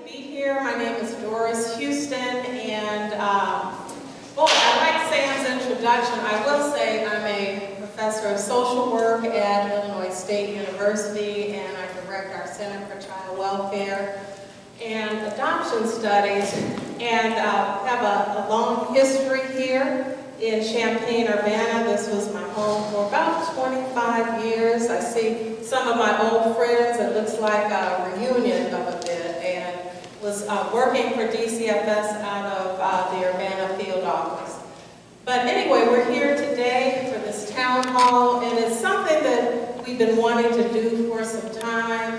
be here. My name is Doris Houston, and well, I like Sam's introduction. I will say I'm a professor of social work at Illinois State University, and I direct our Center for Child Welfare and Adoption Studies, and have a long history here in Champaign, Urbana. This was my home for about 25 years. I see some of my old friends. It looks like a reunion of a bit, and was working for DCFS out of the Urbana field office. But anyway, we're here today for this town hall, and it's something that we've been wanting to do for some time.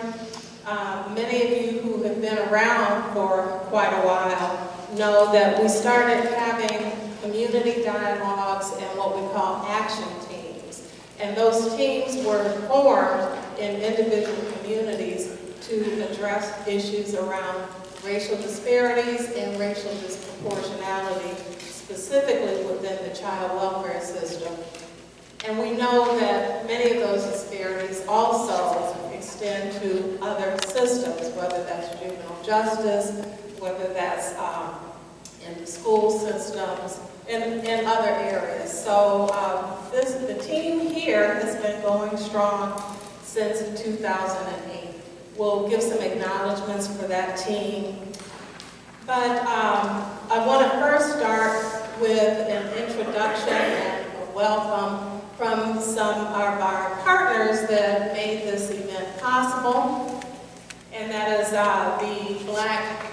Many of you who have been around for quite a while know that we started having community dialogues and what we call action teams. And those teams were formed in individual communities to address issues around racial disparities and racial disproportionality, specifically within the child welfare system. And we know that many of those disparities also extend to other systems, whether that's juvenile justice, whether that's in the school systems, and other areas. So the team here has been going strong since 2008. We'll give some acknowledgments for that team. But I want to first start with an introduction and a welcome from some of our partners that made this event possible, and that is the Black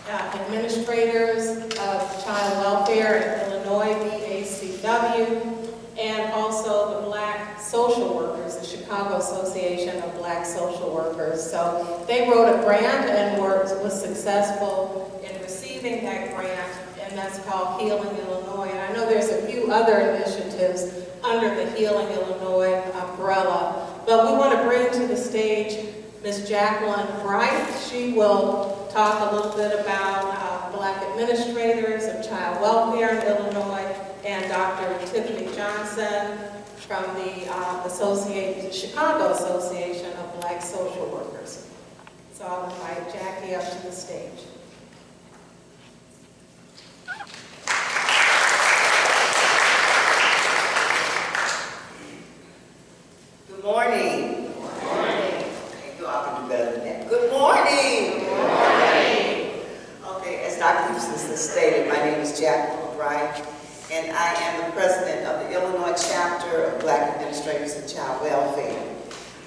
Administrators of Child Welfare in Illinois, BACW, and also the Black Social Workers, the Chicago Association of Black Social Workers. So they wrote a grant and was successful in receiving that grant, and that's called Healing Illinois. And I know there's a few other initiatives under the Healing Illinois umbrella, but we want to bring to the stage Ms. Jacqueline Bright. She will talk a little bit about Black Administrators of Child Welfare in Illinois, and Dr. Tiffany Johnson from the Chicago Association of Black Social Workers. So I'll invite Jackie up to the stage. Good morning. Good morning. Okay, you all can do better than that. Good morning. Good morning. Okay, as Dr. Houston stated, my name is Jacqueline Bright, and I am the president of the Illinois chapter of Black Administrators in Child Welfare.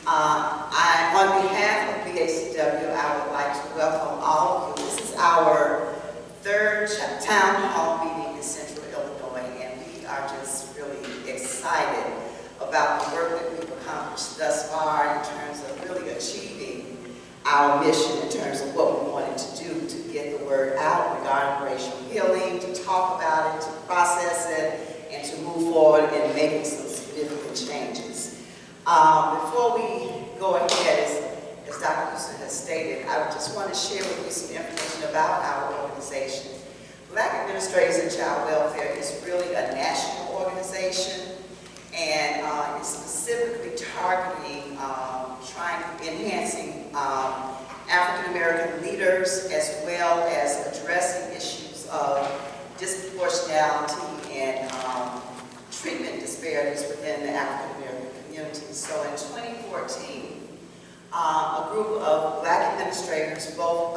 On behalf of BACW, I would like to welcome all of you. This is our third town hall meeting in Central Illinois, and we are just really excited about the work that we've accomplished thus far in terms of really achieving our mission in terms of what we wanted to do to get the word out regarding racial healing, to talk about it, to process it, and to move forward in making some significant changes. Before we go ahead, as Dr. Houston has stated, I just want to share with you some information about our organization. Black Administrators in Child Welfare is really a national organization, and it's specifically targeting enhancing African American leaders, as well as addressing issues of disproportionality and treatment disparities within the African American community. So in 2014, a group of Black administrators, both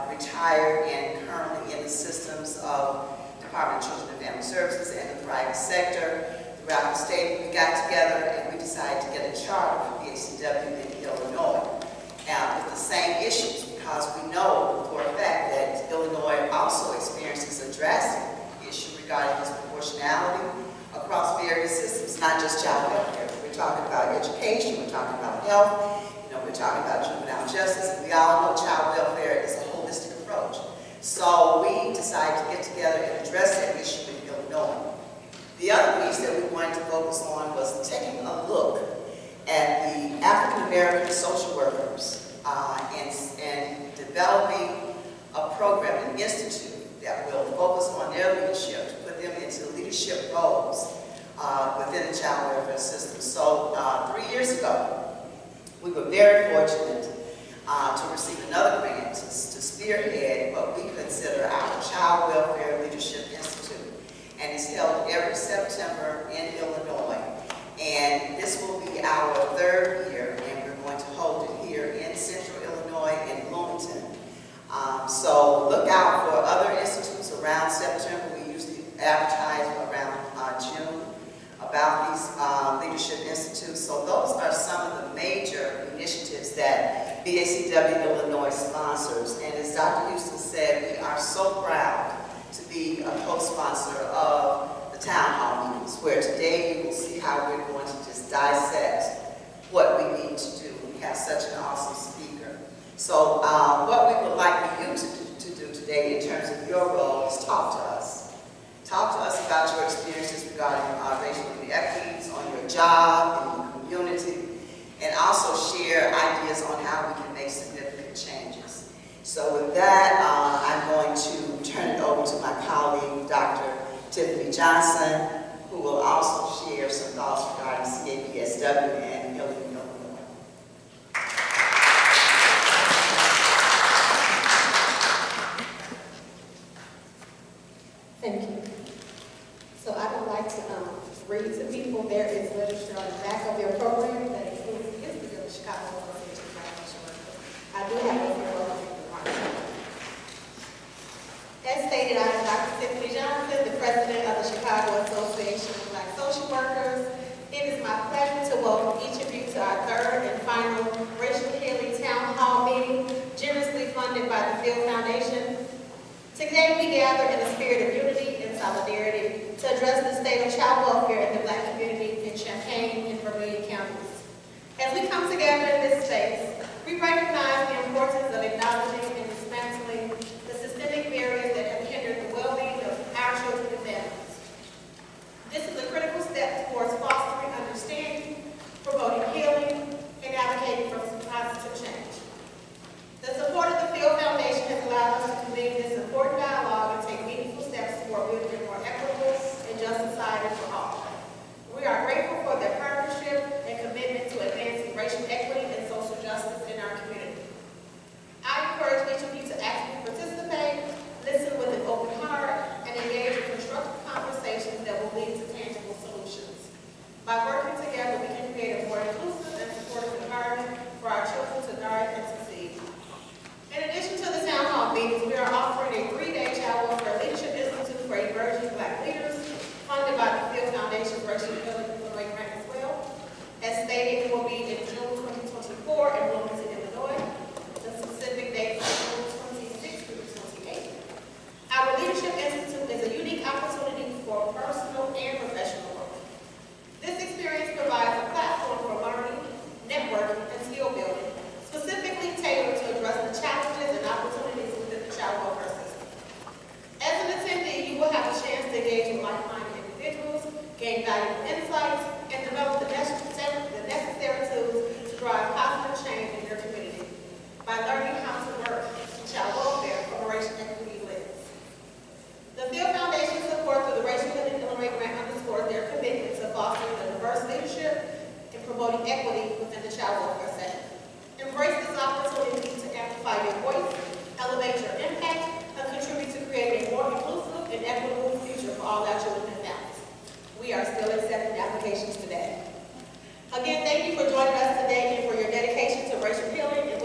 retired and currently in the systems of Department of Children and Family Services and the private sector throughout the state, we got together and we decided to get a charter for BACW in Illinois. With the same issues, because we know for a fact that Illinois also experiences a drastic issue regarding disproportionality across various systems, not just child welfare. We're talking about education, we're talking about health, we're talking about juvenile justice, and we all know child welfare is a holistic approach. So we decided to get together and address that issue in Illinois. The other piece that we wanted to focus on was taking a look at the African American social workers and developing a program, an institute that will focus on their leadership, to put them into leadership roles within the child welfare system. So 3 years ago, we were very fortunate to receive another grant to spearhead what we consider our Child Welfare Leadership Institute. And it's held every September in Illinois. And this will be our 3rd year, and we're going to hold it here in Central Illinois in Bloomington. So look out for other institutes around September. We usually advertise around June about these leadership institutes. So those are some of the major initiatives that BACW Illinois sponsors. And as Dr. Houston said, we are so proud to be a co-sponsor of the Townhall meetings, where today you will see how we're going to just dissect what we need to do. We have such an awesome speaker. So what we would like for you to do today in terms of your role is talk to us. Talk to us about your experiences regarding racial inequities on your job, in your community, and also share ideas on how we can make significant changes. So with that, I'm going to turn it over to my colleague, Dr. Tiffany Johnson, who will also share some thoughts regarding CAPSW and Illinois. Thank you. So I would like to read to people. There is literature on the back of your program that includes the history of the Chicago Association of Black Social Workers. I do have a few remarks. As stated, I am Dr. Tiffany Johnson, the president of the Chicago Association of Black Social Workers. It is my pleasure to welcome each of you to our 3rd and final Racial Healing Town Hall meeting, generously funded by the Field Foundation. Today we gather in a spirit of unity and solidarity to address the state of child welfare in the Black community in Champaign and Vermilion counties. As we come together in this space, we recognize the importance of acknowledging and dismantling the systemic barriers that have hindered the well-being of our children and families. This is a critical step towards fostering understanding, promoting healing, and advocating for positive change. The support of the Field Foundation has allowed us to convene this important dialogue and take meaningful steps toward building a more equitable and just society for all. We are grateful for their partnership and commitment to advancing racial equity and social justice in our community. I encourage each of you to actively participate, listen with an open heart, and engage in constructive conversations that will lead to tangible solutions. By working together, we can create a more inclusive and supportive environment for our children to thrive and succeed. In addition to the Town Hall meetings, we are offering a 3-day Child Welfare Leadership Institute for emerging Black leaders, funded by the Field Foundation's Racial Healing Illinois grant as well. As stated, it will be in June 2024 in Bloomington, Illinois. The specific date is June 26th through 28th. Our Leadership Institute is a unique opportunity for personal and professional growth. This experience provides a platform for learning, networking, and skill building, specifically tailored to address the challenges and opportunities within the child welfare system. As an attendee, you will have a chance to engage with like-minded individuals, gain valuable insights, and develop the necessary tools to drive positive change in your community by learning how to work in child welfare from a racial equity lens. The Field Foundation support through the Racial Healing Illinois grant underscores their commitment to fostering a diverse leadership and promoting equity within the child welfare setting. Embrace this opportunity to amplify your voice, elevate your impact, and contribute to creating a more inclusive and equitable future for all our children and families. We are still accepting applications today. Again, thank you for joining us today and for your dedication to racial healing and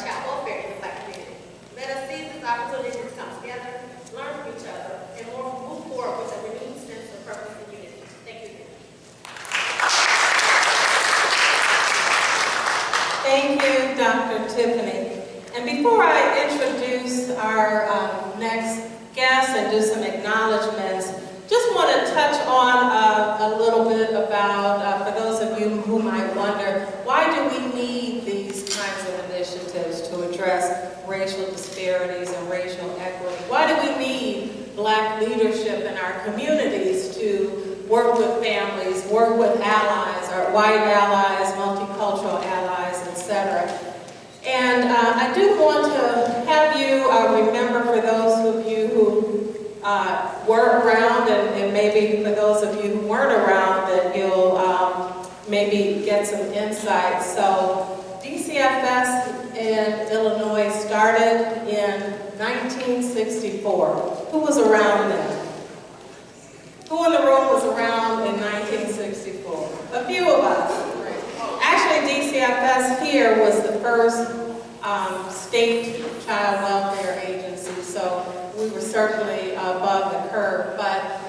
child welfare in the Black community. Let us seize this opportunity to come together, learn from each other, and move forward with a renewed sense of purpose and unity. Thank you. Thank you, Dr. Tiffany. And before I introduce our next guest and do some acknowledgments, just want to touch on a little bit about, for those of you who might wonder, why do we need these kinds of initiatives to address racial disparities and racial equity? Why do we need Black leadership in our communities to work with families, work with allies, our white allies, multicultural allies, etc.? And I do want to have you remember, for those of you who were around, and maybe for those of you who weren't around, that you'll maybe get some insight. So DCFS in Illinois started in 1964. Who was around then? Who in the room was around in 1964? A few of us. Actually, DCFS here was the first state child welfare agency, so we were certainly above the curve. But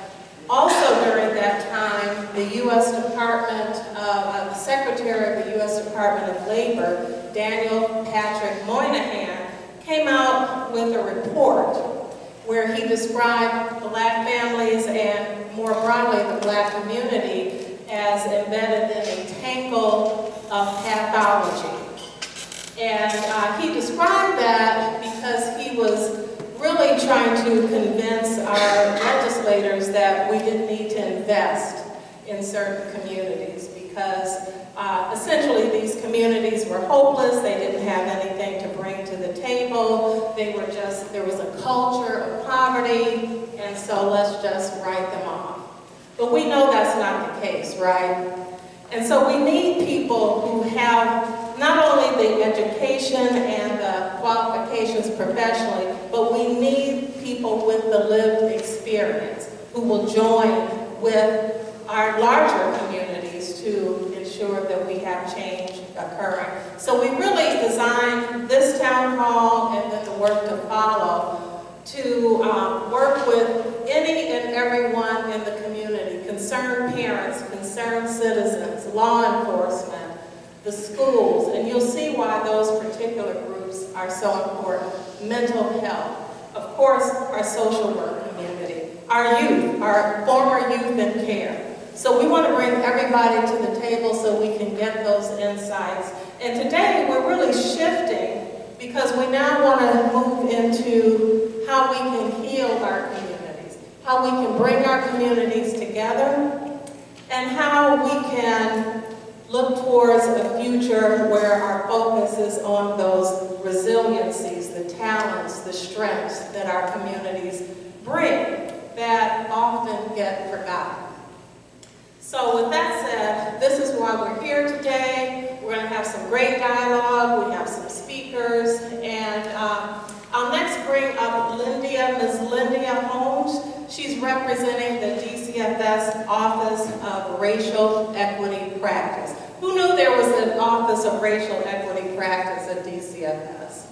also during that time, the U.S. Department of, the Secretary of the U.S. Department of Labor, Daniel Patrick Moynihan, came out with a report where he described Black families and more broadly the Black community as embedded in a tangle of pathology. And he described that because he was really trying to convince our legislators that we didn't need to invest in certain communities because essentially these communities were hopeless, they didn't have anything to bring to the table, they were just, there was a culture of poverty, and so let's just write them off. But we know that's not the case, right? And so we need people who have not only the education and the qualifications professionally, but we need people with the lived experience who will join with our larger communities to ensure that we have change occurring. So we really designed this town hall and then the work to follow to work with any and everyone in the community, concerned parents, concerned citizens, law enforcement, the schools, and you'll see why those particular groups are so important. Mental health, of course, our social work community, our youth, our former youth in care. So we want to bring everybody to the table so we can get those insights. And today we're really shifting because we now want to move into how we can heal our communities, how we can bring our communities together, and how we can look towards a future where our focus is on those resiliencies, the talents, the strengths that our communities bring that often get forgotten. So with that said, this is why we're here today. We're going to have some great dialogue. We have some speakers. And I'll next bring up Ms. Lindia Holmes. She's representing the DCFS Office of Racial Equity Practice. Who knew there was an Office of Racial Equity Practice at DCFS?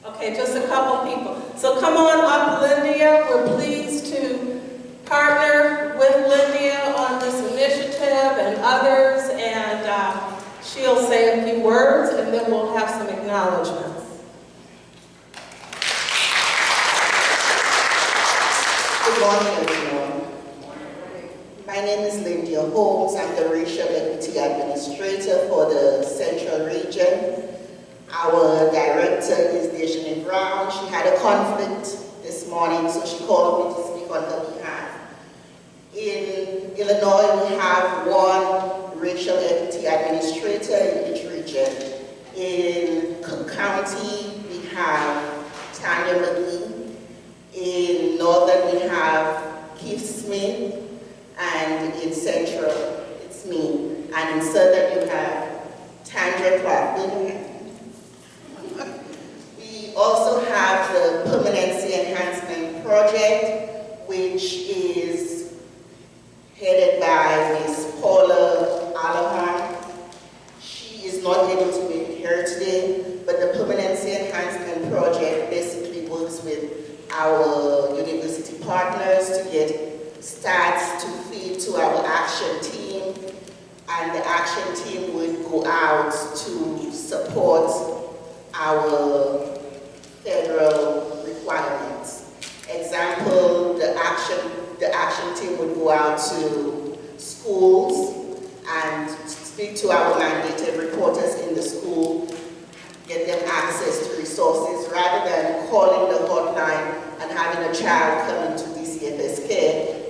Okay, just a couple people. So come on up, Lindia. We're pleased to partner with Lindia on this initiative and others, and she'll say a few words, and then we'll have some acknowledgments. Good morning, everyone. My name is Lindia Holmes. I'm the Racial Equity Administrator for the Central Region. Our director is Deshane Brown. She had a conflict this morning, so she called me to speak on her behalf. In Illinois, we have one Racial Equity Administrator in each region. In Cook County, we have Tanya McGee. In Northern, we have Keith Smith. And in Central, it's me. And in Southern, you have Tandra Clark. We also have the Permanency Enhancement Project, which is headed by Ms. Paula Allahan. She is not able to be here today, but the Permanency Enhancement Project basically works with our university partners to get stats to feed to our action team, and the action team would go out to support our federal requirements. Example, the action team would go out to schools and speak to our mandated reporters in the school, get them access to resources rather than calling the hotline and having a child come into DCFS care.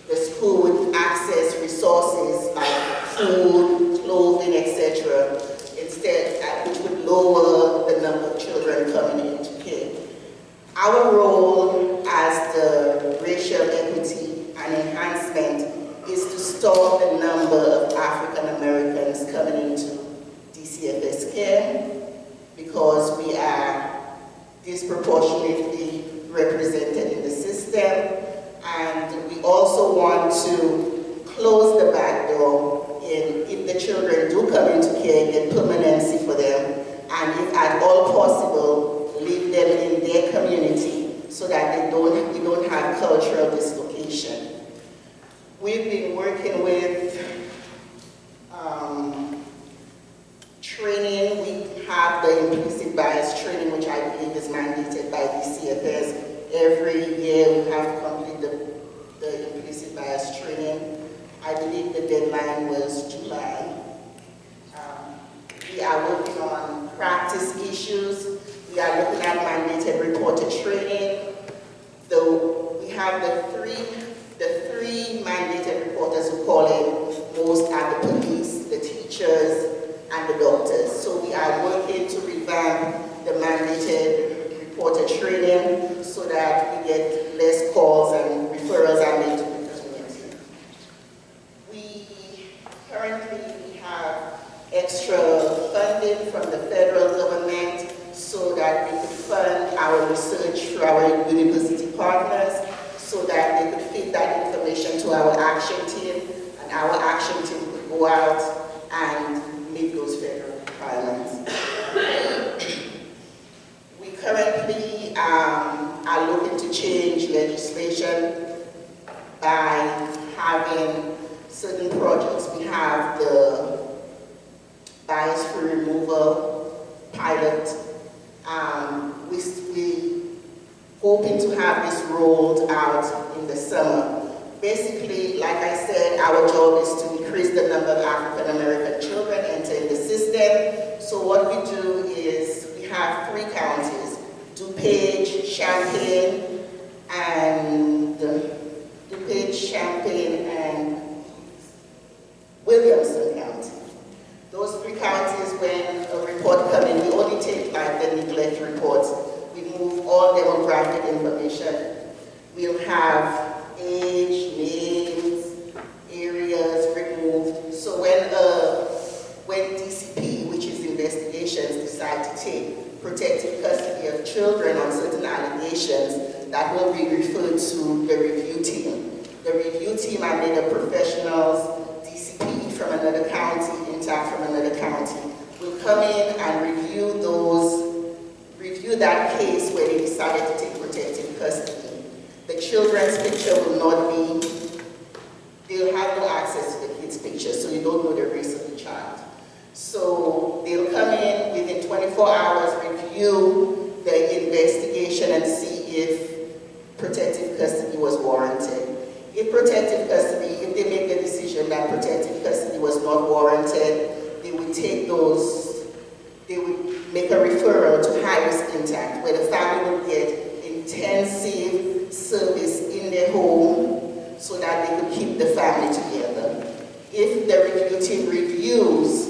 The school would access resources like food, clothing, etc., instead, which would lower the number of children coming into care. Our role as the Racial Equity and Enhancement is to stop the number of African Americans coming into DCFS care. because we are disproportionately represented in the system, and we also want to close the back door if the children do come into care, get permanency for them, and if at all possible, leave them in their community so that we don't have cultural dislocation. We've been working with training. We have the implicit bias training, which I believe is mandated by DCFS. Every year we have to complete the implicit bias training. I believe the deadline was July. We are working on practice issues. We are looking at mandated reporter training. We have the three mandated reporters who call in most are the police, the teachers, and the doctors. So we are working to revamp the mandated reporter training so that we get less calls and referrals are made to the community. We currently have extra funding from the federal government so that we could fund our research through our university partners so that they could feed that information to our action team, and our action team could go out and meet those federal requirements. We currently are looking to change legislation by having certain projects. We have the bias-free removal pilot. We hoping to have this rolled out in the summer. Basically, like I said, our job is to decrease the number of African American children entering the system. So what we do is we have 3 counties: DuPage, Champaign, and Williamson County. Those 3 counties, when a report comes in, we only take like the neglect reports. We move all demographic information. We'll have age, names, areas removed. So when DCP, which is investigations, decide to take protective custody of children on certain allegations, that will be referred to the review team. The review team are made of professionals, DCP from another county, INTAC from another county, will come in and review that case where they decided to take protective custody. The children's picture will not be, they'll have no access to the kid's picture, so you don't know the race of the child. So they'll come in within 24 hours, review the investigation and see if protective custody was warranted. If protective custody, if they make the decision that protective custody was not warranted, they would take those, they would make a referral to high-risk INTAC, where the family would get intensive service in their home so that they could keep the family together. If the review team reviews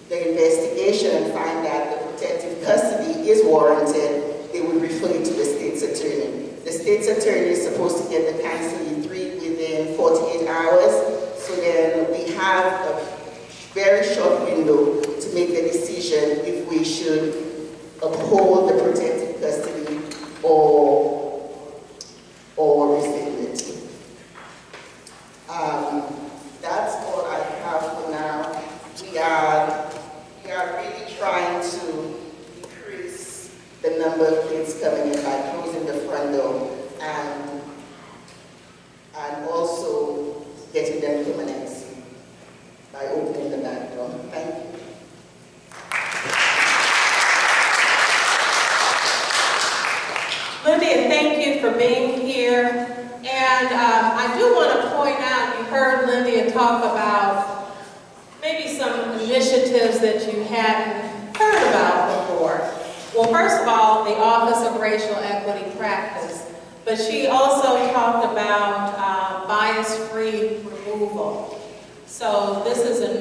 the investigation and find that the protective custody is warranted, they would refer it to the state's attorney. The state's attorney is supposed to get the counsel within 48 hours, so then we have a very short window to make the decision if we should uphold the protective custody or rescind it. That's all I have for now. We are really trying to decrease the number of kids coming in by closing the front door and also getting them permanency by opening the back door. Thank you. Lydia, thank you for being here. And I do want to point out, you heard Lydia talk about maybe some initiatives that you hadn't heard about before. Well, first of all, the Office of Racial Equity Practice. But she also talked about bias-free removal. So this is a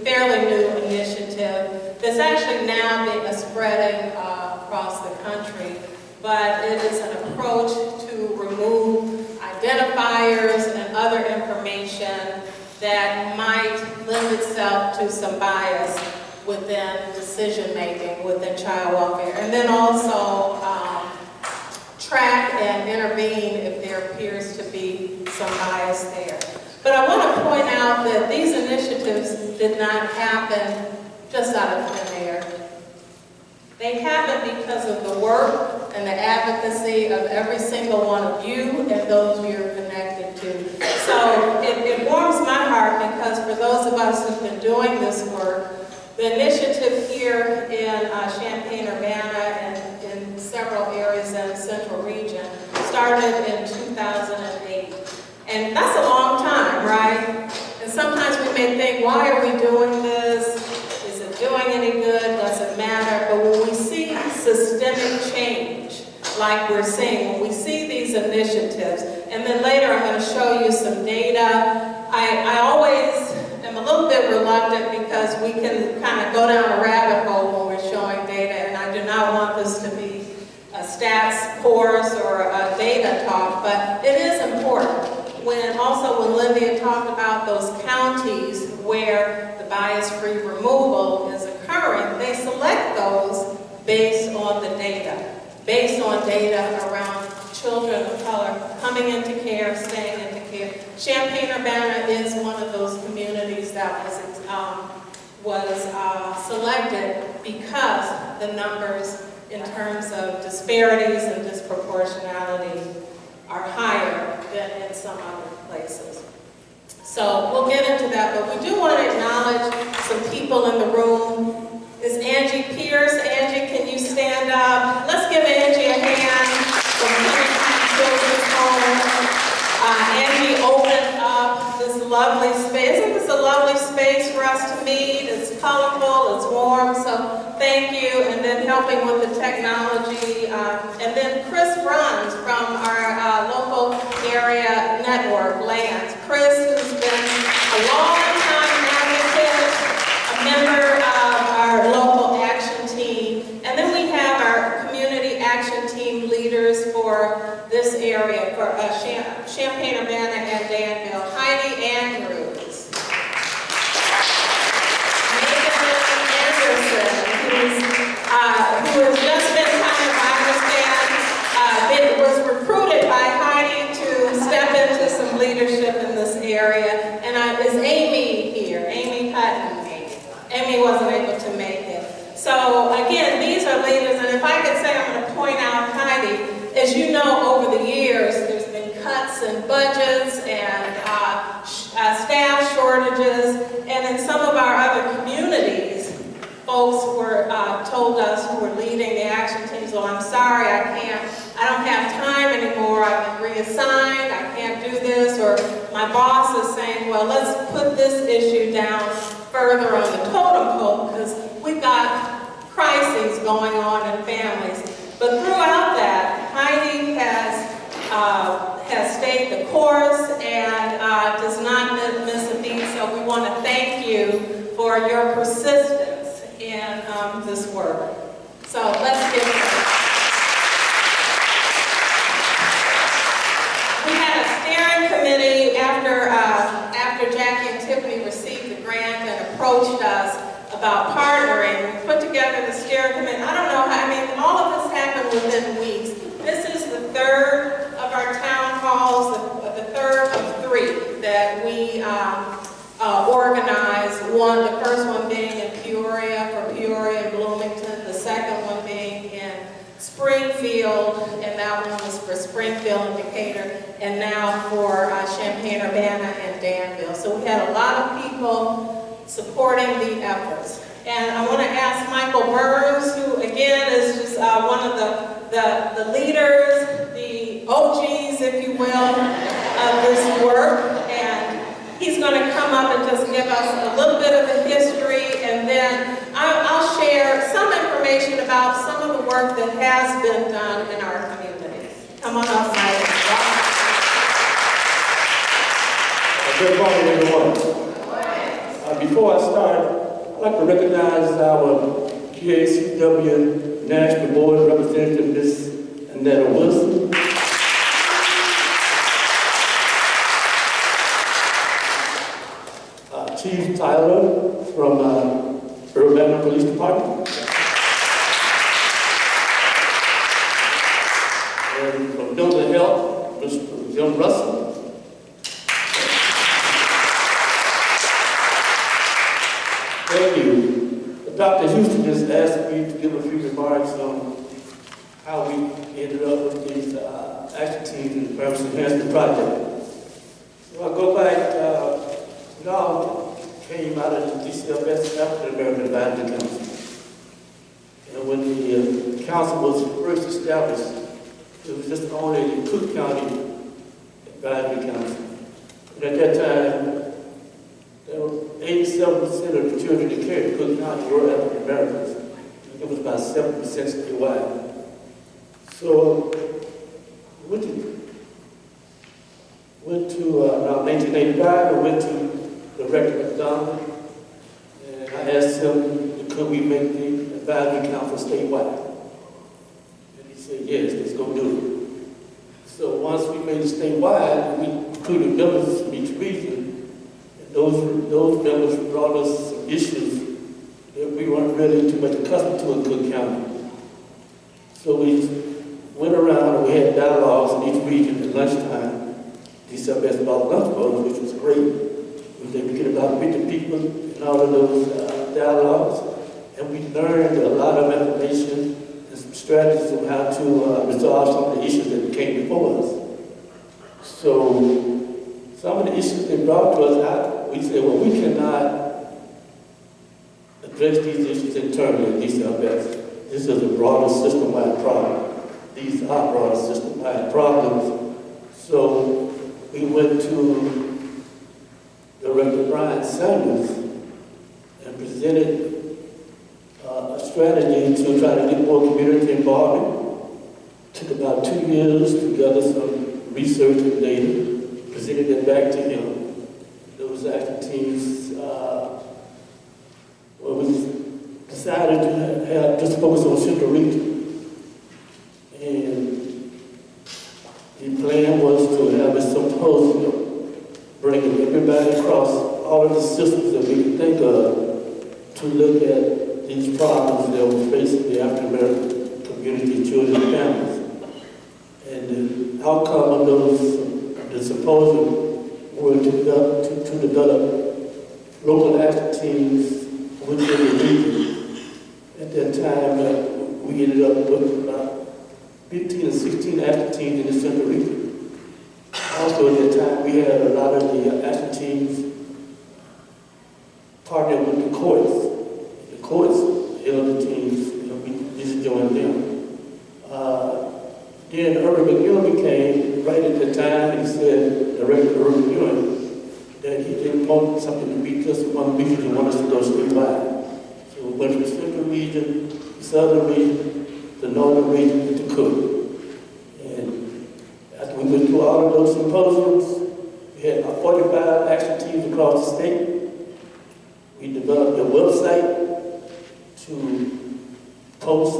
fairly new initiative that's actually now spreading across the country. But it is an approach to remove identifiers and other information that might lend itself to some bias. within decision-making, within child welfare. And then also track and intervene if there appears to be some bias there. But I want to point out that these initiatives did not happen just out of thin air. They happen because of the work and the advocacy of every single one of you and those you're connected to. So it warms my heart because for those of us who've been doing this work, the initiative here in Champaign-Urbana and in several areas in the central region started in 2008. And that's a long time, right? And sometimes we may think, why are we doing this? Is it doing any good? Does it matter? But when we see systemic change, like we're seeing, when we see these initiatives, and then later I'm going to show you some data, I always am a little bit reluctant because we can kind of go down a rabbit hole when we're showing data, and I do not want this to be a stats course or a data talk, but it is important. When Linda talked about those counties where the bias-free removal is occurring, they select those based on the data, around children of color coming into care, staying into care. Champaign-Urbana is one of those communities that was selected because the numbers in terms of disparities and disproportionality are higher than in some other places. So we'll get into that, but we do want to acknowledge some people in the room. Is Angie Pierce? Angie, can you stand up? Let's give Angie a hand from Champaign Children's Home. Angie opened up this lovely space. Isn't this a lovely space for us to meet? It's colorful, it's warm, so thank you. And then helping with the technology. And then Chris Bruns from our local area network, Lands. Chris, who's been a long-time advocate, a member of our local action team. And then we have our community action team leaders for this area, for Champaign-Urbana and Danville. Heidi Andrews. Megan Anderson, who has just been kind of, I understand, was recruited by Heidi to step into some leadership in this area. And is Amy here? Amy Hutton. Amy wasn't able to make it. So again, these are leaders, and if I could say, I'm going to point out Heidi. As you know, over the years, there's been cuts in budgets and staff shortages, and in some of our other communities, folks were told us who were leading the action teams, well, I'm sorry, I don't have time anymore, I've been reassigned, I can't do this, or my boss is saying, well, let's put this issue down further on the totem pole because we've got crises going on in families. But throughout that, Heidi has stayed the course and does not miss a beat, so we want to thank you for your persistence in this work. So let's get started. We had a steering committee after Jackie and Tiffany received the grant and approached us about partnering. We put together the steering committee. I don't know how, all of this happened within weeks. This is the third of our town halls, the third of 3 that we organized. The first one being in Peoria, for Peoria and Bloomington, the second one being in Springfield, and that one was for Springfield and Decatur, and now for Champaign-Urbana and Danville. So we had a lot of people supporting the efforts. And I want to ask Michael Burns, who again is just one of the leaders, the OGs, if you will, of this work. And he's going to come up and just give us a little bit of the history, and then I'll share some information about some of the work that has been done in our community. Come on up, Mike. Good morning, everyone. Before I start, I'd like to recognize our GACW National Board Representative, Ms. Annetta Wilson. Chief Tyler from Urbana And from Mental Health, Mr. Jim Russell. Thank you. Dr. Houston just asked me to give a few remarks on how we ended up with these action teams in the Permanency Enhancement project. So I go back, we all came out of the DCFS African American Advisory Council. And when the council was first established, it was just only the Cook County Advisory Council. And at that time, there were 87% of the children that came to Cook County were African Americans. It was about 7% statewide. So, went to around 1985, I went to Director McDonald, and I asked him, could we make the advisory council statewide? And he said, yes, let's go do it. So once we made it statewide, we included members from each region, and those members brought us some issues that we weren't really too much accustomed to in Cook County. So we went around and we had dialogues in each region at lunchtime. DCFS about lunch bowls, which was great. We get about 50 people in all of those dialogues, and we learned a lot of information and some strategies on how to resolve some of the issues that came before us. So some of the issues they brought to us, we said, well, we cannot address these issues internally at DCFS. This is a broader system-wide problem. These are broader system-wide problems. So we went to Director Brian Sanders and presented a strategy to try to get more community involvement. Took about 2 years to gather some research and data, presented it back to him. Those action teams, we decided to have just focus on Central Region. And the plan was to have a symposium, bringing everybody across all of the systems that we could think of to look at these problems that were facing the African American community, children, and families. And the outcome of the symposium were to develop local action teams within the region. At that time, we ended up with about 15 or 16 action teams in the Central region. Also at that time, we had a lot of the action teams partnered with the courts. The courts held the teams, we just joined them. Then Irvin McEwen came right at the time, and he said, Director Irvin McEwen, that he didn't want something to be just one region, he wanted us to go statewide. So we went to the Central region, the Southern region, the Northern region, to Cook. And after we went through all of those symposiums, we had about 45 action teams across the state. We developed a website to post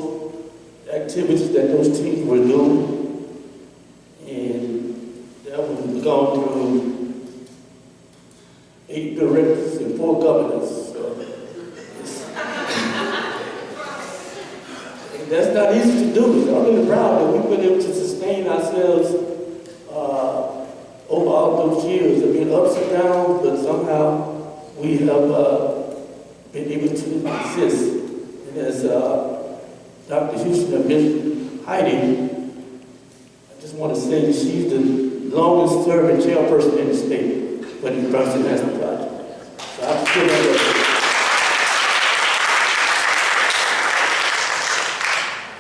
activities that those teams were doing. And that was gone through 8 directors and 4 governors. So that's not easy to do. I'm really proud that we've been able to sustain ourselves over all those years. There have been ups and downs, but somehow we have been able to exist. And as Dr. Houston has been hiding, I just want to say that she's the longest serving chairperson in the state for the Permanency Enhancement Project. So I'm still there.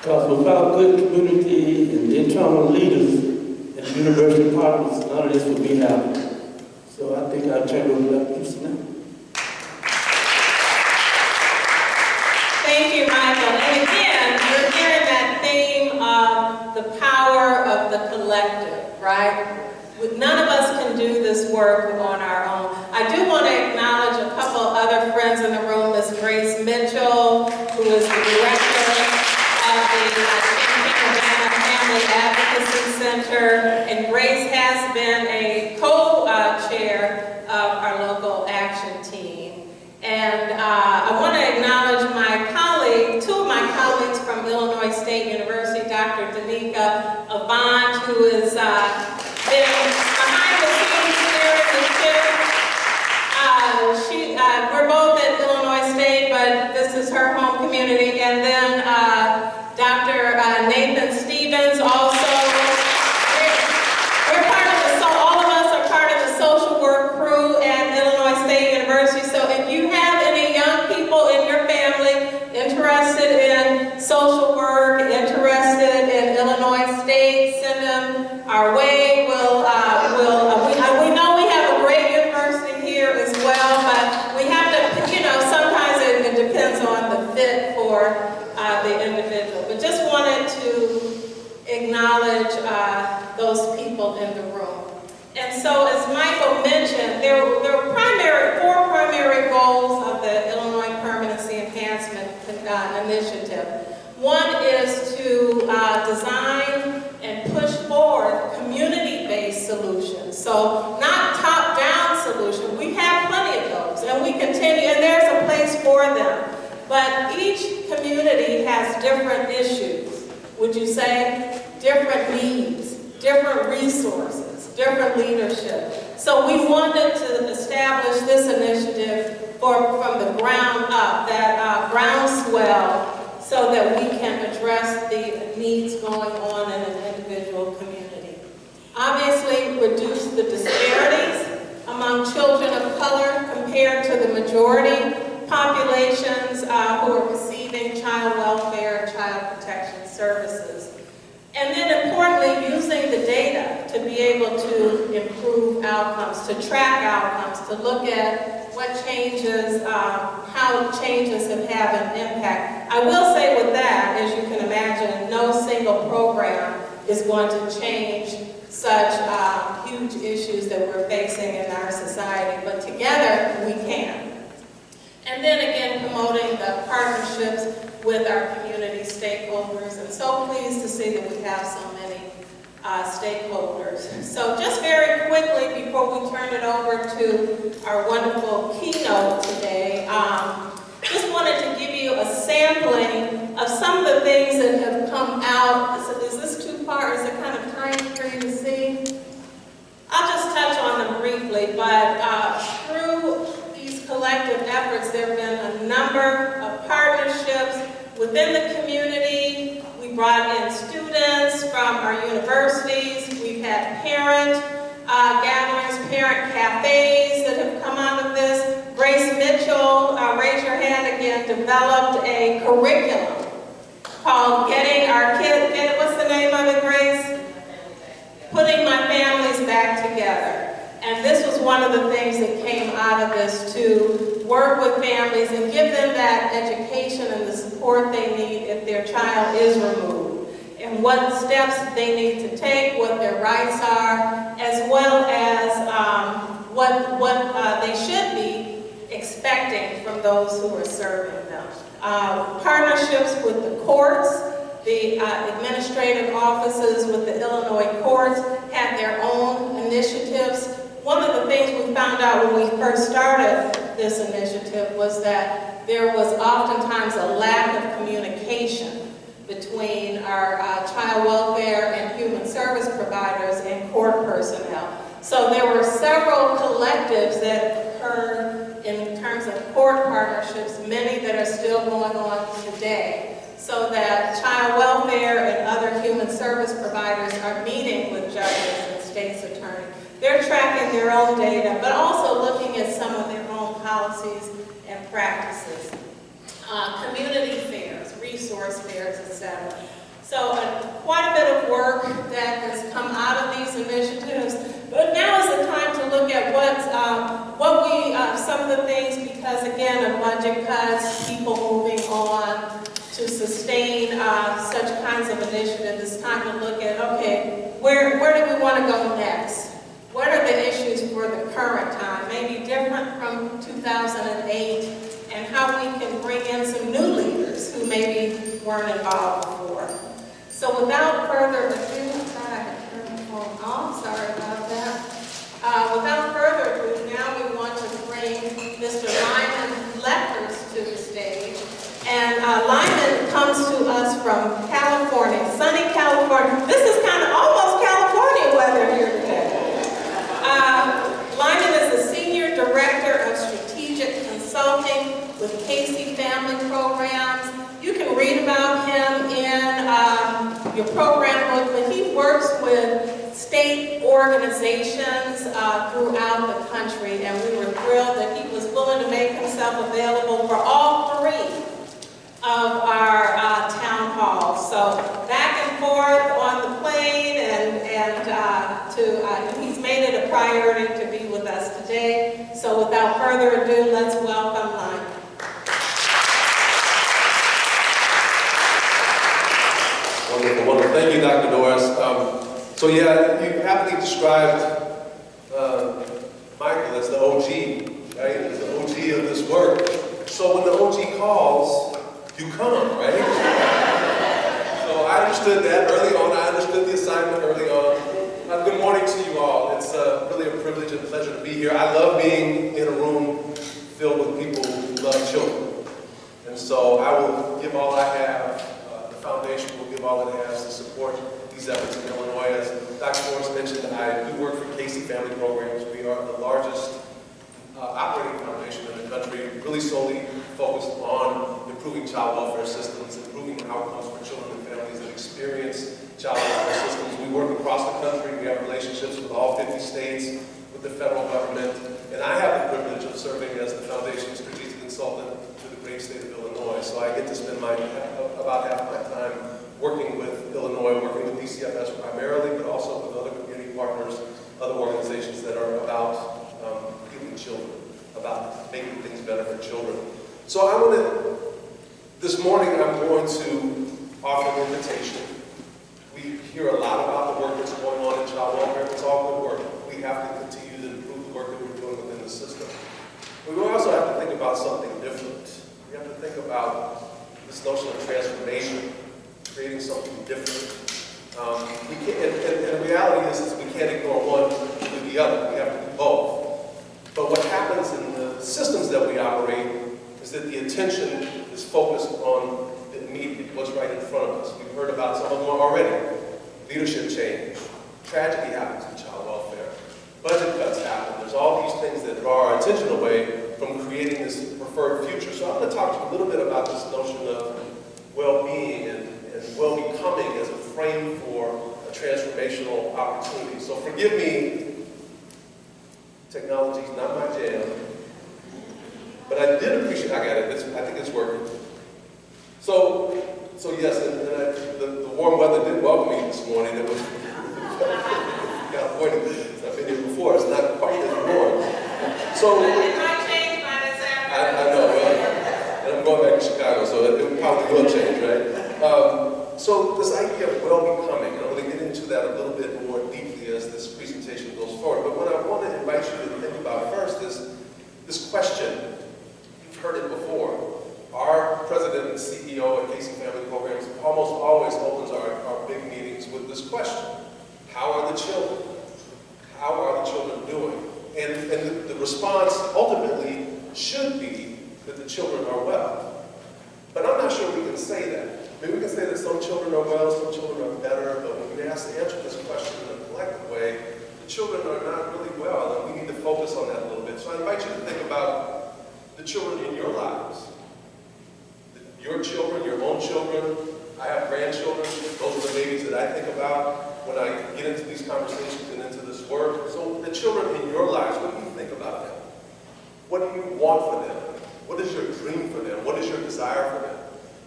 Because without good community and internal leaders and university partners, none of this would be happening. So I think I'll turn it over to Dr. Houston now. Thank you, Michael. And again, you're hearing that theme of the power of the collective, right? None of us can do this work on our own. I do want to acknowledge a couple other friends in the room, Ms. Grace Mitchell, who is the director of the Champaign Family Advocacy Center, and Grace has been a co-chair of our local action team. And I want to acknowledge my colleague, community, and then Dr. Nathan Stevens also. We're part of the, so all of us are part of the social work crew at Illinois State University. So if you have any young people in your family interested in social work, interested in Illinois State, send them our way. We know we have a great university here as well, but we have to, you know, sometimes it depends on the fit for the individual. But just wanted to acknowledge those people in the room. And so, as Michael mentioned, there are four primary goals of the Illinois Permanency Enhancement Initiative. One is to design and push forward community-based solutions. So, not top-down solutions. We have plenty of those, and we continue, and there's a place for them. But each community has different issues, would you say? Different needs, different resources, different leadership. So we wanted to establish this initiative from the ground up, that groundswell, so that we can address the needs going on in an individual community. Obviously, reduce the disparities among children of color compared to the majority populations who are receiving child welfare and child protection services. And then importantly, using the data to be able to improve outcomes, to track outcomes, to look at what changes, how changes have had an impact. I will say with that, as you can imagine, no single program is going to change such huge issues that we're facing in our society, but together we can. And then again, promoting the partnerships with our community stakeholders. I'm so pleased to see that we have so many stakeholders. So just very quickly, before we turn it over to our wonderful keynote today, just wanted to give you a sampling of some of the things that have come out. Is this too far? Is it kind of tiny for you to see? I'll just touch on them briefly, but through these collective efforts, there have been a number of partnerships within the community. We brought in students from our universities. We've had parent gatherings, parent cafes that have come out of this. Grace Mitchell, raise your hand again, developed a curriculum called Getting Our Kids, what's the name of it, Grace? Putting My Families Back Together. And this was one of the things that came out of this, to work with families and give them that education and the support they need if their child is removed, and what steps they need to take, what their rights are, as well as what they should be expecting from those who are serving them. Partnerships with the courts, the administrative offices with the Illinois courts have their own initiatives. One of the things we found out when we first started this initiative was that there was oftentimes a lack of communication between our child welfare and human service providers and court personnel. So there were several collectives that occurred in terms of court partnerships, many that are still going on today, so that child welfare and other human service providers are meeting with judges and state's attorneys. They're tracking their own data, but also looking at some of their own policies and practices. Community fairs, resource fairs, etc. So quite a bit of work that has come out of these initiatives. But now is the time to look at some of the things, because again, of budget cuts, people moving on to sustain such kinds of initiatives. It's time to look at, okay, where do we want to go next? What are the issues for the current time, maybe different from 2008, and how we can bring in some new leaders who maybe weren't involved before. So without further ado, I'm sorry I had turned the phone off, sorry about that. Without further ado, now we want to bring Mr. Lyman Lecters to the stage. And Lyman comes to us from California, sunny California. This is kind of almost California weather here today. Lyman is the Senior Director of Strategic Consulting with Casey Family Programs. your program booklet. He works with state organizations throughout the country, and we were thrilled that he was willing to make himself available for all 3 of our town halls. So back and forth on the plane, and he's made it a priority to be with us today. So without further ado, let's welcome Lon. Wonderful, wonderful. Thank you, Dr. Doris. So yeah, you aptly described Michael as the OG, right? As the OG of this work. So when the OG calls, you come, right? So I understood that early on. I understood the assignment early on. Good morning to you all. It's really a privilege and pleasure to be here. I love being in a room filled with people who love children. And so I will give all I have. The foundation will give all it has to support these efforts in Illinois. As Dr. Doris mentioned, I do work for Casey Family Programs. We are the largest operating foundation in the country, really solely focused on improving child welfare systems, improving outcomes for children and families that experience child welfare systems. We work across the country. We have relationships with all 50 states, with the federal government, and I have the privilege of serving as the foundation's strategic consultant to the great state of Illinois. So I get to spend about half my time working with Illinois, working with DCFS primarily, but also with other community partners, other organizations that are about healing children, about making things better for children. So I want to, this morning I'm going to offer an invitation. We hear a lot about the work that's going on in child welfare. It's all good work. We have to continue to improve the work that we're doing within the system. We also have to think about something different. We have to think about this notion of transformation, creating something different. And the reality is we can't ignore one to do the other. We have to do both. But what happens in the systems that we operate is that the attention is focused on the immediate, what's right in front of us. We've heard about some of them already. Leadership change, tragedy happens in child welfare, budget cuts happen. There's all these things that draw our attention away from creating this preferred future. So I'm going to talk to you a little bit about this notion of well-being and well-becoming as a frame for a transformational opportunity. So forgive me, technology's not my jam, but I did appreciate, I got it, I think it's working. So yes, the warm weather did welcome me this morning. It was California, I've been here before, it's not quite as warm. So, It might change by this afternoon. I know, and I'm going back to Chicago, so it probably will change, right? So this idea of well-becoming, and I'm going to get into that a little bit more deeply as this presentation goes forward, but what I want to invite you to think about first is this question. You've heard it before. Our president and CEO at Casey Family Programs almost always opens our big meetings with this question. How are the children? How are the children doing? And the response ultimately should be that the children are well. But I'm not sure we can say that. I mean, we can say that some children are well, some children are better, but when we ask to answer this question in a collective way, the children are not really well, and we need to focus on that a little bit. So I invite you to think about the children in your lives. Your children, your own children. I have grandchildren. Those are the babies that I think about when I get into these conversations and into this work. So the children in your lives, what do you think about them? What do you want for them? What is your dream for them? What is your desire for them?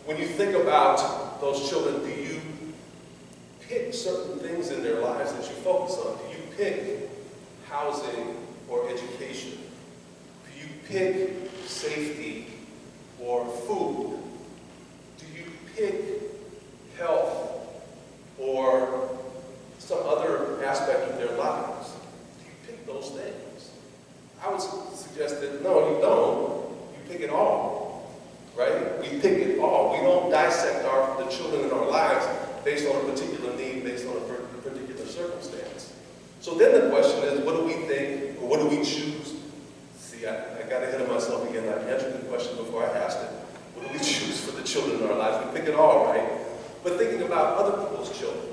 When you think about those children, do you pick certain things in their lives that you focus on? Do you pick housing or education? Do you pick safety or food? Do you pick health or some other aspect of their lives? Do you pick those things? I would suggest that no, you don't. You pick it all, right? We pick it all. We don't dissect the children in our lives based on a particular need, based on a particular circumstance. So then the question is, what do we think, or what do we choose? See, I got ahead of myself again. I answered the question before I asked it. What do we choose for the children in our lives? We pick it all, right? But thinking about other people's children.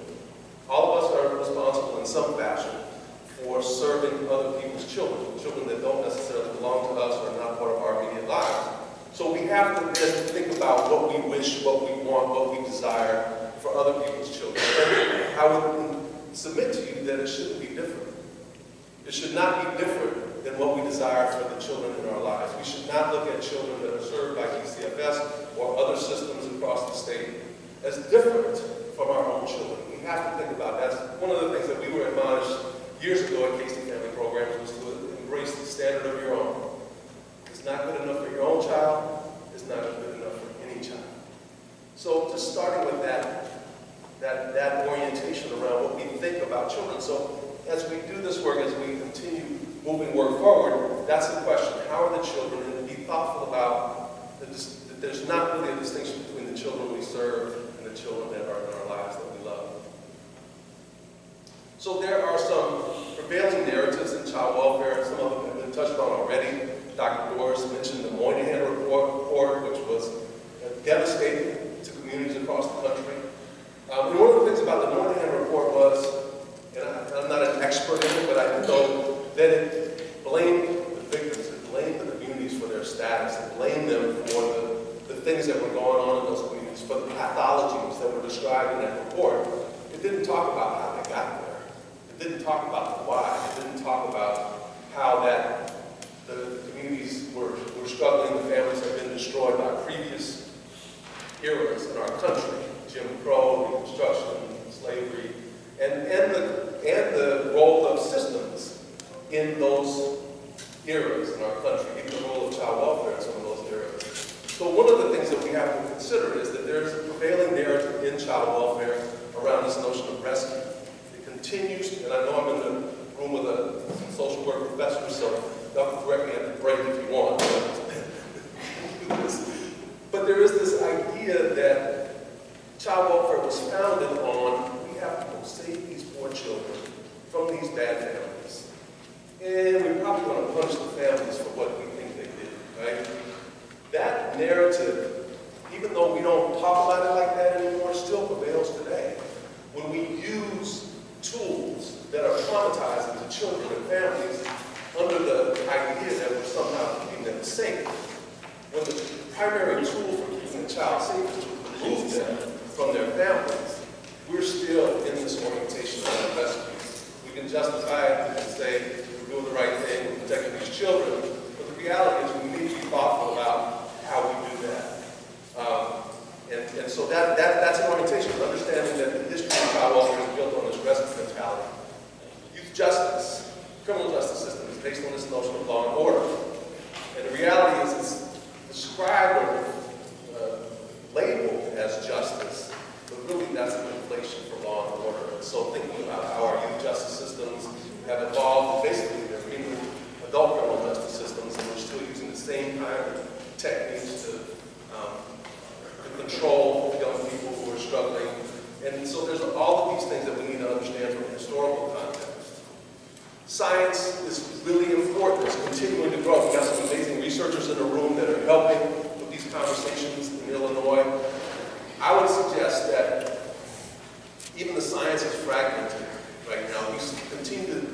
All of us are responsible in some fashion for serving other people's children, children that don't necessarily belong to us or are not part of our immediate lives. So we have to then think about what we wish, what we want, what we desire for other people's children. And I would submit to you that it shouldn't be different. It should not be different than what we desire for the children in our lives. We should not look at children that are served by ECFS or other systems across the state as different from our own children. We have to think about that. That's one of the things that we were admonished years ago at Casey Family Programs was to embrace the standard of your own. It's not good enough for your own child. It's not good enough for any child. So just starting with that orientation around what we think about children. So as we do this work, as we continue moving work forward, that's the question. How are the children? And be thoughtful about that there's not really a distinction between the children we serve and the children that are in our lives that we love. So there are some prevailing narratives in child welfare. Some of them have been touched on already. Dr. Doris mentioned the Moynihan report, which was devastating to communities across the country. And one of the things about the Moynihan report was, and I'm not an expert in it, but I know that it blamed the victims, it blamed the communities for their status, it blamed them for the things that were going on in those communities, for the pathologies that were described in that report. It didn't talk about how they got there. It didn't talk about the why. It didn't talk about how that the communities were struggling, the families had been destroyed by previous eras in our country, Jim Crow, Reconstruction, slavery, and the role of systems in those eras in our country, even the role of child welfare in some of those eras. So one of the things that we have to consider is that there's a prevailing narrative in child welfare around this notion of rescue. It continues, and I know I'm in the room with a social work professor, so y'all can correct me at the break if you want. But there is this idea that child welfare was founded on, we have to go save these poor children from these bad families. And we're probably going to punish the families for what we think they did, right? That narrative, even though we don't talk about it like that anymore, still prevails today. When we use tools that are traumatizing to children and families under the idea that we're somehow keeping them safe, when the primary tool for keeping a child safe is to remove them from their families, we're still in this orientation of rescue. We can justify it, we can say we're doing the right thing, we're protecting these children, but the reality is we need to be thoughtful about how we do that. And so that's an orientation, understanding that the history of child welfare is built on this rescue mentality. Youth justice, criminal justice system is based on this notion of law and order. And the reality is it's described or labeled as justice, but really that's an inflation for law and order. And so thinking about how our youth justice systems have evolved, basically they're meaning adult criminal justice systems, and we're still using the same kind of techniques to control young people who are struggling. And so there's all of these things that we need to understand from a historical context. Science is really important. It's continuing to grow. We've got some amazing researchers in the room that are helping with these conversations in Illinois. I would suggest that even the science is fragmented right now. We continue to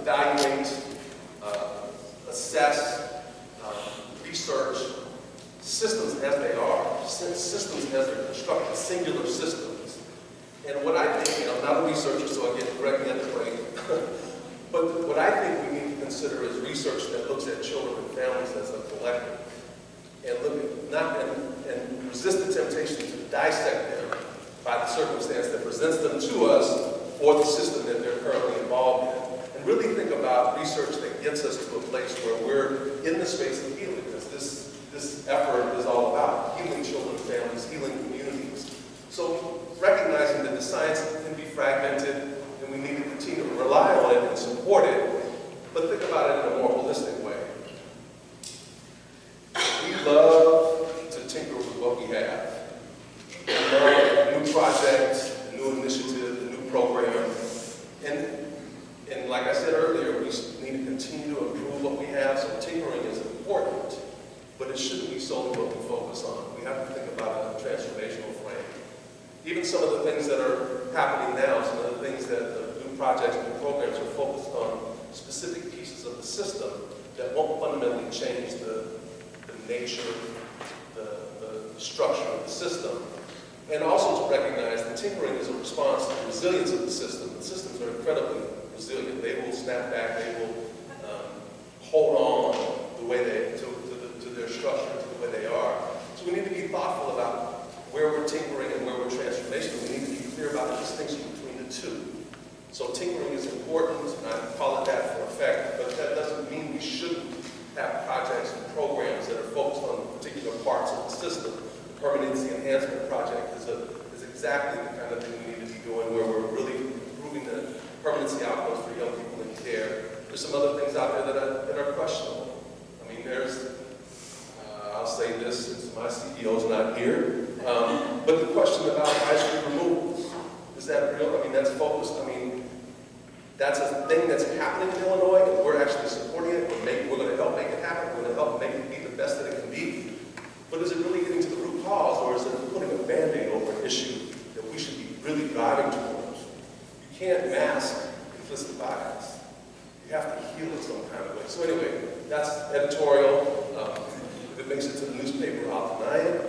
evaluate, assess, research systems as they are, systems as they're constructed, singular systems. And what I think, I'm not a researcher, so again, correct me at the break, but what I think we need to consider is research that looks at children and families as a collective, and and resist the temptation to dissect them by the circumstance that presents them to us or the system that they're currently involved in. And really think about research that gets us to a place where we're in the space of healing, because this effort is all about healing children, families, healing communities. So recognizing that the science can be fragmented and we need to continue to rely on it and support it, but think about it in a more holistic way. We love to tinker with what we have. We love a new project, a new initiative, a new program. And like I said earlier, we need to continue to improve what we have, so tinkering is important. But it shouldn't be solely what we focus on. We have to think about a transformational frame. Even some of the things that are happening now, some of the things that the new projects and programs are focused on, specific pieces of the system that won't fundamentally change the nature, the structure of the system, and also to recognize that tinkering is a response to the resilience of the system. The systems are incredibly resilient. They will snap back, they will hold on the way to their structure, to the way they are. So we need to be thoughtful about where we're tinkering and where we're transformational. We need to be clear about the distinction between the two. So tinkering is important, and I call it that for effect, but that doesn't mean we shouldn't have projects and programs that are focused on particular parts of the system. The Permanency Enhancement project is exactly the kind of thing we need to be doing, where we're really improving the permanency outcomes for young people in care. There's some other things out there that are questionable. I mean, I'll say this since my CEO's not here, but the question about high street removals, is that real? I mean, that's focused. I mean, that's a thing that's happening in Illinois, and we're actually supporting it. We're going to help make it happen. We're going to help make it be the best that it can be. But is it really getting to the root cause, or is it putting a Band-Aid over an issue that we should be really driving towards? You can't mask implicit bias. You have to heal it some kind of way. So anyway, that's editorial. If it makes it to the newspaper, I'll deny it.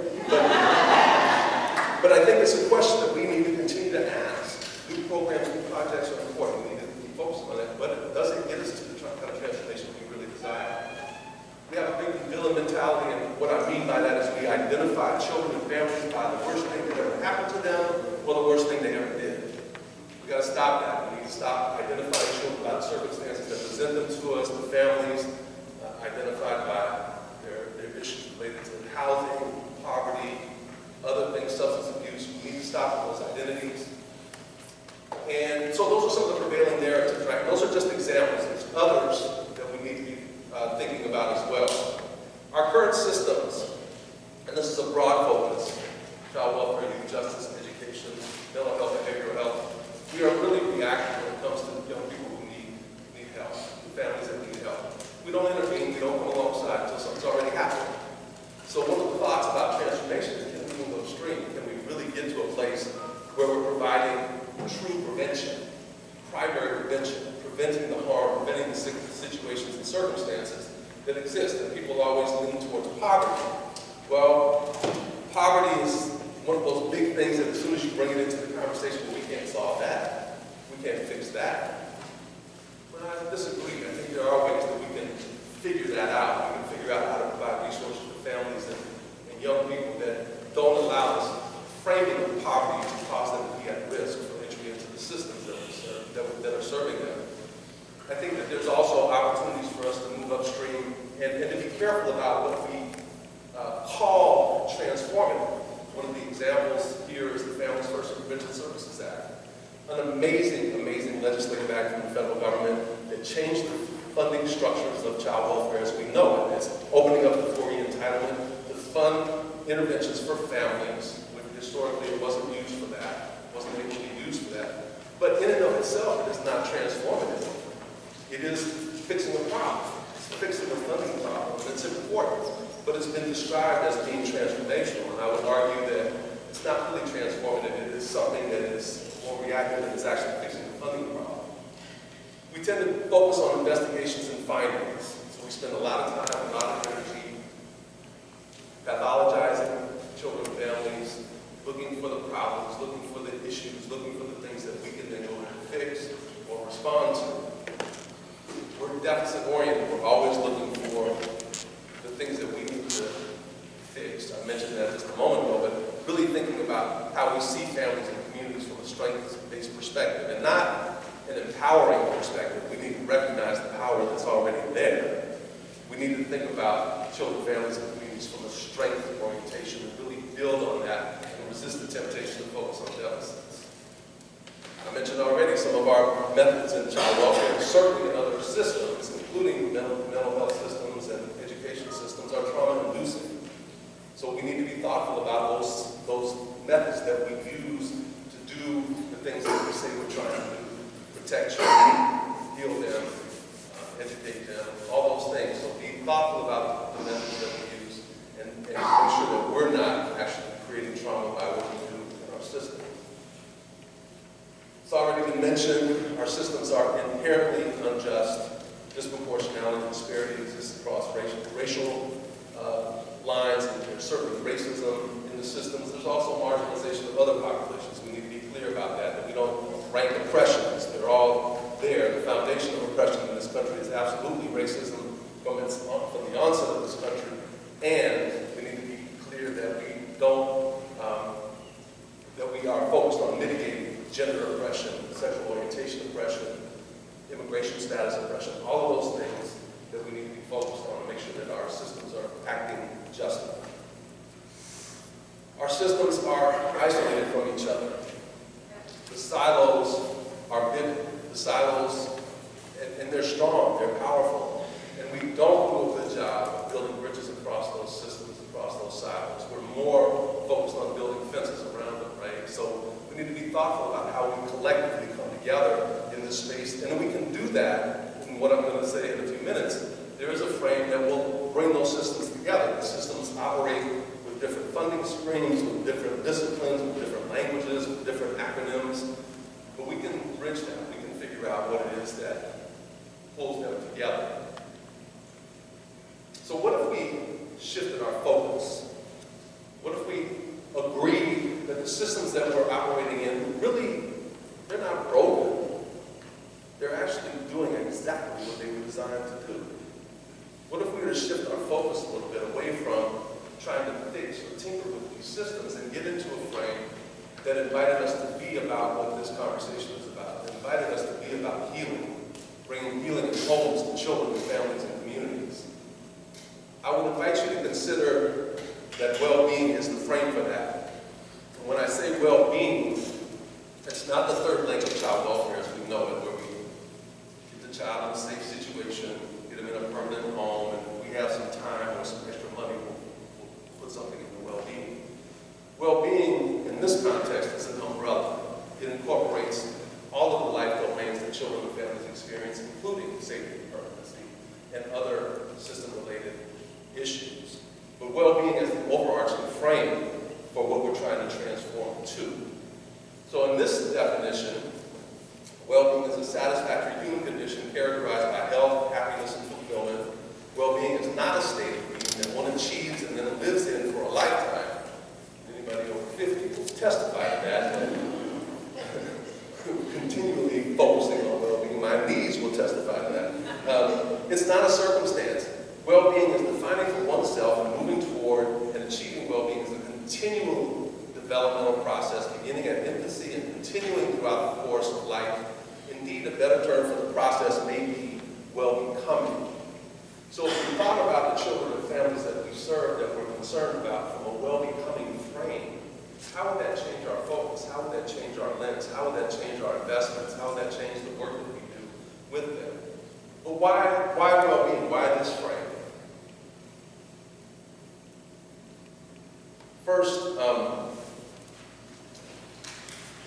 But I think it's a question that we need to continue to ask. New programs, new projects are important. We need to be focused on that. But does it get us to the kind of transformation we really desire? We have a big villain mentality, and what I mean by that is we identify children and families by the worst thing that ever happened to them or the worst thing they ever did. We've got to stop that. We need to stop identifying children by the circumstances that present them to us, the families identified by their issues related to housing, poverty, other things, substance abuse. We need to stop those identities. And so those are some of the prevailing narratives, right? Those are just examples. There's others that we need to be thinking about as well. Our current systems, and this is a broad focus, child welfare, youth justice, education, mental health, behavioral health, we are really reactive when it comes to young people who need help, families that need help. We don't intervene, we don't come alongside until something's already happened. So one of the thoughts about transformation is, can we move upstream? Can we really get to a place where we're providing true prevention, primary prevention, preventing the harm, preventing the situations and circumstances that exist? And people always lean towards poverty. Well, poverty is one of those big things that as soon as you bring it into the conversation, we can't solve that. We can't fix that. But I disagree. I think there are ways that we can figure that out. We can figure out how to provide resources for families and young people that don't allow this framing of poverty to cause them to be at risk for entry into the systems that are serving them. I think that there's also opportunities for us to move upstream and to be careful about what we call transformative. One of the examples here is the Families First and Prevention Services Act. An amazing, amazing legislative act from the federal government that changed the funding structures of child welfare as we know it. It's opening up the 4E entitlement to fund interventions for families, when historically it wasn't used for that, wasn't able to be used for that. But in and of itself, it is not transformative. It is fixing a problem. It's fixing a funding problem. It's important, but it's been described as being transformational, and I would argue that it's not really transformative. It is something that is more reactive and is actually fixing the funding problem. We tend to focus on investigations and findings, so we spend a lot of time, a lot of energy pathologizing children and families, looking for the problems, looking for the issues, looking for the things that we can then go and fix or respond to. We're deficit-oriented. We're always looking for the things that we need to fix. I mentioned that just a moment ago, but really thinking about how we see families and communities from a strengths-based perspective, and not an empowering perspective. We need to recognize the power that's already there. We need to think about children, families, and communities from a strength orientation and really build on that and resist the temptation to focus on deficits. I mentioned already some of our methods in child welfare, certainly in other systems, including mental health systems and education systems, are trauma-inducing. So we need to be thoughtful about those methods that we use to do the things that we say we're trying to do. Protect children, heal them, educate them, all those things. So be thoughtful about the methods that we use and make sure that we're not actually creating trauma by what we do in our system. It's already been mentioned, our systems are inherently unjust. Disproportionality, disparity exists across racial lines, and there's certainly racism in the systems. There's also marginalization of other populations. We need to be clear about that, that we don't rank oppressions. They're all there. The foundation of oppression in this country is absolutely racism from the onset of this country. And we need to be clear that we don't, that we are focused on mitigating gender oppression, sexual orientation oppression, immigration status oppression, all of those things that we need to be focused on to make sure that our systems are acting justly. Our systems are isolated from each other. The silos are big. The silos, and they're strong, they're powerful. And we don't do a good job of building bridges across those systems, across those silos. We're more focused on building fences around them, right? So we need to be thoughtful about how we collectively come together in this space. And we can do that in what I'm going to say in a few minutes. There is a frame that will bring those systems together. The systems operate with different funding streams, with different disciplines, with different languages, with different acronyms. But we can bridge that. We can figure out what it is that pulls them together. So what if we shifted our focus? What if we agree that the systems that we're operating in, really, they're not broken. They're actually doing exactly what they were designed to do. What if we were to shift our focus a little bit away from trying to fix or tinker with these systems and get into a frame that invited us to be about what this conversation is about, that invited us to be about healing, bringing healing and wholeness to children and families and communities. I would invite you to consider that well-being is the frame for that. And when I say well-being, it's not the third leg of child welfare as we know it, where we get the child in a safe situation, get them in a permanent home, and we have some time or some extra money, we'll put something into well-being. Well-being in this context is an umbrella. It incorporates all of the life domains that children and families experience, including safety and permanency and other system-related issues. But well-being is the overarching frame for what we're trying to transform to. So in this definition, well-being is a satisfactory human condition characterized by health, happiness, and fulfillment. Well-being is not a state of being that one achieves and then lives in for a lifetime. Anybody over 50 will testify to that. Continually focusing on well-being. My knees will testify to that. It's not a circumstance. Well-being is defining for oneself and moving toward and achieving well-being is a continual developmental process beginning at infancy and continuing throughout the course of life. Indeed, a better term for the process may be well-becoming. So if we thought about the children and families that we serve that we're concerned about from a well-becoming frame, how would that change our focus? How would that change our lens? How would that change our investments? How would that change the work that we do with them? But why well-being? Why this frame? First,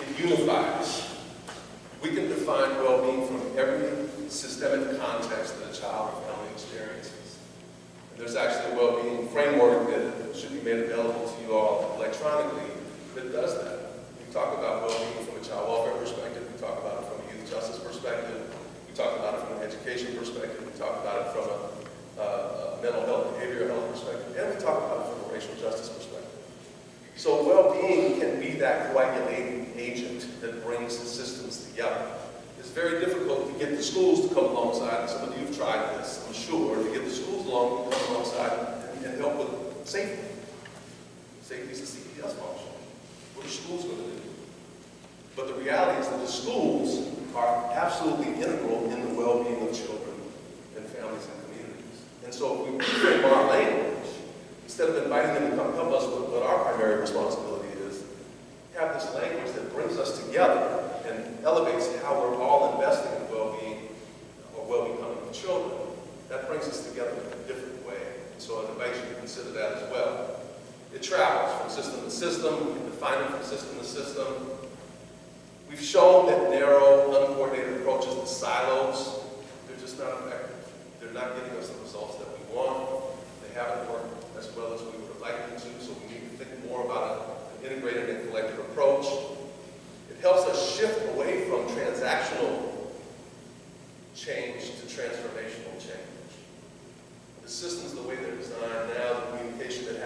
it unifies. We can define well-being from every systemic context that a child or family experiences. And there's actually a well-being framework that should be made available to you all electronically that does that. We talk about well-being from a child welfare perspective. We talk about it from a youth justice perspective. We talk about it from an education perspective. We talk about it from a mental health, behavioral health perspective. And we talk about it from a racial justice perspective. So well-being can be that coagulating agent that brings the systems together. It's very difficult to get the schools to come alongside, and some of you have tried this, I'm sure, to get the schools to come alongside and help with safety. Safety is a CPS function. What are schools going to do? But the reality is that the schools are absolutely integral in the well-being of children and families and communities. And so if we reframe our language, instead of inviting them to come help us with what our primary responsibility is, have this language that brings us together and elevates how we're all investing in well-being or well-becoming of children. That brings us together in a different way. And so I invite you to consider that as well. It travels from system to system. We can define it from system to system. We've shown that narrow, uncoordinated approaches to silos, they're just not effective. They're not getting us the results that we want. They haven't worked as well as we would have liked them to, so we need to think more about an integrated and collective approach. It helps us shift away from transactional change to transformational change. The systems, the way they're designed now, the communication that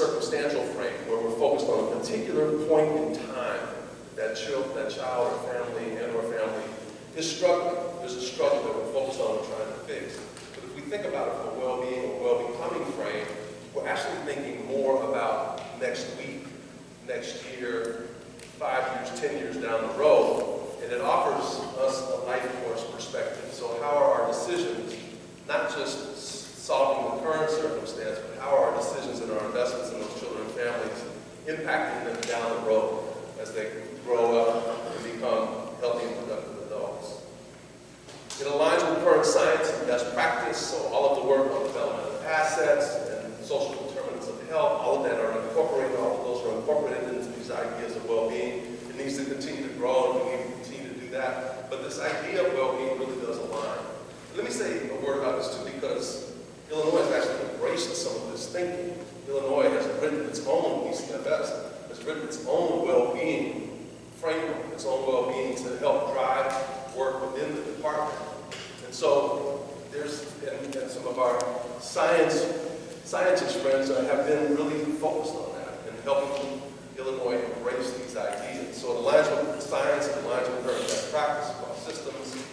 circumstantial frame where we're focused on a particular point in time that child or family and or family is struggling. There's a struggle that we're focused on and trying to fix. But if we think about it from a well-being or well-becoming frame, we're actually thinking more about next week, next year, 5 years, 10 years down the road, and it offers us a life course perspective. So how are our decisions, not just solving the current circumstance, but how are our decisions and our investments in those children and families impacting them down the road as they grow up and become healthy and productive adults? It aligns with current science and best practice, so all of the work on development of assets and social determinants of health, all of that are incorporated, all of those are incorporated into these ideas of well-being. It needs to continue to grow, and we need to continue to do that. But this idea of well-being really does align. Let me say a word about this too, because Illinois has actually embraced some of this thinking. Illinois has written its own, ECFS, has written its own well-being framework, its own well-being to help drive work within the department. And so there's, and some of our scientist friends have been really focused on that and helping Illinois embrace these ideas. So it aligns with science, it aligns with current best practice across systems,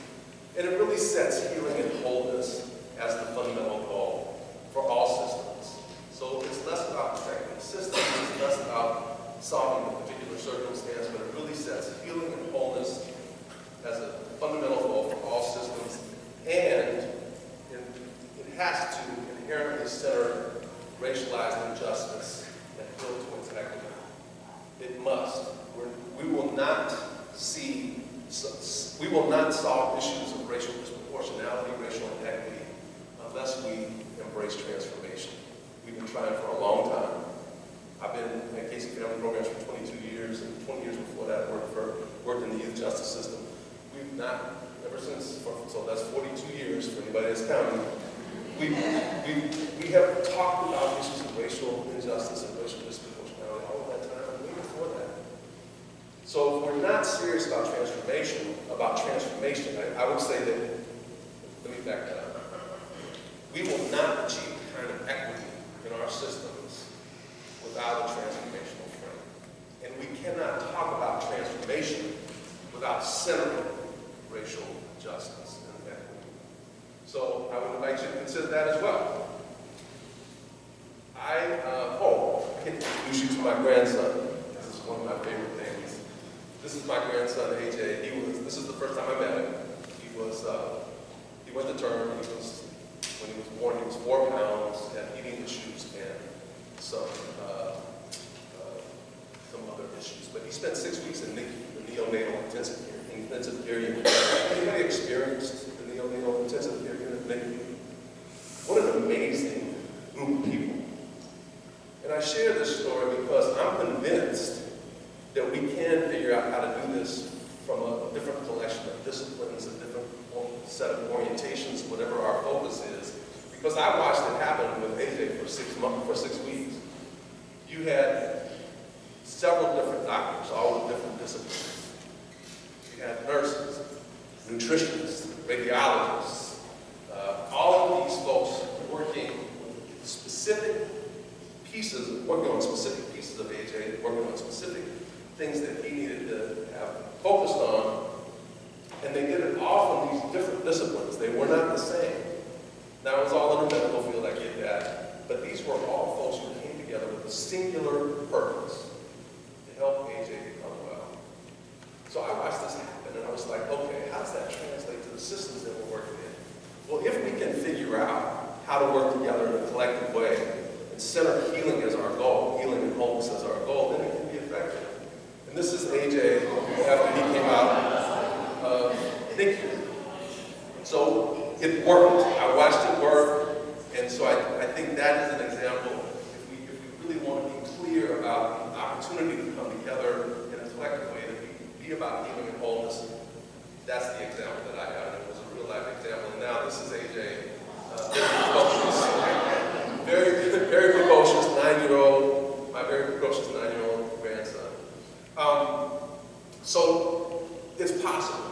and it really sets healing and wholeness as the fundamental goal for all systems. So it's less about protecting the system, it's less about solving a particular circumstance, but it really sets healing and wholeness as a fundamental goal for all systems, and it has to inherently center racialized injustice and build towards equity. It must. We will not solve issues of racial disproportionality, racial inequity, unless we embrace transformation. We've been trying for a long time. I've been at Casey Family Programs for 22 years, and 20 years before that, worked in the youth justice system. We've not, ever since, so that's 42 years for anybody that's counting, we have talked about issues of racial injustice and racial disproportionality all of that time, and way before that. So if we're not serious about transformation, I would say that, let me back that up. We will not achieve the kind of equity in our systems without a transformational frame. And we cannot talk about transformation without centering racial justice and equity. So I would invite you to consider that as well. I can introduce you to my grandson. This is one of my favorite things. This is my grandson, AJ. This is the first time I met him. He went to term. When he was born, he was 4 pounds, had eating issues and some other issues. But he spent 6 weeks in NICU, the neonatal intensive care unit. Anybody experienced the neonatal intensive care unit, NICU? What an amazing group of people. And I share this story because I'm convinced that we can figure out how to do this from a different collection of disciplines, a different set of orientations, whatever our focus is. Because I watched it happen with AJ for 6 weeks. You had several different doctors, all with different disciplines. You had nurses, nutritionists, radiologists, all of these folks working on specific pieces of AJ, working on specific things that he needed to have focused on, and they did it all from these different disciplines. They were not the same. Now, it was all in the medical field, I get that, but these were all folks who came together with a singular purpose to help AJ become well. So I watched this happen, and I was like, okay, how does that translate to the systems that we're working in? Well, if we can figure out how to work together in a collective way and center healing as our goal, healing and wholeness as our goal, then it can be effective. And this is AJ after he came out of NICU. So it worked. I watched it work, and so I think that is an example. If we really want to be clear about the opportunity to come together in a collective way, to be about healing and wholeness, that's the example that I have. And it was a real life example. And now this is AJ, very precocious 9-year-old, my very precocious 9-year-old grandson. So it's possible.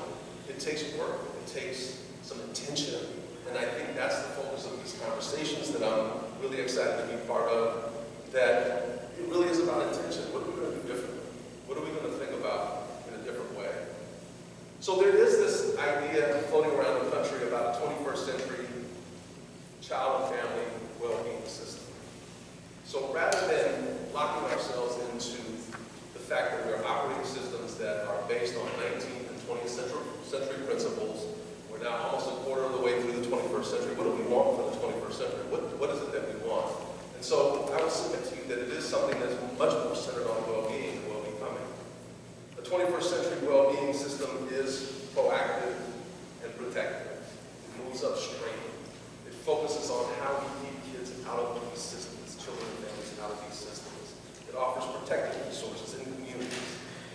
It takes work. It takes some intention. And I think that's the focus of these conversations that I'm really excited to be part of, that So there is this idea floating around the country about a 21st century child and family well-being system. So rather than locking ourselves into the fact that we are operating systems that are based on 19th and 20th century principles, we're now almost a quarter of the way through the 21st century. What do we want for the 21st century? What is it that we want? And so I would submit to you that it is something that's much more centered on well-being and well-becoming. The 21st century well-being system is proactive and protective. It moves upstream. It focuses on how we keep kids out of these systems, children and families out of these systems. It offers protective resources in communities.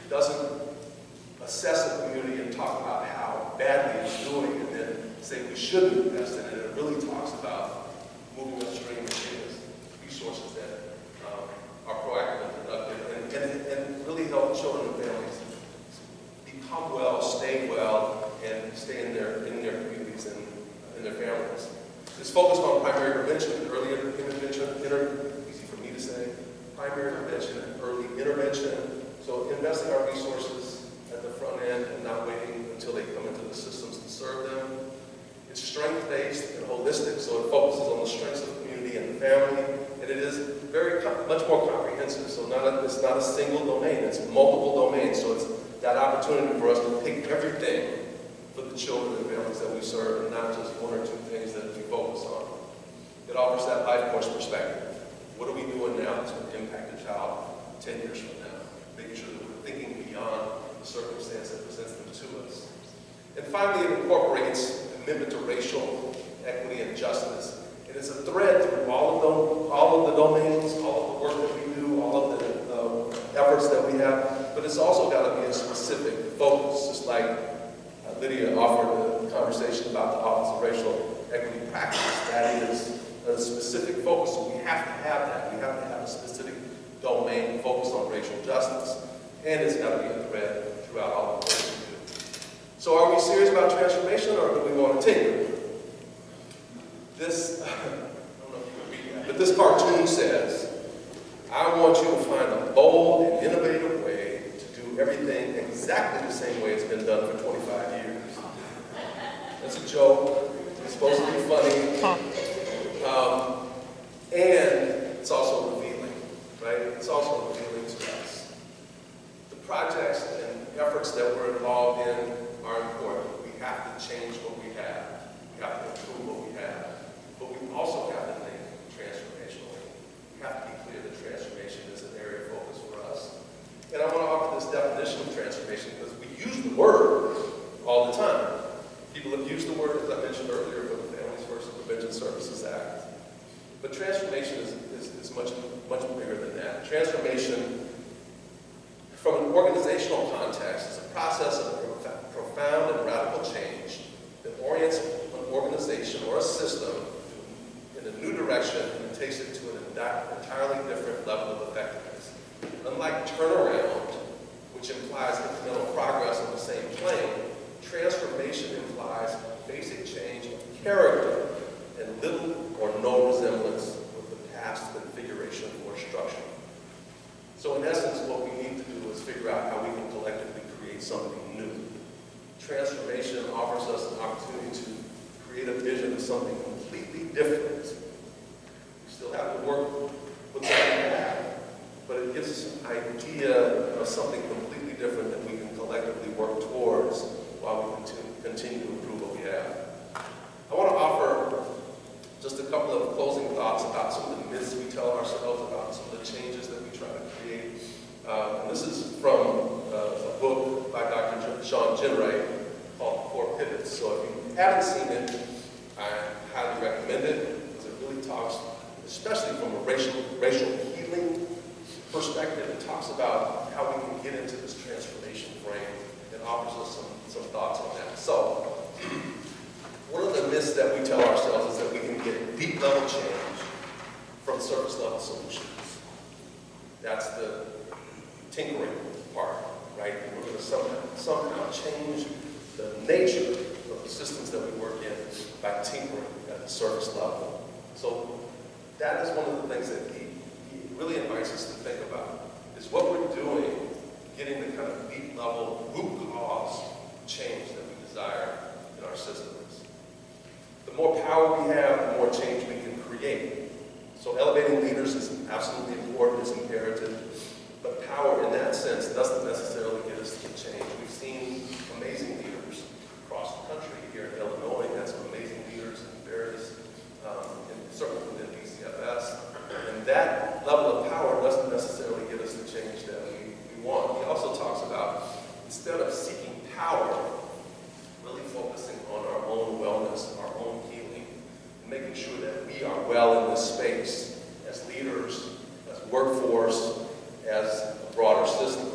It doesn't assess a community and talk about how badly it's doing and then say we shouldn't invest in it. It really talks about moving upstream and giving us resources that are proactive and productive and really help children and families become well, stay well, and stay in their communities and in their families. It's focused on primary prevention and early intervention, easy for me to say, primary prevention and early intervention. So investing our resources at the front end and not waiting until they come into the systems to serve them. It's strength-based and holistic, so it focuses on the strengths of the community and the family, and it is much more comprehensive. So it's not a single domain, it's multiple domains. So it's that opportunity for us to pick everything for the children and families that we serve, and not just one or two things that we focus on. It offers that life course perspective. What are we doing now that's going to impact a child 10 years from now? Making sure that we're thinking beyond the circumstance that presents them to us. And finally, it incorporates a commitment to racial equity and justice. It is a thread through all of the domains, all of the work that we do, all of the efforts that we have, but it's also got to be a specific focus, just like Lydia offered the conversation about the Office of Racial Equity Practice. That is a specific focus, so we have to have that. We have to have a specific domain focused on racial justice, and it's got to be a thread throughout all the things we do. So are we serious about transformation, or do we want to tinker? This, I don't know if you can read that, but this cartoon says, I want you to find a bold and innovative way to do everything exactly the same way it's been done for 25 years. That's a joke. It's supposed to be funny. And it's also revealing, right? It's also revealing to us. The projects and efforts that we're involved in are important. We have to change what we have. We have to improve what we have. But we also have to think transformationally. We have to be clear that transformation is an area of focus for us. And I want to offer this definition of transformation because we use the word all the time. People have used the word, as I mentioned earlier, for the Families First and Prevention Services Act. But transformation is much bigger than that. Transformation, from an organizational context, is a process of profound and radical change that orients an organization or a system in a new direction and takes it to an entirely different level of effectiveness. Unlike turnaround, which implies incremental progress on the same plane, transformation implies basic change of character and little or no resemblance with the past configuration or structure. So in essence, what we need to do is figure out how we can collectively create something new. Transformation offers us an opportunity to create a vision of something completely different. We still have to work with what we have, but it gives us an idea of something completely different that we can collectively work towards while we continue to improve what we have. I want to offer just a couple of closing thoughts about some of the myths we tell ourselves, about some of the changes that we try to create. And this is from a book by Dr. Sean Jenright called Four Pivots. So if you haven't seen it, I highly recommend it because it really talks, especially from a racial healing perspective, it talks about how we can get into this transformation frame and offers us some thoughts on that. So, one of the myths that we tell ourselves is that we can get deep level change from surface level solutions. That's the tinkering part, right? We're going to somehow change the nature of the systems that we work in by tinkering at the surface level. So that is one of the things that he really invites us to think about, is what we're doing, getting the kind of deep level root cause change power we have, the more change we can create. So elevating leaders is absolutely important, it's imperative. But power in that sense doesn't necessarily get us to change. We've seen amazing leaders across the country. Here in Illinois, we had some amazing leaders in various, certainly within BCFS. And that level of power doesn't necessarily get us the change that we want. He also talks about, instead of seeking power, really focusing on our own wellness, our own healing, and making sure that we are well in this space as leaders, as workforce, as a broader system.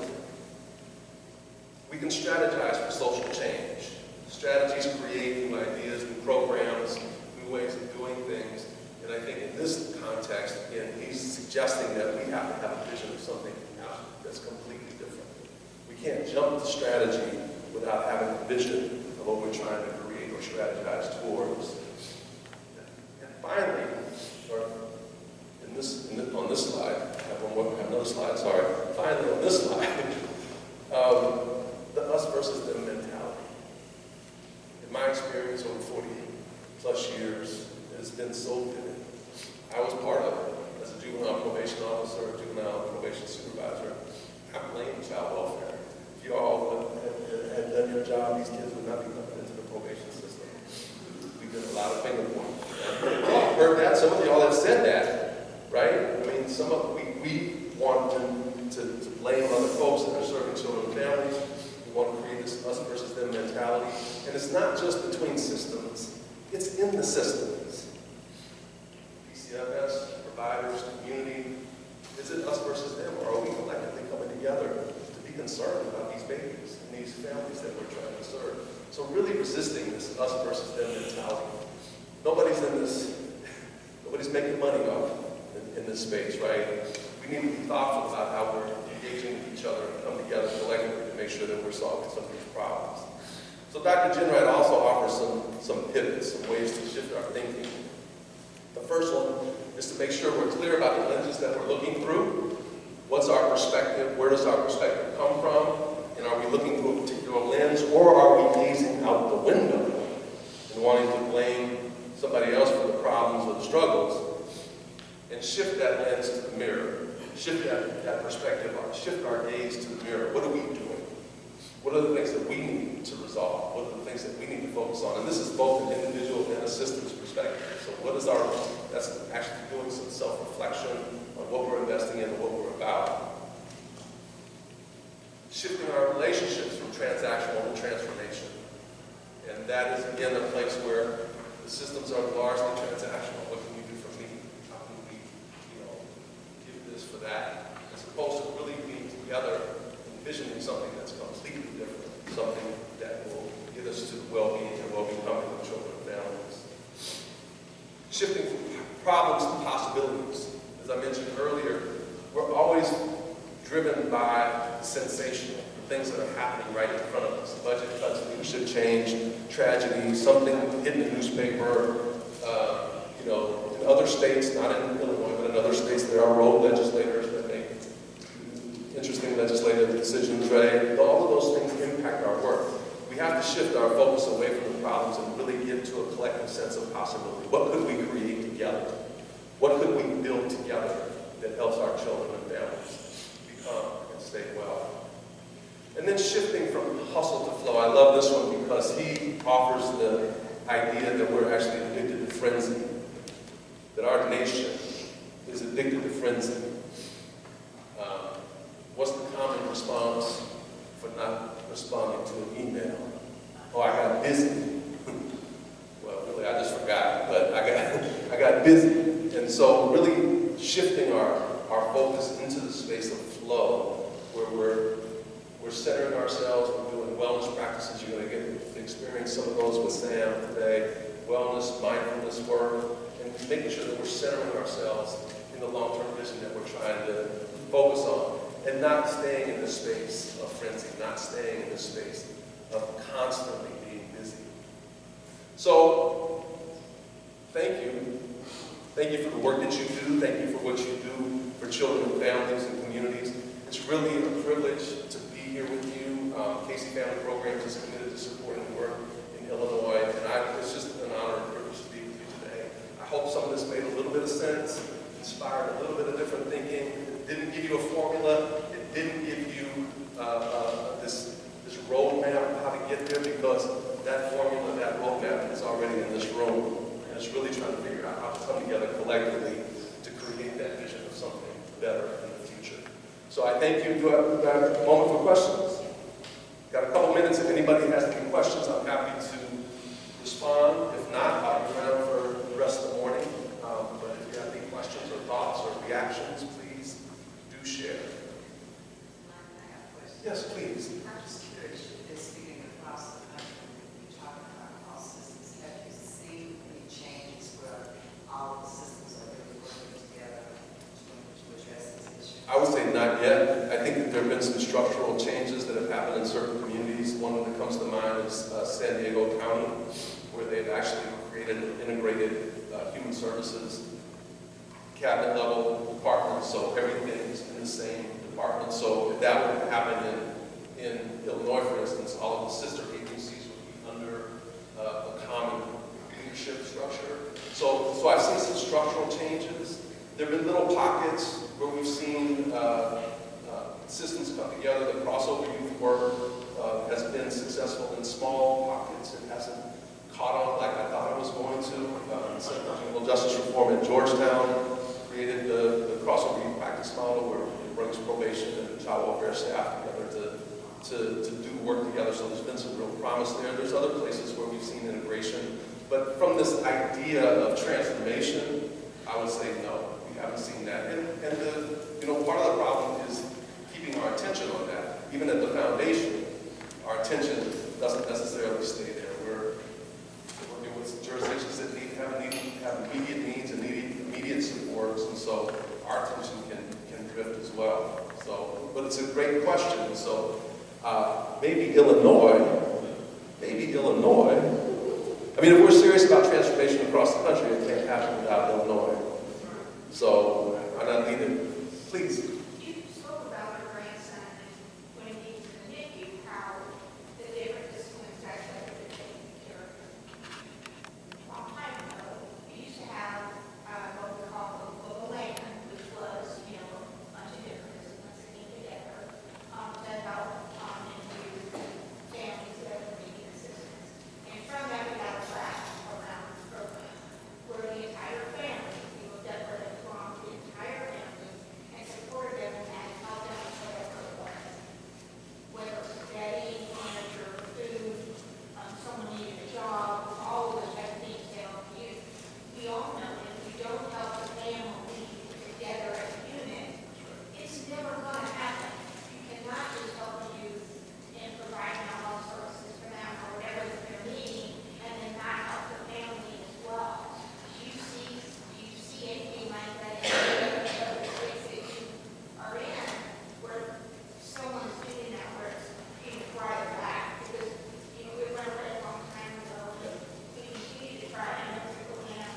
We can strategize for social change. Strategies create new ideas, new programs, new ways of doing things. And I think in this context, again, he's suggesting that we have to have a vision of something that's completely different. We can't jump to strategy without having a vision of what we're trying to create or strategize towards. And finally, on this slide, I have another slide, sorry. Finally, on this slide, the us versus them mentality. In my experience over 40 plus years, it has been so vivid. I was part of it as a juvenile probation officer, juvenile probation supervisor. I blame child welfare. If you all had done your job, these kids would not be coming into the probation system. We did a lot of finger pointing. I've heard that. Some of y'all have said that, right? I mean, we want to blame other folks that are serving children and families. We want to create this us versus them mentality. And it's not just between systems, it's in the systems. BCFS, providers, community, is it us versus them, or are we collectively coming together to be concerned about these babies and these families that we're trying to serve? So really resisting this us versus them mentality. Nobody's making money off in this space, right? We need to be thoughtful about how we're engaging with each other and come together collectively to make sure that we're solving some of these problems. So Dr. Jenright also offers some pivots, some ways to shift our thinking. The first one is to make sure we're clear about the lenses that we're looking through. What's our perspective? Where does our perspective come from? And are we looking through a particular lens, or are we gazing out the window and wanting to blame somebody else for the problems or the struggles? And shift that lens to the mirror. Shift that perspective, shift our gaze to the mirror. What are we doing? What are the things that we need to resolve? What are the things that we need to focus on? And this is both an individual and a systems perspective. So that's actually doing some self-reflection on what we're investing in and what we're about. Shifting our relationships from transactional to transformation. And that is, again, a place where the systems are largely transactional. What can you do for me? How can we, give this for that? As opposed to really being together, envisioning something that's completely different, something that will get us to the well-being and well-becoming of children and families. Shifting from problems to possibilities. As I mentioned earlier, we're always driven by sensational, things that are happening right in front of us. Budget cuts, leadership change, tragedy, something in the newspaper. In other states, not in Illinois, but in other states, there are rogue legislators that make interesting legislative decisions, right? All of those things impact our work. We have to shift our focus away from the problems and really get to a collective sense of possibility. What could we create together? What could we build together that helps our children and families become and stay well? And then shifting from hustle to flow. I love this one because he offers the idea that we're actually addicted to frenzy, that our nation is addicted to frenzy. What's the common response for not responding to an email? Oh, I got busy. Well, really, I just forgot, but I got busy. And so really shifting our focus into the space of flow, where we're centering ourselves, we're doing wellness practices. You're going to get to experience some of those with Sam today. Wellness, mindfulness work, and making sure that we're centering ourselves in the long-term vision that we're trying to focus on. And not staying in this space of frenzy, not staying in this space of constantly being busy. So, thank you. Thank you for the work that you do. Thank you for what you do for children and families and communities. It's really a privilege to be here with you. Casey Family Programs is committed to supporting the work in Illinois, and it's just an honor and privilege to be with you some of this made a little bit of sense, inspired a little bit of different thinking. It didn't give you a formula. It didn't give you this roadmap of how to get there, because that formula, that roadmap is already in this room. And it's really trying to figure out how to come together collectively to create that vision of something better in the future. So I thank you. Do I have a moment for questions? Got a couple minutes. If anybody has any questions, I'm happy to respond. If not, I'll be around for the rest of the morning. But if you have any questions or thoughts or reactions, please do share. Yes, please. I'm just curious, this speaking across the country, you're talking about all systems. Have you seen any changes where all of the systems are really working together to address this issue? I would say not yet. I think that there have been some structural changes that have happened in certain communities. One that comes to mind is San Diego County, where they've actually created an integrated human services cabinet level department, so everything's in the same department. So if that would happen in Illinois, for instance, all of the sister agencies would be under a common leadership structure. So I've seen some structural changes. There have been little pockets where we've seen systems come together. The crossover youth work has been successful in small pockets. It hasn't caught on like I thought it was going to. Criminal justice reform at Georgetown created the crossover youth practice model, where it brings probation and child welfare staff together to do work together. So there's been some real promise there. There's other places where we've seen integration. But from this idea of transformation, I would say no, we haven't seen that. And part of the problem is keeping our attention on that. Even at the foundation, our attention doesn't necessarily stay there. We're working with jurisdictions that have immediate needs and immediate supports, and so our attention can drift as well. So, but it's a great question. So maybe Illinois. I mean, if we're serious about transformation across the country, it can't happen without Illinois. So why not lead it? Please. You spoke about your grandson when he was in the NICU, how the different disciplines actually have been taken care of. A long time ago, we used to have what we call the land, which was, a bunch of different disciplines that came together to help into families that were needing assistance. And from that, we got a track around the program where the entire family, we looked at where they belonged, the entire family, and supported them and helped them with whatever it was. Whether it was bedding, furniture, food, someone needed a job, all of those type of things to help you. We all know that if we don't help the family together as a unit, it's never going to happen. You cannot just help the youth and provide health services for them or whatever that they're needing, and then not help the family as well. Do you see anything like that in the other states that you are in, where someone's doing that, where it's being brought back? Because we went away a long time ago, and we continue to try, and we're going to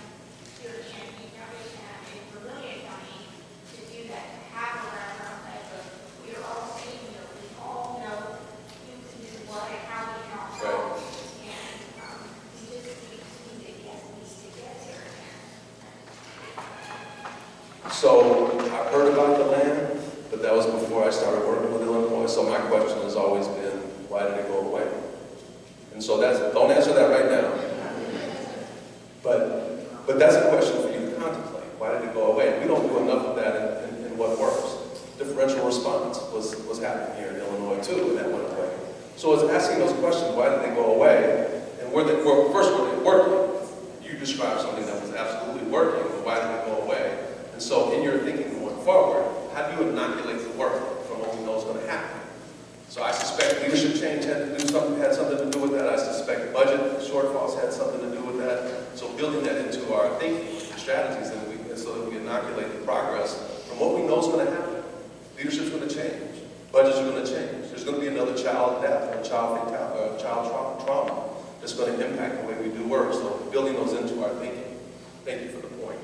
here in Champaign County and in Vermilion County to do that, to have a wraparound type of, we are all senior, we all know who can do what and how we can all help. And we just need to get these together. So I've heard about the land, but that was before I started working with Illinois. So my question has always been, why did it go away? And so don't answer that right now. But that's a question for you to contemplate. Why did it go away? We don't do enough of that in what works. Differential response was happening here in Illinois too, and that went away. So it's asking those questions, why did they go away? And first, were they working? You described something that was absolutely working, but why did it go away? And so in your thinking going forward, how do you inoculate the work from what we know is going to happen? So I suspect leadership change had something to do with that. I suspect budget shortfalls had something to do with that. So building that into our thinking strategies, and so that we inoculate the progress from what we know is going to happen. Leadership's going to change. Budgets are going to change. There's going to be another child death or child trauma that's going to impact the way we do work. So building those into our thinking. Thank you for the point.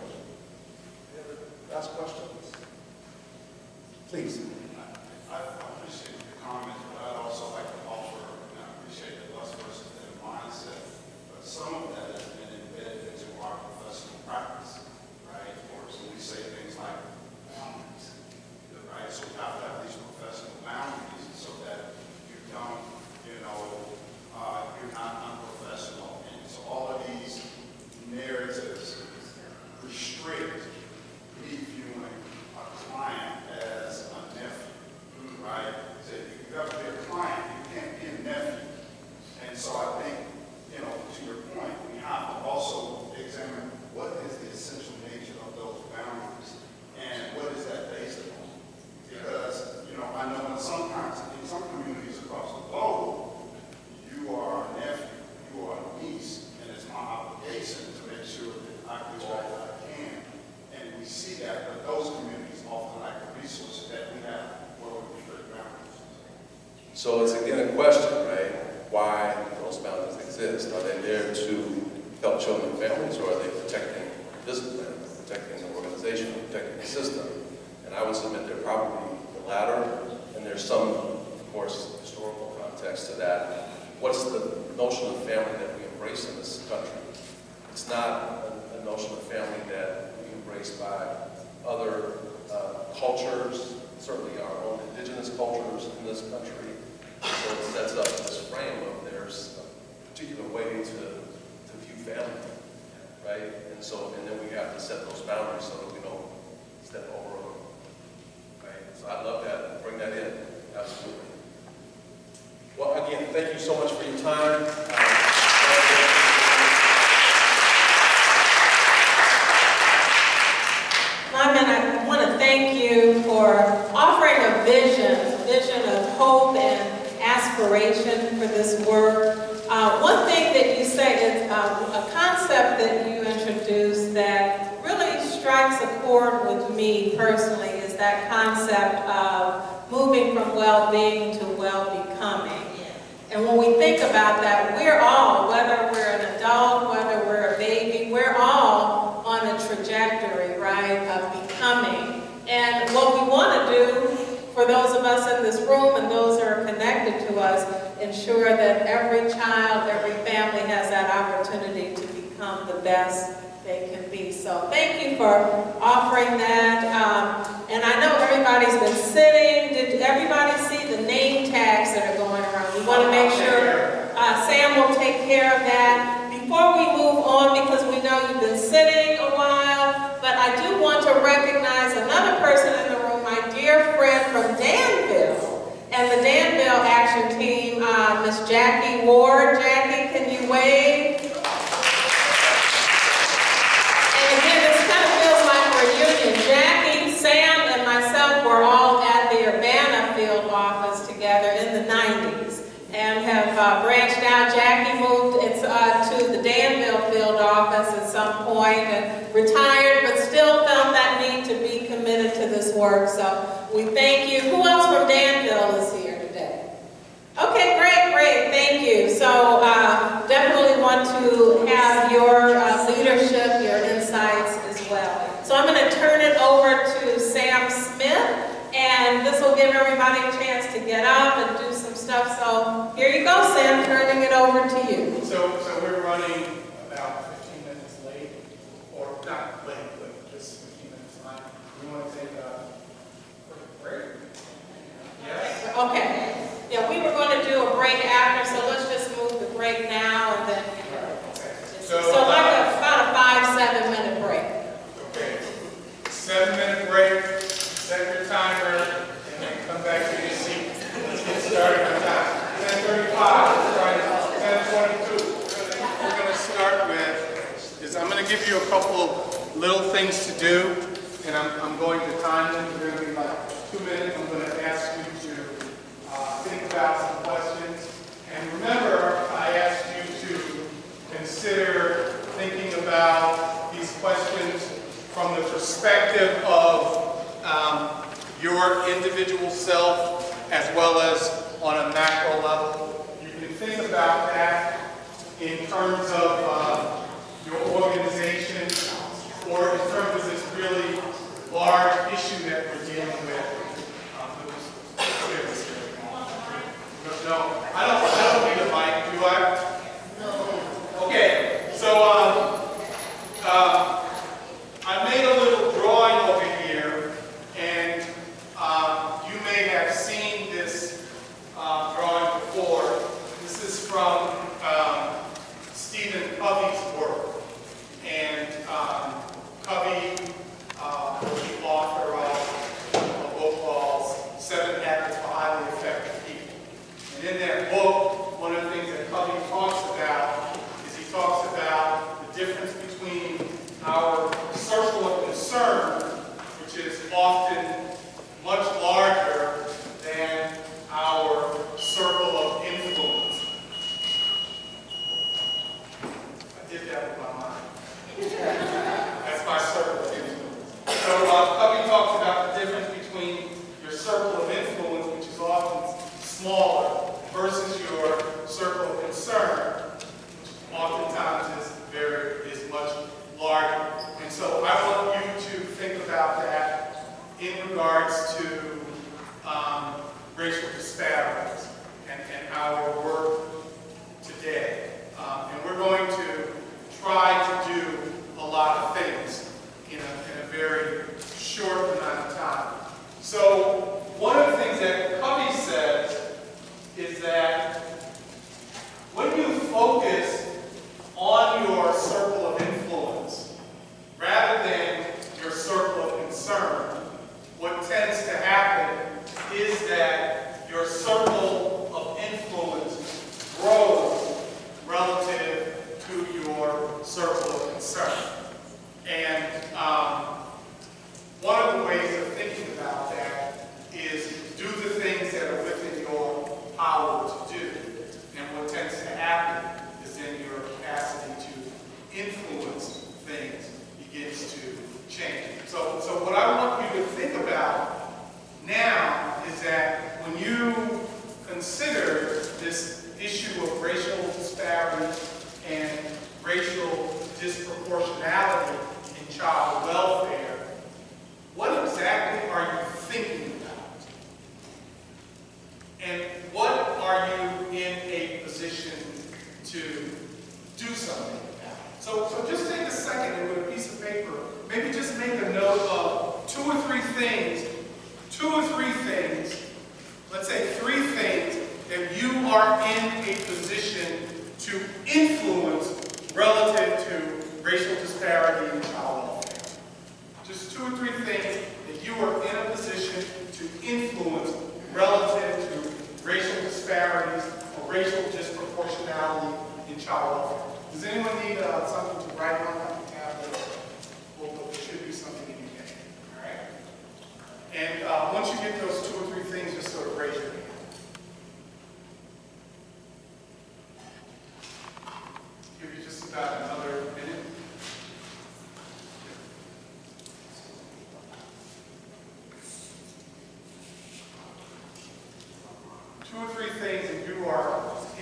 Any other last questions? Please. I appreciate the comment, but I'd also like to offer, and I appreciate the us versus them mindset, but some of that has been embedded into our professional practice. So it's again a question, right? Why those boundaries exist? Are they there to help children and families, or are they protecting discipline, protecting the organization, protecting the system? And I would submit they're probably the latter, and there's some, of course, historical context to that. What's the notion of family that we embrace in this country? It's not a notion of family that we embrace by other cultures, certainly our own indigenous cultures in this country. So it sets up this frame of there's a particular way to view family, right? And then we have to set those boundaries so that we don't step over them, right? So I love that. Bring that in, absolutely. Well, again, thank you so much for your time. Lyman, I want to thank you for offering a vision of hope and aspiration for this work. One thing that you say is a concept that you introduced that really strikes a chord with me personally is that concept of moving from well-being to well-becoming. And when we think about that, we're all, whether we're an adult, whether we're a baby, we're all on a trajectory, right, of becoming. And what we want to do, for those of us in this room and those who are connected to us, ensure that every child, every family has that opportunity to become the best they can be. So thank you for offering that. And I know everybody's been sitting. Did everybody see the name tags that are going around? We want to make sure Sam will take care of that. Before we move on, because we know you've been sitting a while, but I do want to recognize another person in the room, my dear friend from Danville, and the Danville Action Team, Miss Jackie Ward. Jackie, can you wave? And again, this kind of feels like a reunion. Jackie, Sam, and myself were all at the Urbana field office together in the 90s and have branched out. Jackie moved to the Danville field office at some point and retired, but still felt that need to be committed to this work. So we thank you. Who else from Danville is here today? Okay, great, thank you. So definitely want to have your leadership, your insights as well. So I'm going to turn it over to Sam Smith, and this will give everybody a chance to get up and do some stuff. So here you go, Sam, turning it over to you. So we're running about 15 minutes late, or not late, but just 15 minutes late. We want to take a quick break? Yes? Okay. Yeah, we were going to do a break after, so let's just move the break now and then. So like about a 5-7 minute break. Okay. 7-minute break, set your timer, and then come back to your seat. Let's get started on time. 10:35, let's start at 10:22. What we're going to start with is I'm going to give you a couple of little things to do, and I'm going to time them. They're going to be like 2 minutes. I'm going to ask you to think about some questions. And remember, I asked you to consider thinking about these questions from the perspective of your individual self as well as on a macro level. You can think about that in terms of your organization or in terms of this really large issue that we're dealing with. No, I don't need a mic, do I? No. Okay, so I made a little drawing over here, and you may have seen this drawing before. This is from Stephen Covey's work, and Covey was the author of a book called 7 Habits of Highly Effective People. And in that book, one of the things that Covey talks about is he talks about the difference between our circle of concern, which is often much larger than is that your circle of influence grows relative to your circle of concern. And one of the ways of thinking about that is do the things that are within your power to do. And what tends to happen is then your capacity to influence things begins to change. So what I want you to think about now is that when you consider this issue of racial disparity and racial disproportionality in child welfare, what exactly are you thinking about? And what are you in a position to do something about? So just take a second and with a piece of paper, maybe just make a note of two or three things, let's say 3 things that you are in a position to influence relative to racial disparity in child welfare. Just 2 or 3 things that you are in a position to influence relative to racial disparities or racial disproportionality in child welfare. Does anyone need something to write on? Well, there should be something in your hand. All right? And once you get those 2 or 3 things, just sort of raise your hand. Give you just about another minute. Two or three things that you are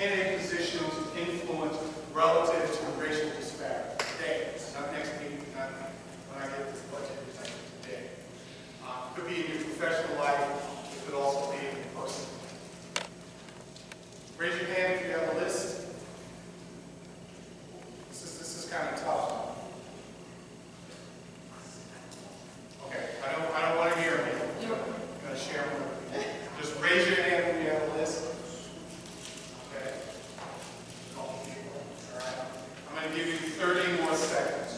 in a position to influence relative to racial disparity. Today, not next week, not when I get this budget, it's like today. It could be in your professional life, it could also be in your personal life. Raise your hand if you have a list. This is kind of tough. Okay, I don't want to hear it. I'm going to share one with you. Just raise your hand if you have a list. Okay. All right. I'm going to give you 30 more seconds.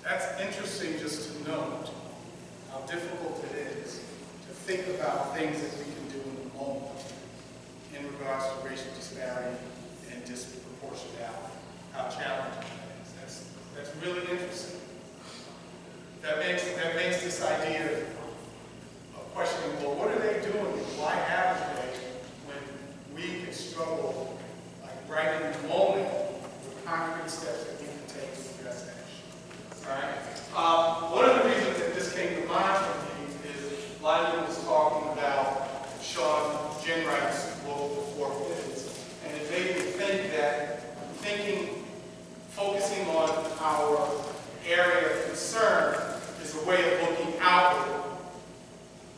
That's interesting just to note how difficult it is to think about things that we can do in the moment in regards to racial disparity and disproportionality. How challenging that is. That's really interesting. That makes this idea of questioning, well, what are they doing? Why haven't they, when we can struggle, like right in the moment, with concrete steps that we can take to address that issue? All right? One of the reasons that this came to mind for me is Lyman was talking about Sean Jenright's book, The 4 Pivots, and it made me think that focusing on our area of concern is a way of looking outward,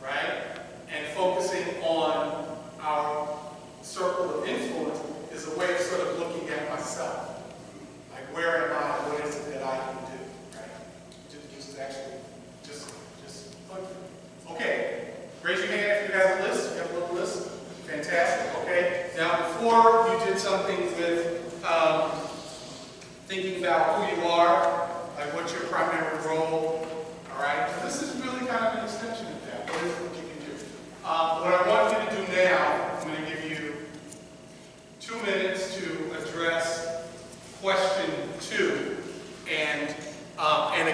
right? And focusing on our circle of influence is a way of sort of looking at myself. Like, where am I? What is it that I can do, right? Just actually, okay. Raise your hand if you have a list. You have a little list? Fantastic, okay. Now, before you did something with thinking about who you are, like what's your primary role, all right? So this is really kind of an extension of that. What is it that you can do? What I want you to do now, I'm going to give you 2 minutes to address question 2. And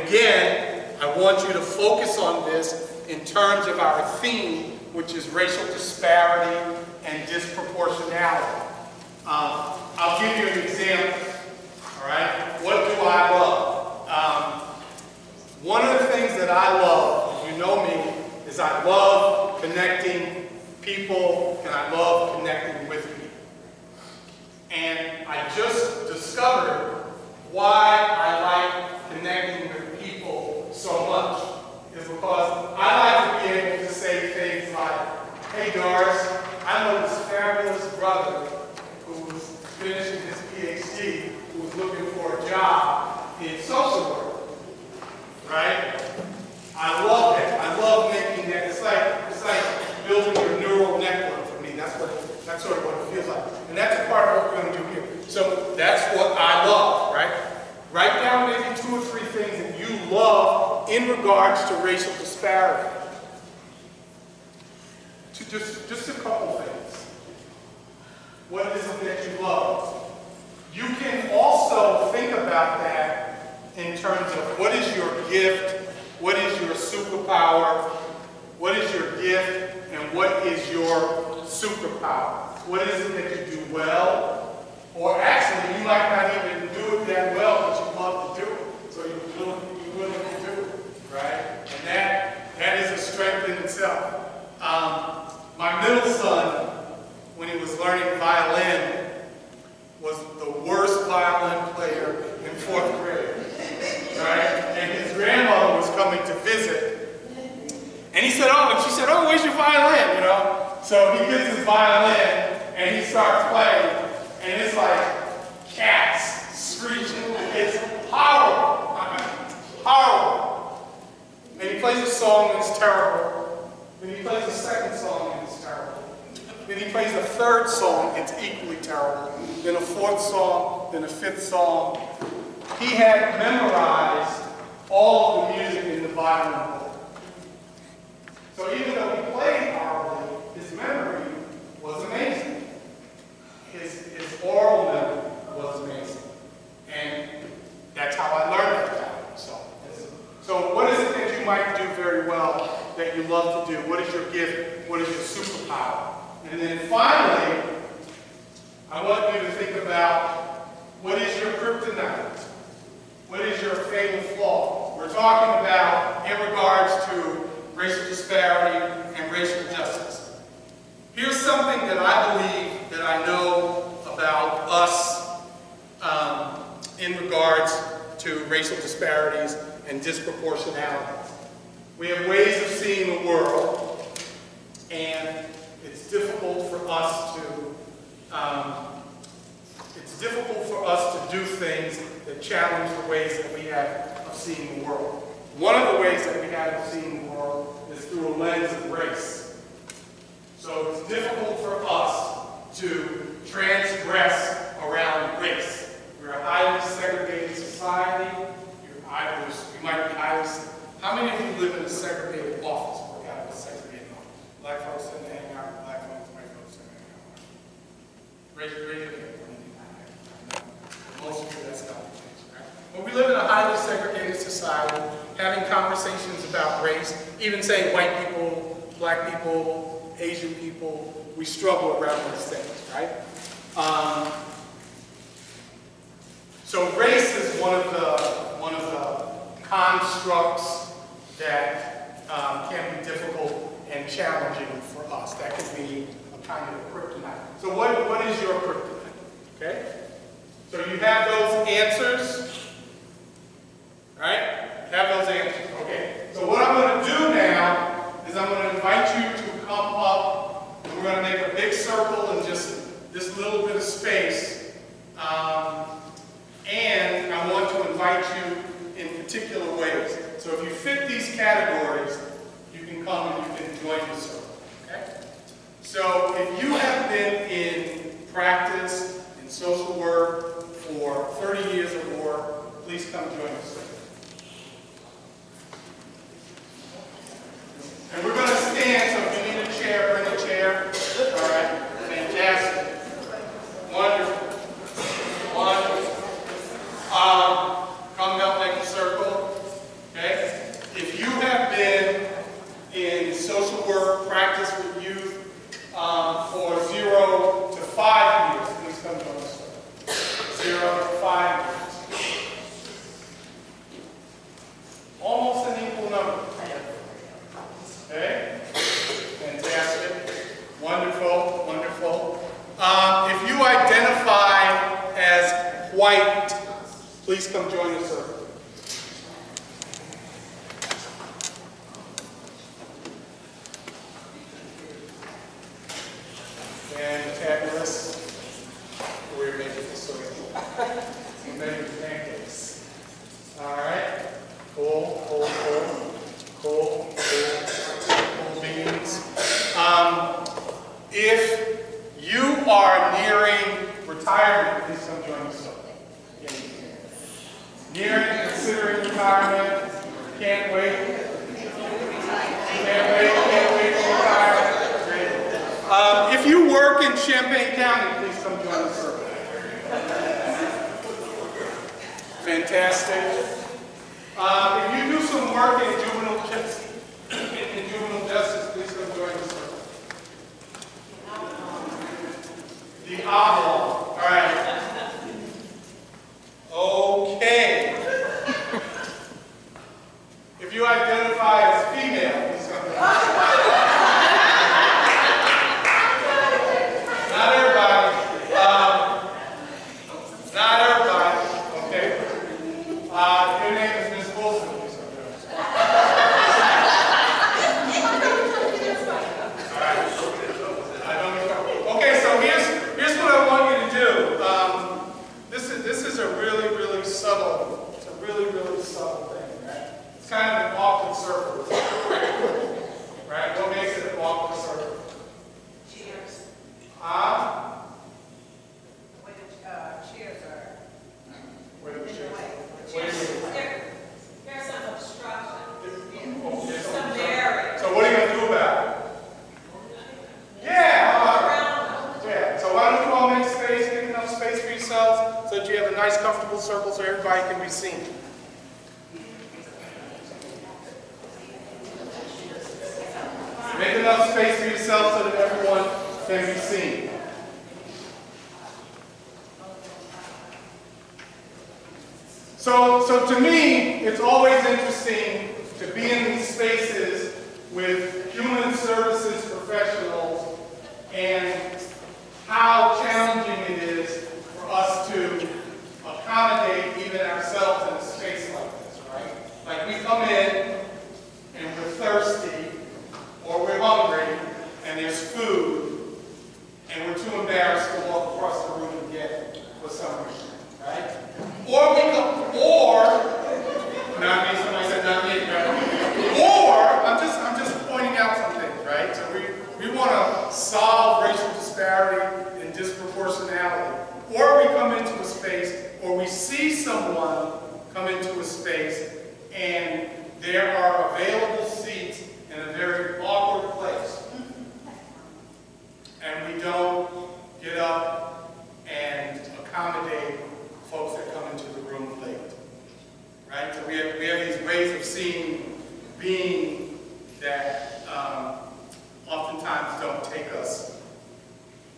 again, I want you to focus on this in terms of our theme, which is racial disparity and disproportionality. I'll give you an example. All right, what do I love? One of the things that I love, if you know me, is I love connecting people and I love connecting with people. And I just discovered why I like connecting with people so much is because I like to be able to say things like, hey Doris, I know this fabulous brother who's finishing his PhD, who's looking for a job in social work, right? I love that. I love making that. It's like building your neural network for me. That's sort of what it feels like. And that's a part of what we're going to do here. So that's what I love, right? Write down maybe 2 or 3 things that you love in regards to racial disparity? Just a couple things. What is it that you love? You can also think about that in terms of what is your gift, what is your superpower, what is your gift, and what is your superpower? What is it that you do well? Or actually, you might not even do it that well, but you love to do it. So you're willing to do it, right? And that is a strength in itself. My middle son, when he was learning violin, was the worst violin player in 4th grade, right? And his grandmother was coming to visit. And he said, and she said, oh, where's your violin, you know? So he gets his violin, and he starts playing, and it's like cats screeching. It's horrible. Horrible. And he plays a song that's terrible. Then he plays a second song, and it's terrible. Then he plays a third song, it's equally terrible. Then a fourth song, then a fifth song. He had memorized all of the music in the violin book. So even though he played horribly, his memory was amazing. His oral memory was amazing. And that's how I learned that talent. So what is it that you might do very well that you love to do? What is your gift? What is your superpower? And then finally, I want you to think about what is your kryptonite? What is your fatal flaw? We're talking about in regards to racial disparity and racial justice. Here's something that I believe that I know about us in regards to racial disparities and disproportionalities. We have ways of seeing the world, and it's difficult for us to do things that challenge the ways that we have of seeing the world. One of the ways that we have of seeing the world is through a lens of race. So it's difficult for us to transgress around race. We're a highly segregated society. You might be highly. How many of you live in a segregated office? Work out of a segregated office. Black folks tend to hang out with black folks, white folks tend to hang out with white folks. Raise your hand. Most of you, that's not the case, right? But we live in a highly segregated society, having conversations about race, even saying white people, black people, Asian people, we struggle around those things, right? So race is one of the constructs that can be difficult and challenging for us. That can be a kind of a kryptonite. So what is your kryptonite? Okay? So you have those answers, right? Have those answers. Okay. So what I'm going to do now is I'm going to invite you to come up, and we're going to make a big circle in just this little bit of space. And I want to invite you in particular ways. So if you fit these categories, you can come and you can join the circle. Okay? So if you have been in practice in social work for 30 years or more, please come join the circle. And we're going to stand, so if you need a chair, bring a chair. All right? Fantastic. Wonderful. Wonderful. Come help make a circle. Okay? If you have been in social work practice with youth for 0 to 5 years, please come join us. 0 to 5 years. Almost an equal number. Okay? Fantastic. Wonderful. Wonderful. If you identify as white, please come join the circle. Fantabulous. We're making this so we're making pancakes. All right. Cool, cool, cool. Cool, cool, cool beans. If you are nearing retirement, please come join the circle. Nearing, considering retirement, Can't wait. Can't wait to retire. If you work in Champaign County, please come join the circle. Fantastic. If you do some work in juvenile justice, please come join the circle. The Townhall. All right. Okay. If you identify as female, please come join the circle. Not everybody. Not everybody. Okay. Your name is Miss Wilson. Please come join us. All right. I don't know. Okay, so here's what I want you to do. This is a really subtle. It's a really subtle thing, right? It's kind of an awkward circle. Right? What makes it an awkward circle? Cheers. Where the Cheers are. Where the chairs? There's some obstruction, Okay, some barrier. so what are you going to do about it? Yeah. Yeah. So why don't you all make space, make enough space for yourselves so that you have a nice, comfortable circle so everybody can be seen. Make enough space for yourself so that everyone can be seen. So to me, it's always interesting to be in these spaces with human services professionals and how challenging it is for us to accommodate even ourselves in a space like this, right? Like we come in and we're thirsty or we're hungry and there's food and we're too embarrassed to walk across the room and get it for some reason, right? Or not me, somebody said not me, right? Or, I'm just pointing out some things, right? So we want to solve racial disparity and disproportionality. Or we come into a space, or we see someone come into a space, and there are available seats in a very awkward place. And we don't get up and accommodate folks that come into the room late. Right? So we have these ways of seeing being that oftentimes don't take us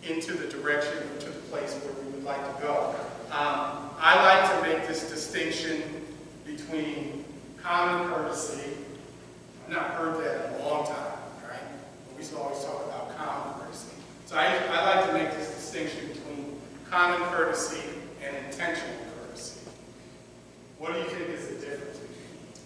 into the direction, to the place where we would like to go. I like to make this distinction between common courtesy. I've not heard that in a long time, right? But we used to always talk about common courtesy. So I like to make this distinction between common courtesy and intentional courtesy. What do you think is the difference between those?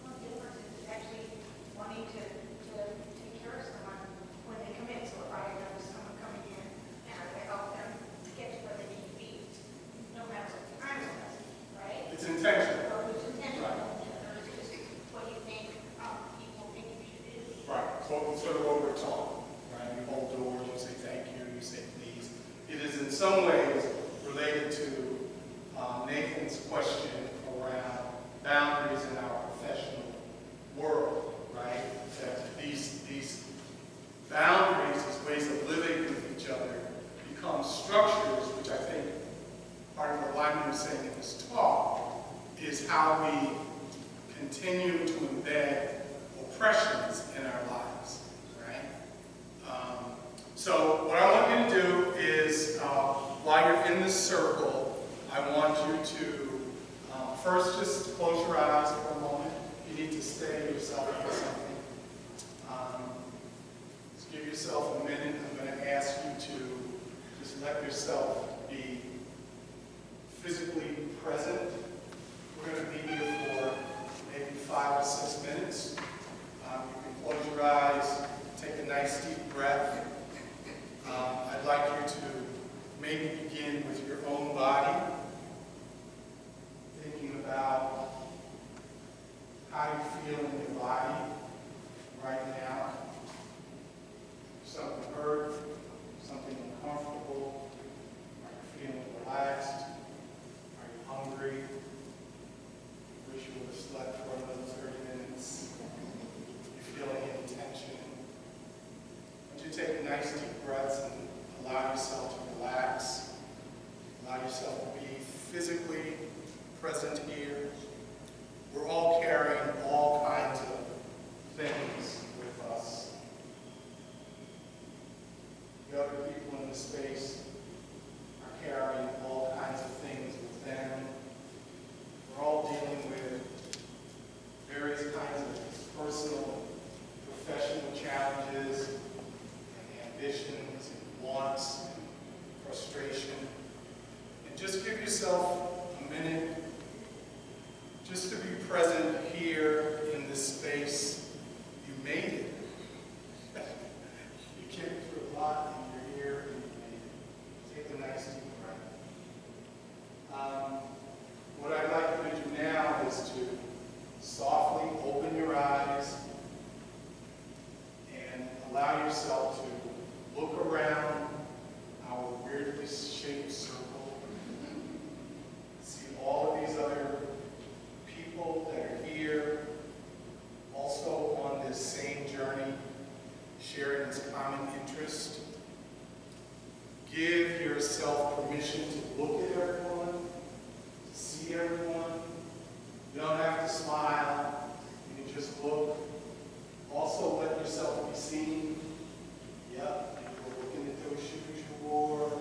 Well, the difference is actually wanting to take care of someone when they come in. So if I know someone coming in and I help them get to where they need to be, no matter what time it is, right? It's intentional. Or it's intentional. Or it's just what you think people think you should do. Right. So sort of what we're taught. Right? You hold doors, you say thank you, you say please. It is in some ways related to Nathan's question around boundaries in our professional world, right? That these boundaries, these ways of living with each other, become structures, which I think part of what Lyman was saying in this talk is how we continue to embed oppressions in our lives, right? So what I want you to do is, while you're in this circle, I want you to first just close your eyes for a moment. You need to stay yourself with something. Just give yourself a minute. I'm going to ask you to just let yourself be physically present. We're going to be here for maybe 5 or 6 minutes. You can close your eyes, take a nice deep breath. I'd like you to maybe begin with your own body, thinking about how you feel in your body right now. Something hurt, something uncomfortable, are you feeling relaxed? Are you present here. We're all carrying all kinds of things with us. The other people in the space are carrying all kinds of things with them. We're all dealing with various kinds of personal, professional challenges, and ambitions, and wants, and frustration. And just give yourself a minute just to be present here in this space. You made it. You came through a lot, and you're here, and you made it. Take a nice deep breath. What I'd like you to do now is to softly open your eyes and allow yourself to look around our weirdly shaped circle. See all of these other people that are here, also on this same journey, sharing this common interest. Give yourself permission to look at everyone, to see everyone. You don't have to smile, you can just look. Also let yourself be seen. Yep, you're looking at those shoes you wore,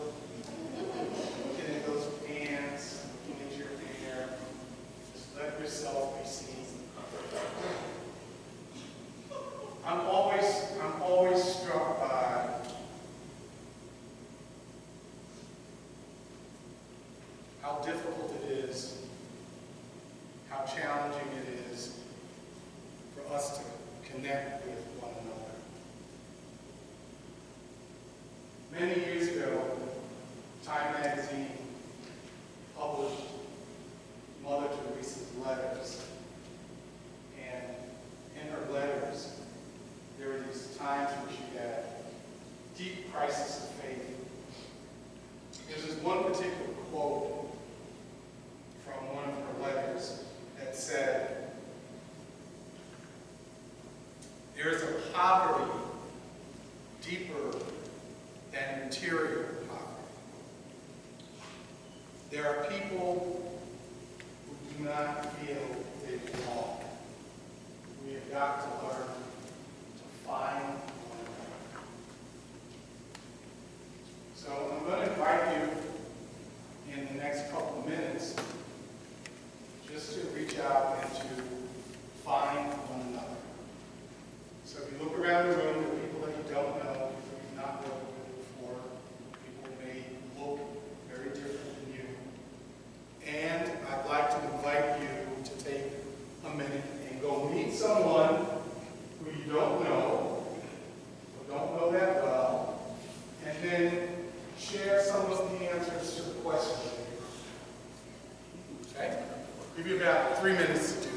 looking at those pants, looking at your hair. Just let yourself be seen. I'm always struck by how difficult it is, how challenging it is for us to connect with one another. Many years ago, Time magazine published Mother Teresa's letters. And in her letters, there were these times where she had deep crisis of faith. There's this one particular quote from one of her letters that said, "There is a poverty deeper than material poverty. There are people who do not feel they belong. We have got to learn to find one another." So I'm going to invite you in the next couple of minutes just to reach out and to find one another. So if you look around the room, there are people that you don't know, people you've not worked with before, people who may look very different than you. And I'd like to invite you to take a minute and go meet someone who you don't know, or don't know that well, and then share some of the answers to the question. Okay? I'll give you about 3 minutes to do that.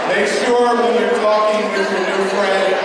Make sure when you're talking with your new friend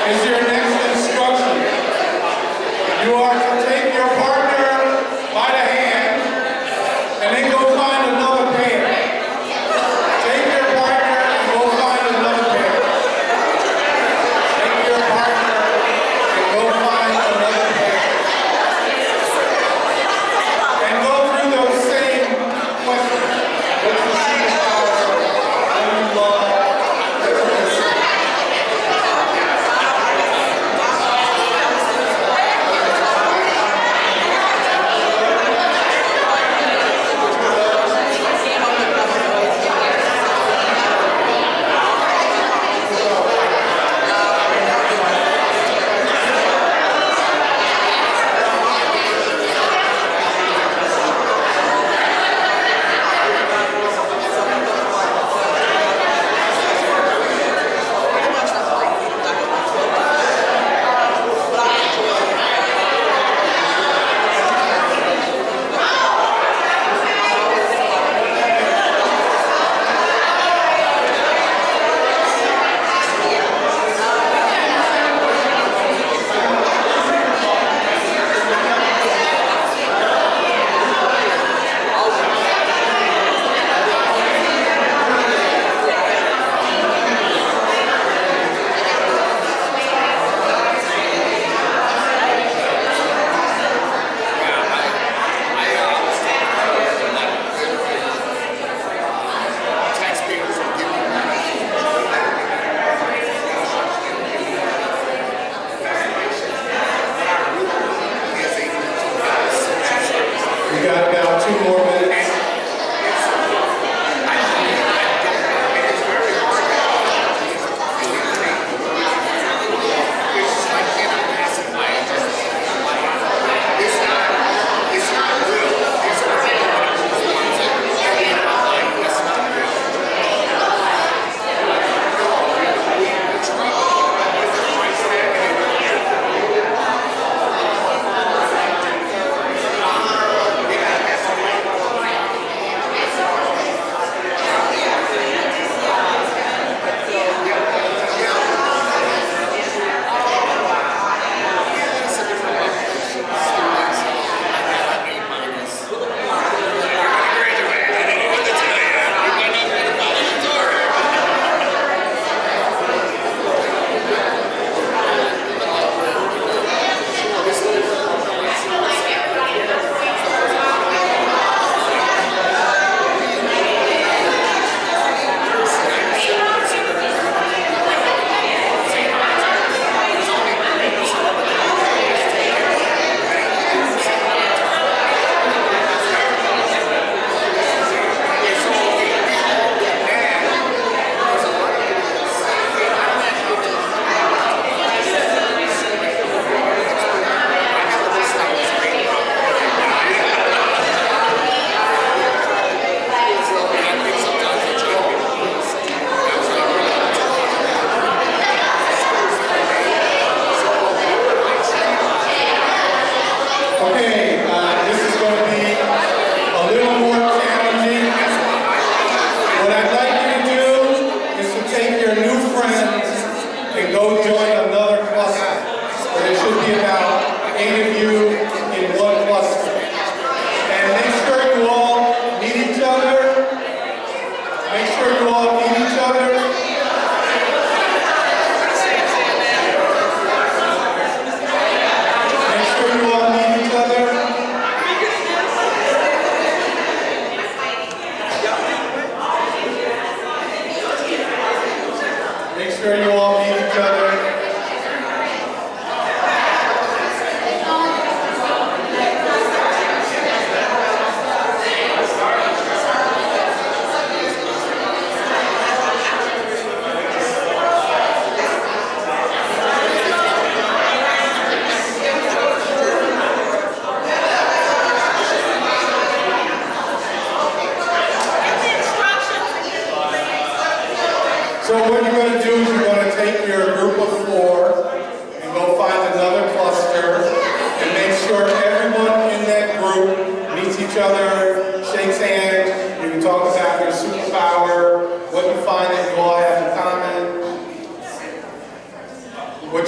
is your next instruction. You are to take your partner by the hand and then go find another pair. Take your partner and go find another pair. Take your partner and go find another pair. And go through those same questions. What you see about, what you love,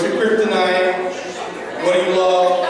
your kryptonite? What do you love?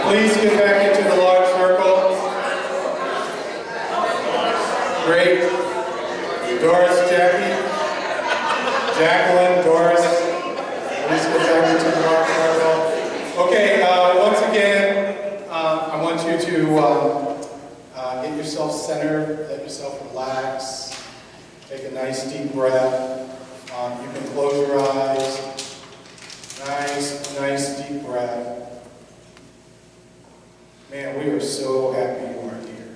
Please get back into the large circle. Great. Doris, Jackie, Jacqueline, Doris. Please get back into the large circle. Okay, once again, I want you to get yourself centered, let yourself relax, take a nice deep breath. You can close your eyes. Nice deep breath. Man, we are so happy you are here.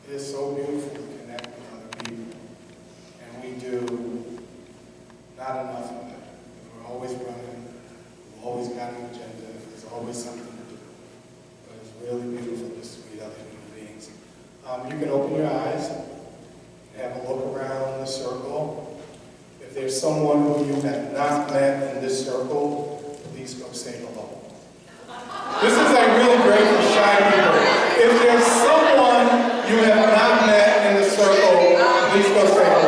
It is so beautiful to connect with other people. And we do not enough of it. We're always running. We've always got an agenda. There's always something to do. But it's really beautiful just to meet other human beings. You can open your eyes and have a look around the circle. If there's someone who you have not met in this circle, please go say hello. This is like really great for shy people. If there's someone you have not met in the circle, please go say hello.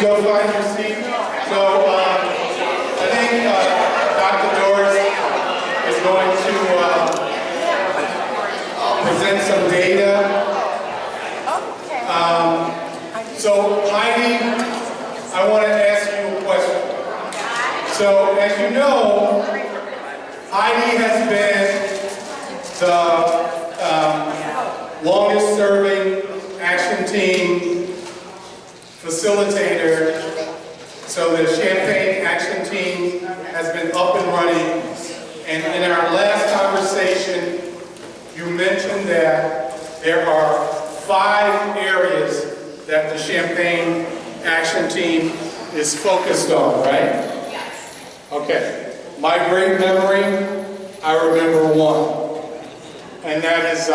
Go find your seat. So I think Dr. Doris is going to present some data. So Heidi, I want to ask you a question. So as you know, Heidi has been the longest serving action team facilitator So the Champaign Action Team has been up and running, and in our last conversation, you mentioned that there are 5 areas that the Champaign Action Team is focused on, right? Yes. Okay. My great memory, I remember one, and that is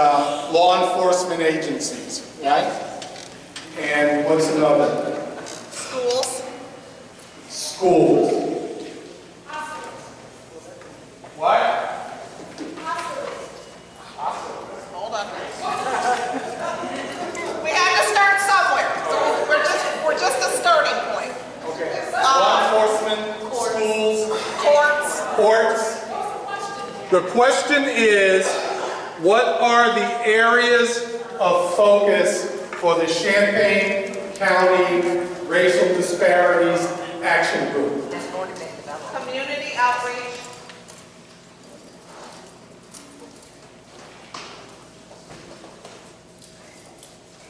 law enforcement agencies, right? And what's another? Schools. Schools. What? Hold on. We had to start somewhere. So we're just a starting point. Okay. Law enforcement, schools, courts. The question is, what are the areas of focus for the Champaign County Racial Disparities Action Group? Community outreach.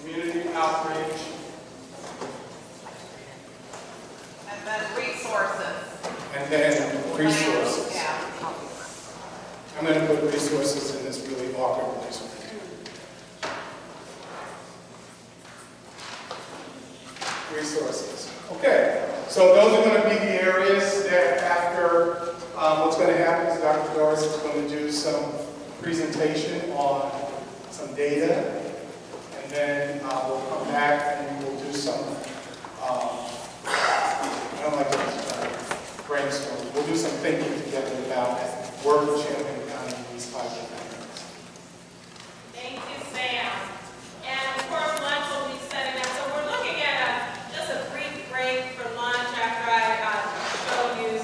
Community outreach. And then resources. And then resources. Yeah. I'm going to put resources in this really awkward place. Resources. Okay, so those are going to be the areas that after what's going to happen is Dr. Doris is going to do some presentation on some data, and then we'll come back and we'll do some, I don't like to brainstorm, we'll do some thinking together about work with Champaign County in these 5 different areas. Thank you, Sam. And of course, lunch will be setting up. So we're looking at just a brief break for lunch after I showed you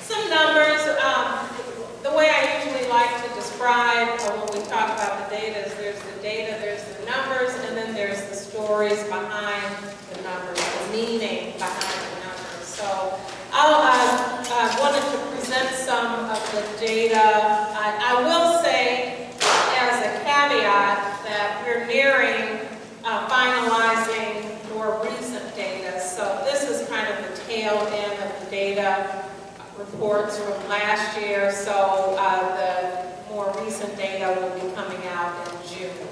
some numbers. The way I usually like to describe when we talk about the data is there's the data, there's the numbers, and then there's the stories behind the numbers, the meaning behind the numbers. So I wanted to present some of the data. I will say, as a caveat, that we're nearing finalizing more recent data. So this is kind of the tail end of the data reports from last year. So the more recent data will be coming out in June.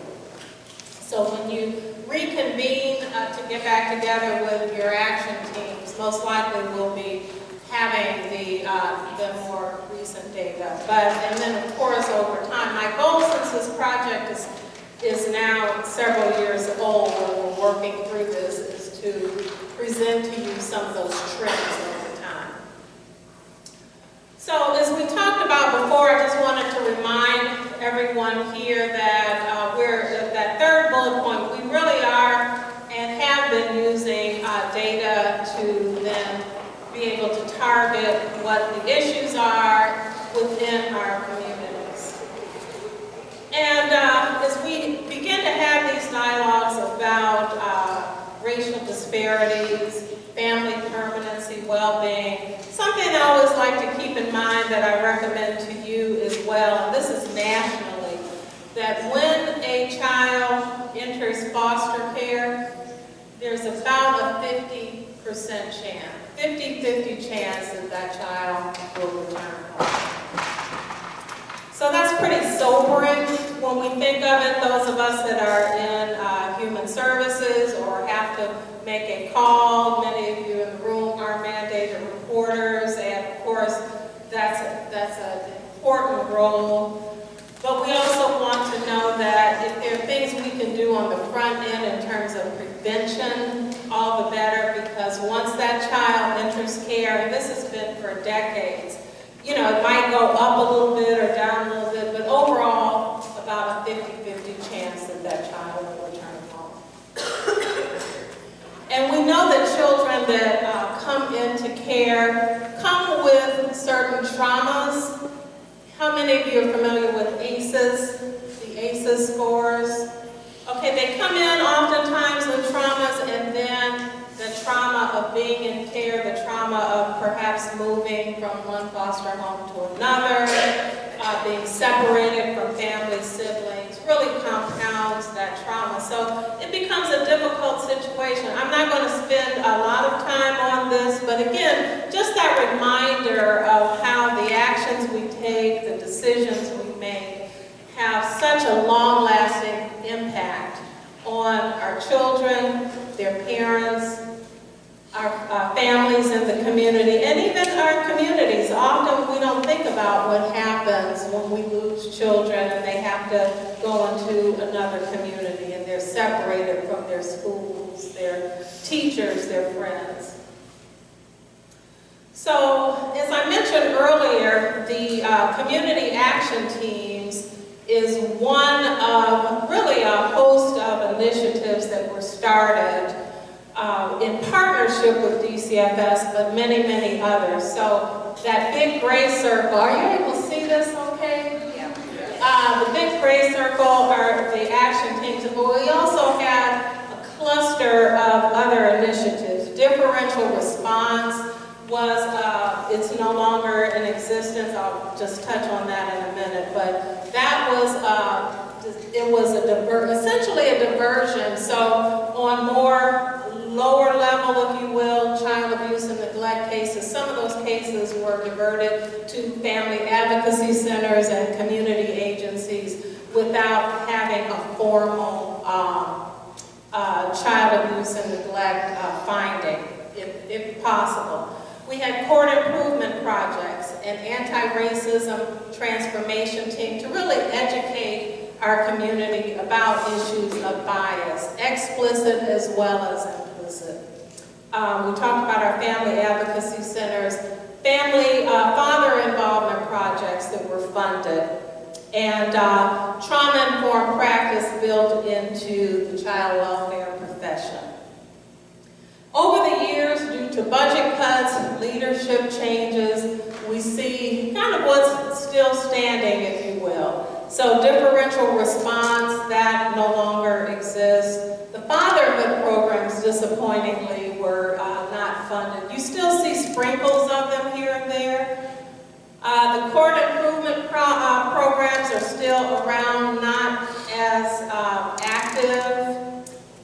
So when you reconvene to get back together with your action teams, most likely we'll be having the more recent data. And then of course over time, my goal since this project is now several years old when we're working through this is to present to you some of those trends over time. So as we talked about before, I just wanted to remind everyone here that that third bullet point, we really are and have been using data to then be able to target what the issues are within our communities. And as we begin to have these dialogues about racial disparities, family permanency, well-being, something I always like to keep in mind that I recommend to you as well, and this is nationally, that when a child enters foster care, there's about a 50% chance, 50-50 chance that that child will return home. So that's pretty sobering when we think of it, those of us that are in human services or have to make a call. Many of you in the room are mandated reporters, and of course that's an important role. But we also want to know that if there are things we can do on the front end in terms of prevention, all the better, because once that child enters care, and this has been for decades, you know, it might go up a little bit or down a little bit, but overall, about a 50-50 chance that that child will return home. And we know that children that come into care come with certain traumas. How many of you are familiar with ACEs, the ACEs scores? Okay, they come in oftentimes with traumas, and then the trauma of being in care, the trauma of perhaps moving from one foster home to another, being separated from family, siblings, really compounds that trauma. So it becomes a difficult situation. I'm not going to spend a lot of time on this, but again, just that reminder of how the actions we take, the decisions we make, have such a long-lasting impact on our children, their parents, our families in the community, and even our communities. Often we don't think about what happens when we lose children and they have to go into another community and they're separated from their schools, their teachers, their friends. So, as I mentioned earlier, the community action teams is one of really a host of initiatives that were started in partnership with DCFS, but many, many others. So that big gray circle, are you able to see this okay? Yeah. The big gray circle are the action teams, but we also had a cluster of other initiatives. Differential response was, it's no longer in existence. I'll just touch on that in a minute, but that was, it was essentially a diversion. So on more lower level, if you will, child abuse and neglect cases, some of those cases were diverted to family advocacy centers and community agencies without having a formal child abuse and neglect finding, if possible. We had court improvement projects, an anti-racism transformation team to really educate our community about issues of bias, explicit as well as implicit. We talked about our family advocacy centers, family father involvement projects that were funded, and trauma-informed practice built into the child welfare profession. Over the years, due to budget cuts and leadership changes, we see kind of what's still standing, if you will. So differential response, that no longer exists. The fatherhood programs, disappointingly, were not funded. You still see sprinkles of them here and there. The court improvement programs are still around, not as active.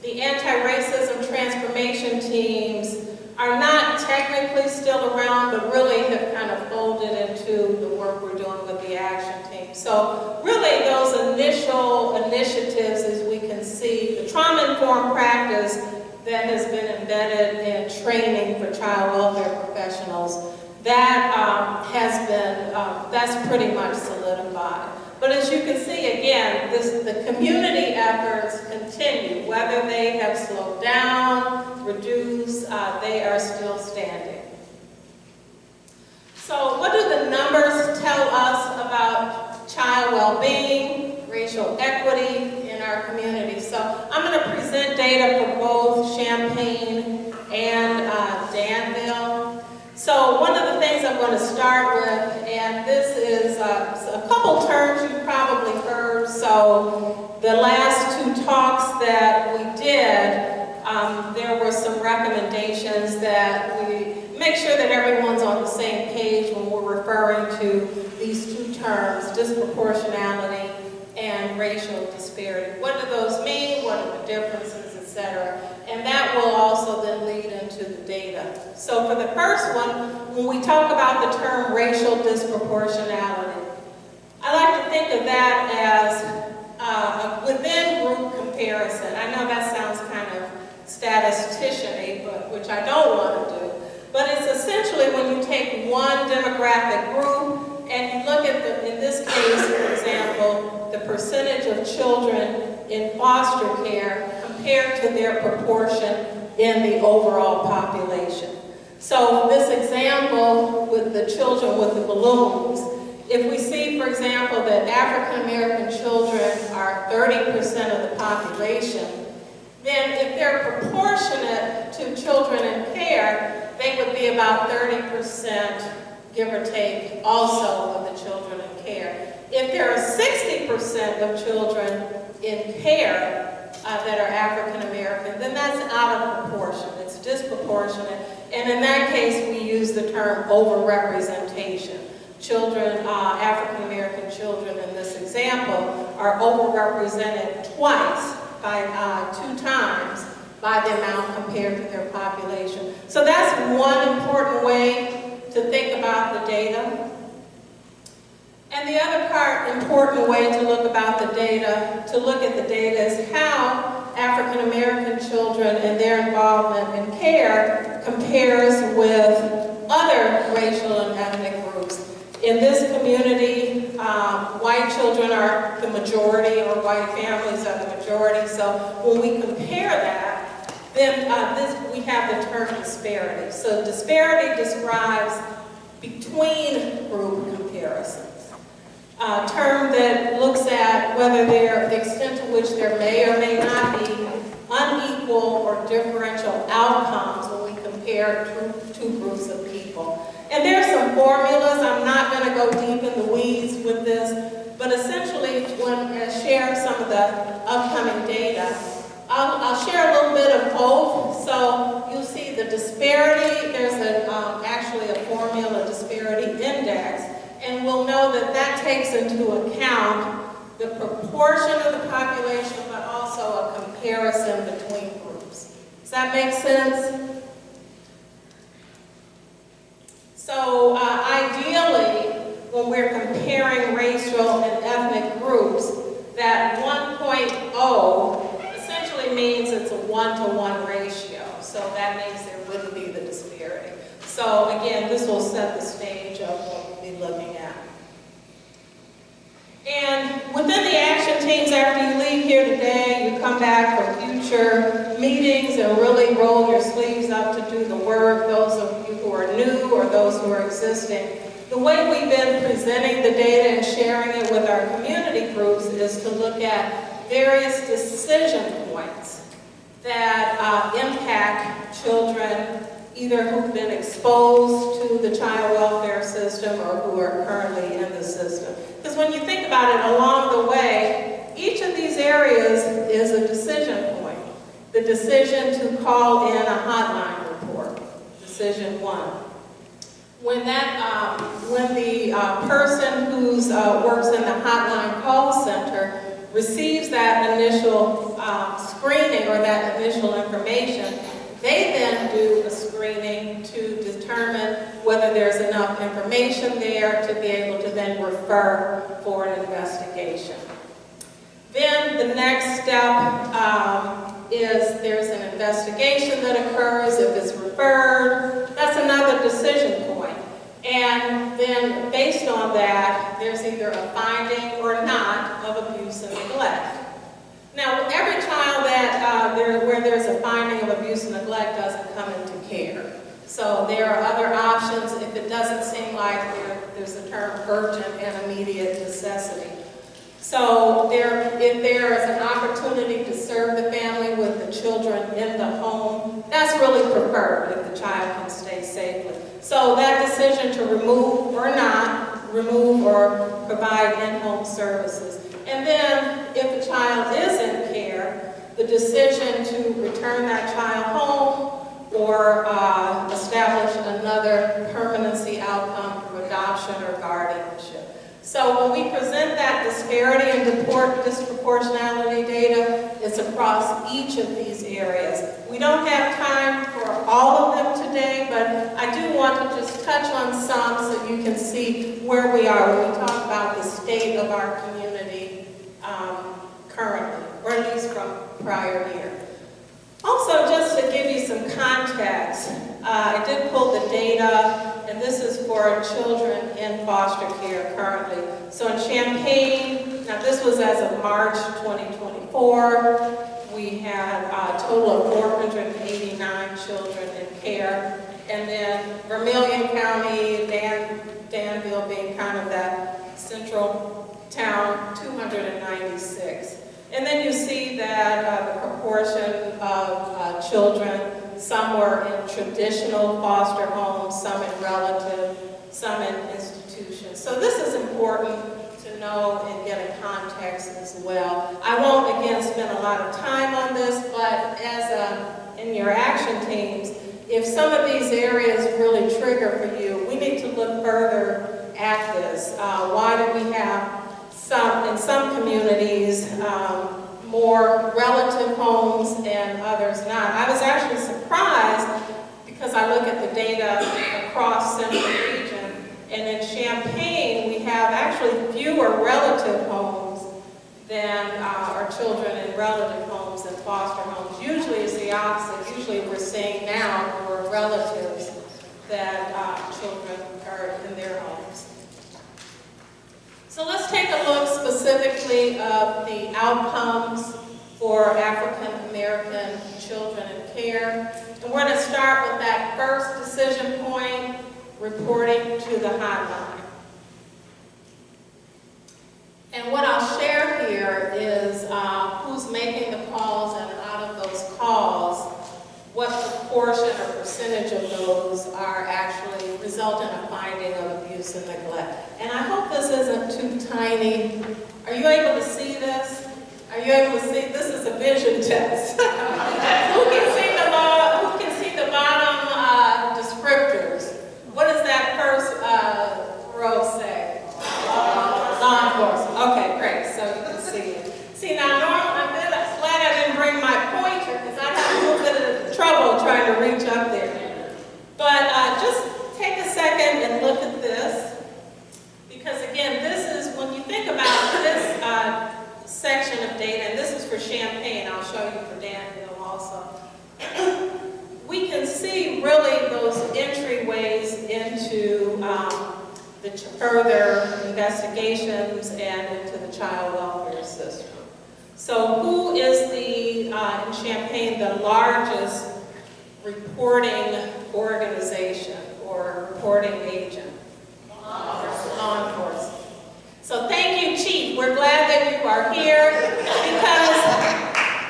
The anti-racism transformation teams are not technically still around, but really have kind of folded into the work we're doing with the action team. So really those initial initiatives, as we can see, the trauma-informed practice that has been embedded in training for child welfare professionals, that has been, that's pretty much solidified. But as you can see, again, the community efforts continue. Whether they have slowed down, reduced, they are still standing. So what do the numbers tell us about child well-being, racial equity in our community? So I'm going to present data for both Champaign and Danville. So one of the things I'm going to start with, and this is a couple terms you've probably heard. So the last two talks that we did, there were some recommendations that we make sure that everyone's on the same page when we're referring to these two terms, disproportionality and racial disparity. What do those mean? What are the differences, etc.? And that will also then lead into the data. So for the first one, when we talk about the term racial disproportionality, I like to think of that as a within-group comparison. I know that sounds kind of statistician-y, but which I don't want to do. But it's essentially when you take one demographic group and you look at, in this case, for example, the percentage of children in foster care compared to their proportion in the overall population. So this example with the children with the balloons, if we see, for example, that African American children are 30% of the population, then if they're proportionate to children in care, they would be about 30%, give or take, also of the children in care. If there are 60% of children in care that are African American, then that's out of proportion. It's disproportionate. And in that case, we use the term overrepresentation. children, African American children in this example, are overrepresented twice, by 2 times, by the amount compared to their population. So that's one important way to think about the data. And the other important way to look at the data is how African American children and their involvement in care compares with other racial and ethnic groups. In this community, white children are the majority, or white families are the majority. So when we compare that, then we have the term disparity. So disparity describes between group comparisons. A term that looks at whether the extent to which there may or may not be unequal or differential outcomes when we compare two groups of people. And there are some formulas. I'm not going to go deep in the weeds with this, but essentially, when I share some of the upcoming data, I'll share a little bit of both. So you'll see the disparity. There's actually a formula, disparity index, and we'll know that that takes into account the proportion of the population, but also a comparison between groups. Does that make sense? So ideally, when we're comparing racial and ethnic groups, that 1.0 essentially means it's a 1-to-1 ratio. So that means there wouldn't be the disparity. So again, this will set the stage of what we'll be looking at. And within the action teams, after you leave here today, you come back for future meetings and really roll your sleeves up to do the work, those of you who are new or those who are existing. The way we've been presenting the data and sharing it with our community groups is to look at various decision points that impact children, either who've been exposed to the child welfare system or who are currently in the system. Because when you think about it, along the way, each of these areas is a decision point. The decision to call in a hotline report, decision 1. When the person who works in the hotline call center receives that initial screening or that initial information, they then do a screening to determine whether there's enough information there to be able to then refer for an investigation. Then the next step is there's an investigation that occurs. If it's referred, that's another decision point. And then based on that, there's either a finding or not of abuse and neglect. Now, every child where there's a finding of abuse and neglect doesn't come into care. So there are other options if it doesn't seem like there's the term urgent and immediate necessity. So if there is an opportunity to serve the family with the children in the home, that's really preferred if the child can stay safely. So that decision to remove or not, remove or provide in-home services. And then if a child is in care, the decision to return that child home or establish another permanency outcome through adoption or guardianship. So when we present that disparity and disproportionality data, it's across each of these areas. We don't have time for all of them today, but I do want to just touch on some so you can see where we are when we talk about the state of our community currently, or at least from prior year. Also, just to give you some context, I did pull the data, and this is for children in foster care currently. So in Champaign, now this was as of March 2024, we had a total of 489 children in care. And then Vermilion County, Danville being kind of that central town, 296. And then you see that the proportion of children, some were in traditional foster homes, some in relative, some in institutions. So this is important to know and get a context as well. I won't again spend a lot of time on this, but as in your action teams, if some of these areas really trigger for you, we need to look further at this? Why do we have in some communities, more relative homes and others not? I was actually surprised because I look at the data across Central Region, and in Champaign we have actually fewer relative homes than our children in relative homes and foster homes. Usually it's the opposite. Usually we're seeing now more relatives that children are in their homes. So let's take a look specifically of the outcomes for African American children in care. And we're going to start with that first decision point, reporting to the hotline. And what I'll share here is who's making the calls, and out of those calls, what proportion or percentage of those are actually result in a finding of abuse and neglect. And I hope this isn't too tiny. Are you able to see this? Are you able to see? This is a vision test. Who can see the bottom descriptors? What does that first row say? Law enforcement. Okay, great. So you can see it. See, now normally, I'm glad I didn't bring my pointer because I had a little bit of trouble trying to reach up there. But just take a second and look at this, because again, this is, when you think about this section of data, and this is for Champaign, I'll show you for Danville also, we can see really those entryways into the further investigations and into the child welfare system. So who is in Champaign, the largest reporting organization or reporting agent? Law enforcement. So thank you, Chief. We're glad that you are here, because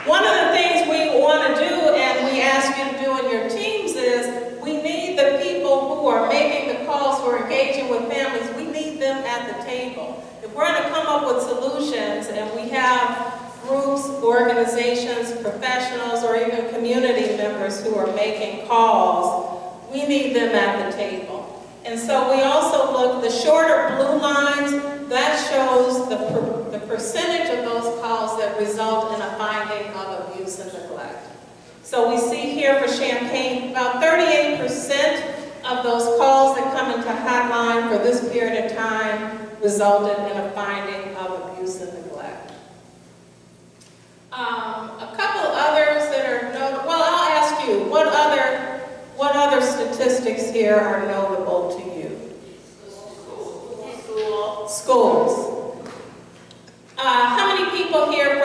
one of the things we want to do, and we ask you to do in your teams, is we need the people who are making the calls, who are engaging with families, we need them at the table. If we're going to come up with solutions, and we have groups, organizations, professionals, or even community members who are making calls, we need them at the table. And so we also look, the shorter blue lines, that shows the percentage of those calls that result in a finding of abuse and neglect. So we see here for Champaign, about 38% of those calls that come into hotline for this period of time resulted in a finding of abuse and neglect. A couple others that are notable. Well, I'll ask you, what other statistics here are notable to you? Schools. How many people here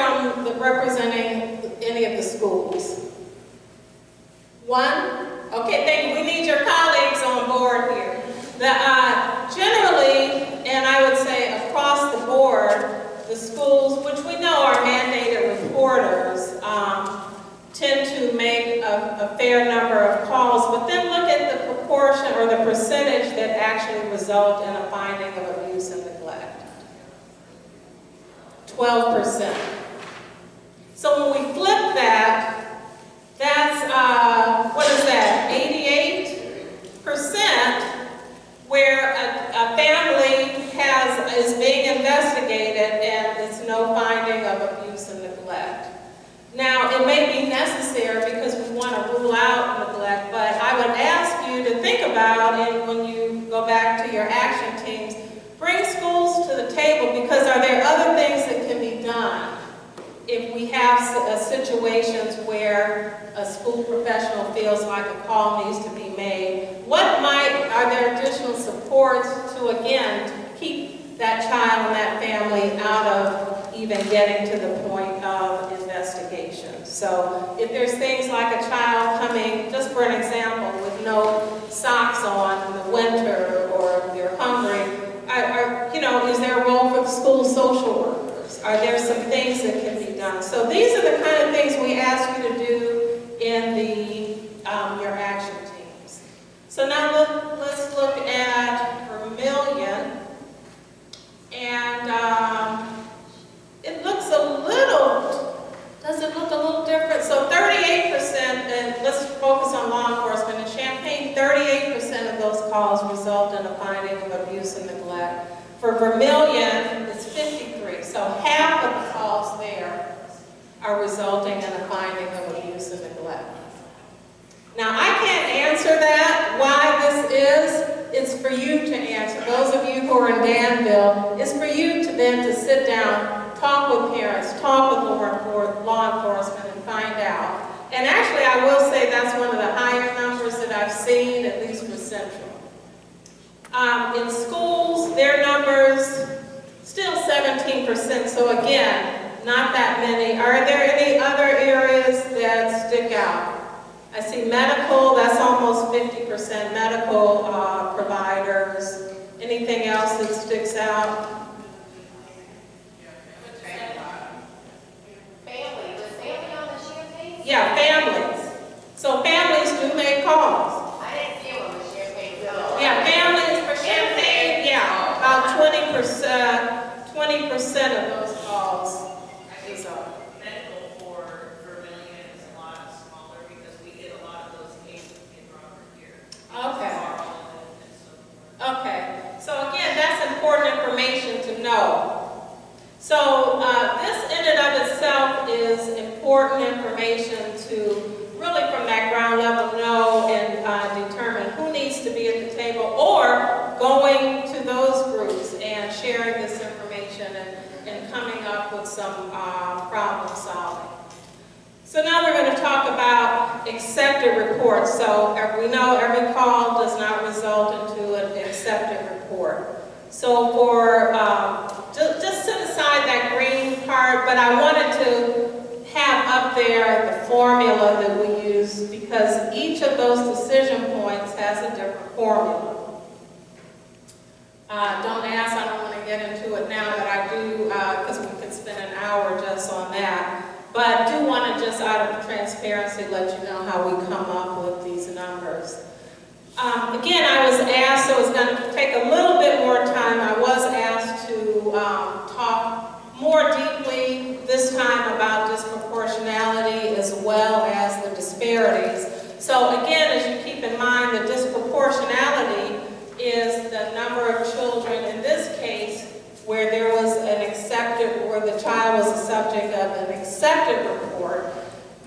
representing any of the schools? One? Okay, thank you. We need your colleagues on board here. Generally, and I would say across the board, the schools, which we know are mandated reporters, tend to make a fair number of calls, but then look at the proportion or the percentage that actually result in a finding of abuse and neglect. 12%. So when we flip that, that's, what is that, 88%, where a family is being investigated and there's no finding of abuse and neglect. Now, it may be necessary because we want to rule out neglect, but I would ask you to think about, and when you go back to your action teams, bring schools to the table, because are there other things that can be done if we have situations where a school professional feels like a call needs to be made? Are there additional supports to, again, to keep that child and that family out of even getting to the point of investigation? So if there's things like a child coming, just for an example, with no socks on in the winter, or they're hungry, is there a role for the school social workers? Are there some things that can be done? So these are the kind of things we ask you to do in your action teams. So now let's look at Vermilion, and it looks does it look a little different? So 38%, and let's focus on law enforcement. In Champaign, 38% of those calls result in a finding of abuse and neglect. For Vermilion, it's 53. So half of the calls there are resulting in a finding of abuse and neglect. Now, I can't answer that, why this is. It's for you to answer. Those of you who are in Danville, it's for you to then to sit down, talk with parents, talk with law enforcement, and find out. And actually, I will say that's one of the higher numbers that I've seen, at least for Central. In schools, their numbers, still 17%, so again, not that many. Are there any other areas that stick out? I see medical, that's almost 50%, medical providers. Anything else that sticks out? Family. Was family on the Champaign? Yeah, families. So families do make calls. I didn't see them on the Champaign. Yeah, families for Champaign, yeah, about 20% of those calls. Medical for Vermilion is a lot smaller because we get a lot of those cases in Robert here. Okay. And so forth. Okay, so again, that's important information to know. So this in and of itself is important information to really from that ground level know and determine who needs to be at the table or going to those groups and sharing this information and coming up with some problem solving. So now we're going to talk about accepted reports. So we know every call does not result into an accepted report. So for, just set aside that green part, but I wanted to have up there the formula that we use because each of those decision points has a different formula. Don't ask, I don't want to get into it now, but I do, because we could spend an hour just on that. But I do want to just out of transparency let you know how we come up with these numbers. Again, I was asked, so it's going to take a little bit more time, I was asked to talk more deeply this time about disproportionality as well as the disparities. So again, as you keep in mind, the disproportionality is the number of children, in this case, where there was an accepted, or the child was the subject of an accepted report,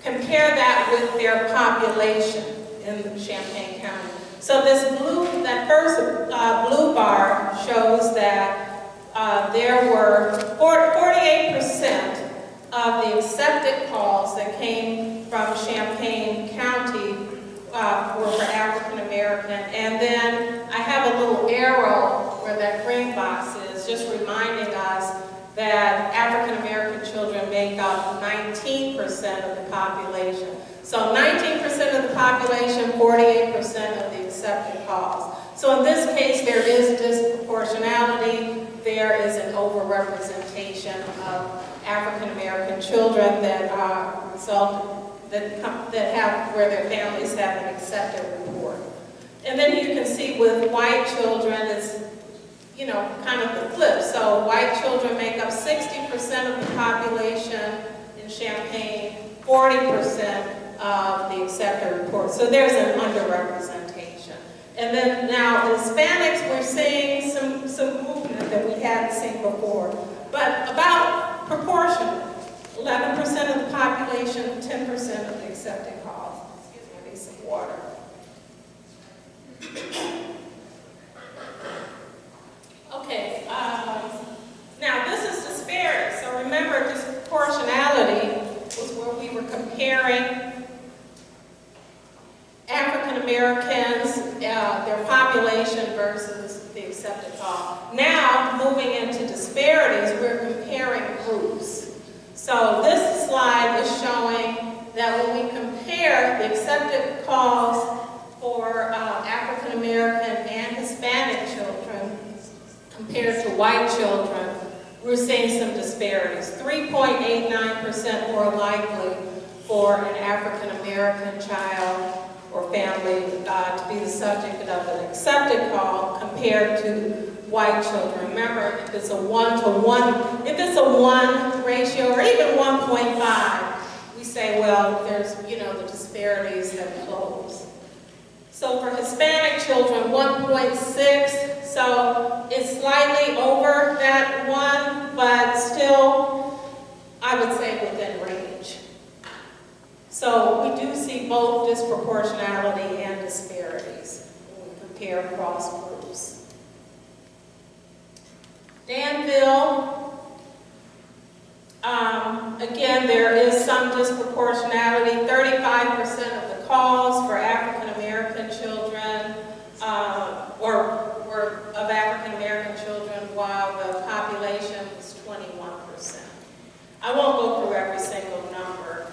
compare that with their population in Champaign County. So this that first blue bar shows that there were 48% of the accepted calls that came from Champaign County were for African American. And then I have a little arrow where that green box is, just reminding us that African American children make up 19% of the population. So 19% of the population, 48% of the accepted calls. So in this case, there is disproportionality. There is an overrepresentation of African American children that where their families have an accepted report. And then you can see with white children, it's kind of the flip. So white children make up 60% of the population in Champaign, 40% of the accepted report. So there's an underrepresentation. And then now Hispanics, we're seeing some movement that we hadn't seen before, but about proportionate. 11% of the population, 10% of the accepted calls. Excuse me, I need some water. Okay, now this is disparity. So remember, disproportionality was where we were comparing African Americans, their population versus the accepted call. Now, moving into disparities, we're comparing groups. So this slide is showing that when we compare the accepted calls for African American and Hispanic children compared to white children, we're seeing some disparities. 3.89% more likely for an African American child or family to be the subject of an accepted call compared to white children. Remember, if it's a 1-to-1, if it's a 1 ratio or even 1.5, we say, well, there's, the disparities have closed. So for Hispanic children, 1.6, so So it's slightly over that one, but still, I would say within range. So we do see both disproportionality and disparities when we compare across groups. Danville, again, there is some disproportionality. 35% of the calls for African American children were of African American children, while the population was 21%. I won't go through every single number.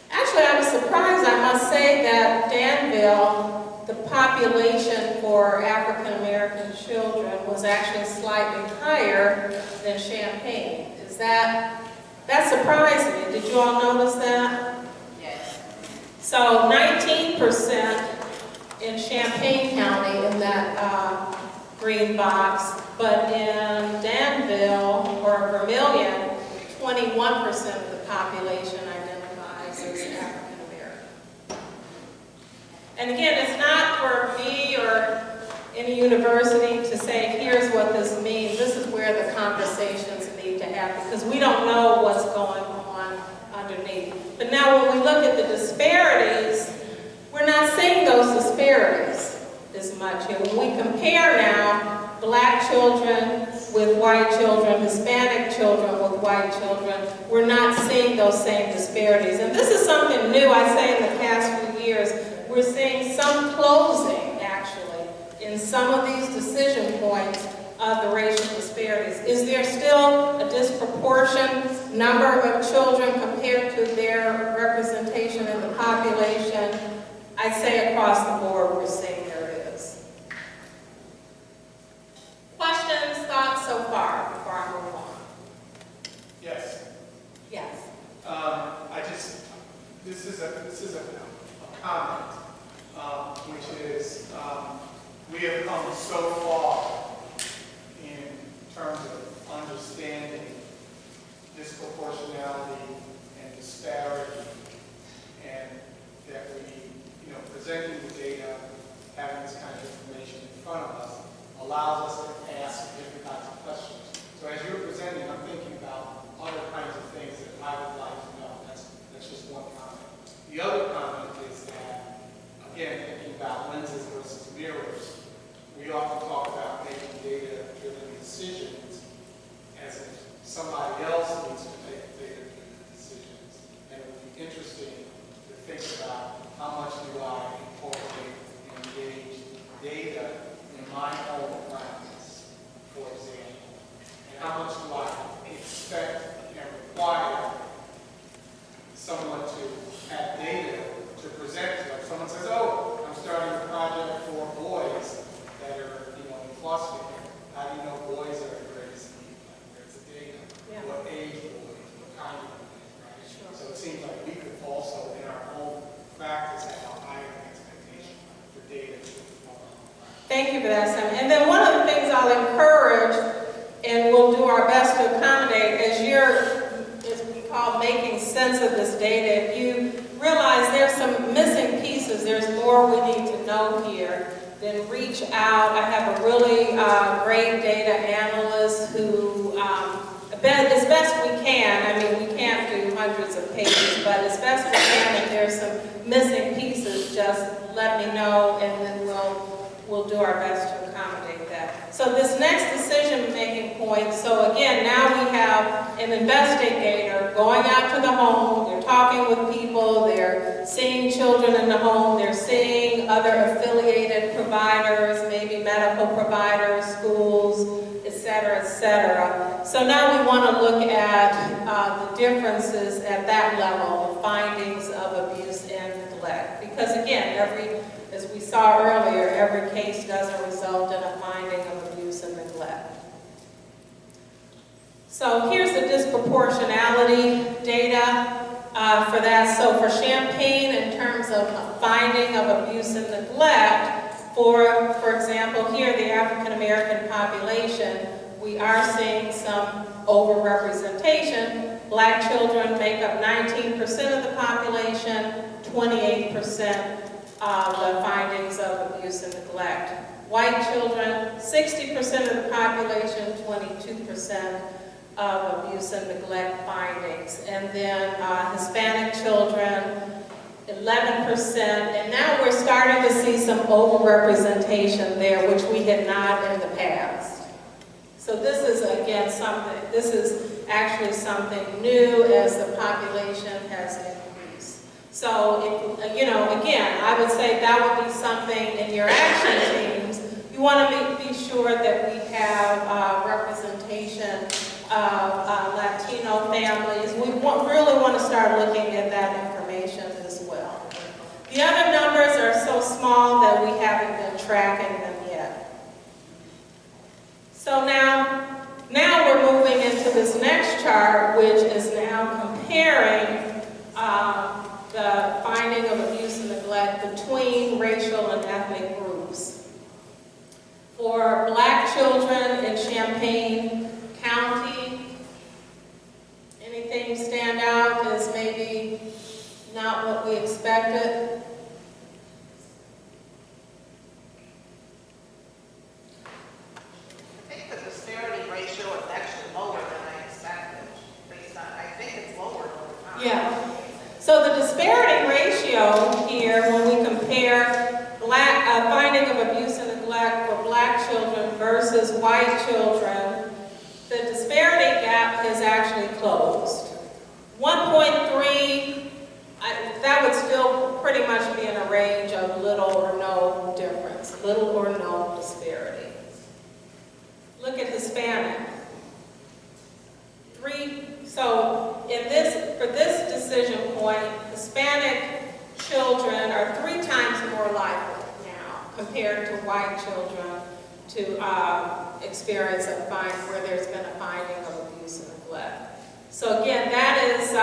Actually, I was surprised, I must say, that Danville, the population for African American children was actually slightly higher than Champaign. That surprised me. Did you all notice that? Yes. So 19% in Champaign County in that green box, but in Danville or Vermilion, 21% of the population identifies as African American. And again, it's not for me or any university to say, here's what this means. This is where the conversations need to happen, because we don't know what's going on underneath. But now when we look at the disparities, we're not seeing those disparities as much. And when we compare now black children with white children, Hispanic children with white children, we're not seeing those same disparities. And this is something new, I say, in the past few years. We're seeing some closing, actually, in some of these decision points of the racial disparities. Is there still a disproportionate number of children compared to their representation in the population? I'd say across the board we're seeing there is. Questions, thoughts so far before I move on? Yes. Yes. This is a comment, which is, we have come so far in terms of understanding disproportionality and disparity, and that we, presenting the data, having this kind of information in front of us, allows us to ask different kinds of questions. So as you're presenting, I'm thinking about other kinds of things that I would like to know. That's just one comment. The other comment is that, again, thinking about lenses versus mirrors, we often talk about making data-driven decisions as if somebody else needs to make data-driven decisions. And it would be interesting to think about how much do I incorporate and engage data in my own practice, for example, and how much do I expect and require someone to have data to present to. If someone says, oh, I'm starting a project for boys that are, in foster care. How do you know boys are the greatest need? Where's the data? Yeah. What age boys? What kind of boys, right? Sure. So it seems like we could also, in our own practice, have a higher expectation for data to inform our practice. Thank you for that, Sam. And then one of the things I'll encourage, and we'll do our best to accommodate, as we call making sense of this data, if you realize there's some missing pieces, there's more we need to know here, then reach out. I have a really great data analyst who, as best we can, I mean, we can't do hundreds of pages, but as best we can, if there's some missing pieces, just let me know, and then we'll do our best to accommodate that. So this next decision-making point, so again, now we have an investigator going out to the home, they're talking with people, they're seeing children in the home, they're seeing other affiliated providers, maybe medical providers, schools, et cetera, so now we want to look at the differences at that level, the findings of abuse and neglect. Because again, as we saw earlier, every case doesn't result in a finding of abuse and neglect. So here's the disproportionality data for that. So for Champaign, in terms of a finding of abuse and neglect, for example, here, the African American population, we are seeing some overrepresentation. Black children make up 19% of the population, 28% the findings of abuse and neglect. White children, 60% of the population, 22% of abuse and neglect findings. And then Hispanic children, 11%, and now we're starting to see some overrepresentation there, which we had not in the past. So this is, again, this is actually something new as the population has increased. So, if, you know, again, I would say that would be something in your action teams. You want to be sure that we have representation of Latino families. We really want to start looking at that information as well. The other numbers are so small that we haven't been tracking them yet. So now we're moving into this next chart, which is now comparing the finding of abuse and neglect between racial and ethnic groups. For Black children in Champaign County, anything stand out as maybe not what we expected? I think the disparity ratio is actually lower than I expected, based on, I think it's lower over time. Yeah. So the disparity ratio here, when we compare finding of abuse and neglect for Black children versus white children, the disparity gap has actually closed. 1.3, that would still pretty much be in a range of little or no difference, little or no disparity. Look at Hispanic. So for this decision point, Hispanic children are 3 times more likely now compared to white children to experience where there's been a finding of abuse and neglect. So again, that is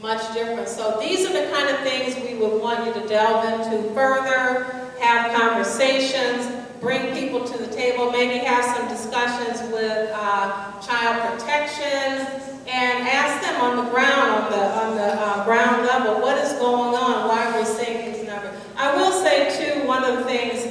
much different. So these are the kind of things we would want you to delve into further, have conversations, bring people to the table, maybe have some discussions with child protection, and ask them on the ground, on the ground level, what is going on, why we're seeing these numbers. I will say too, one of the things,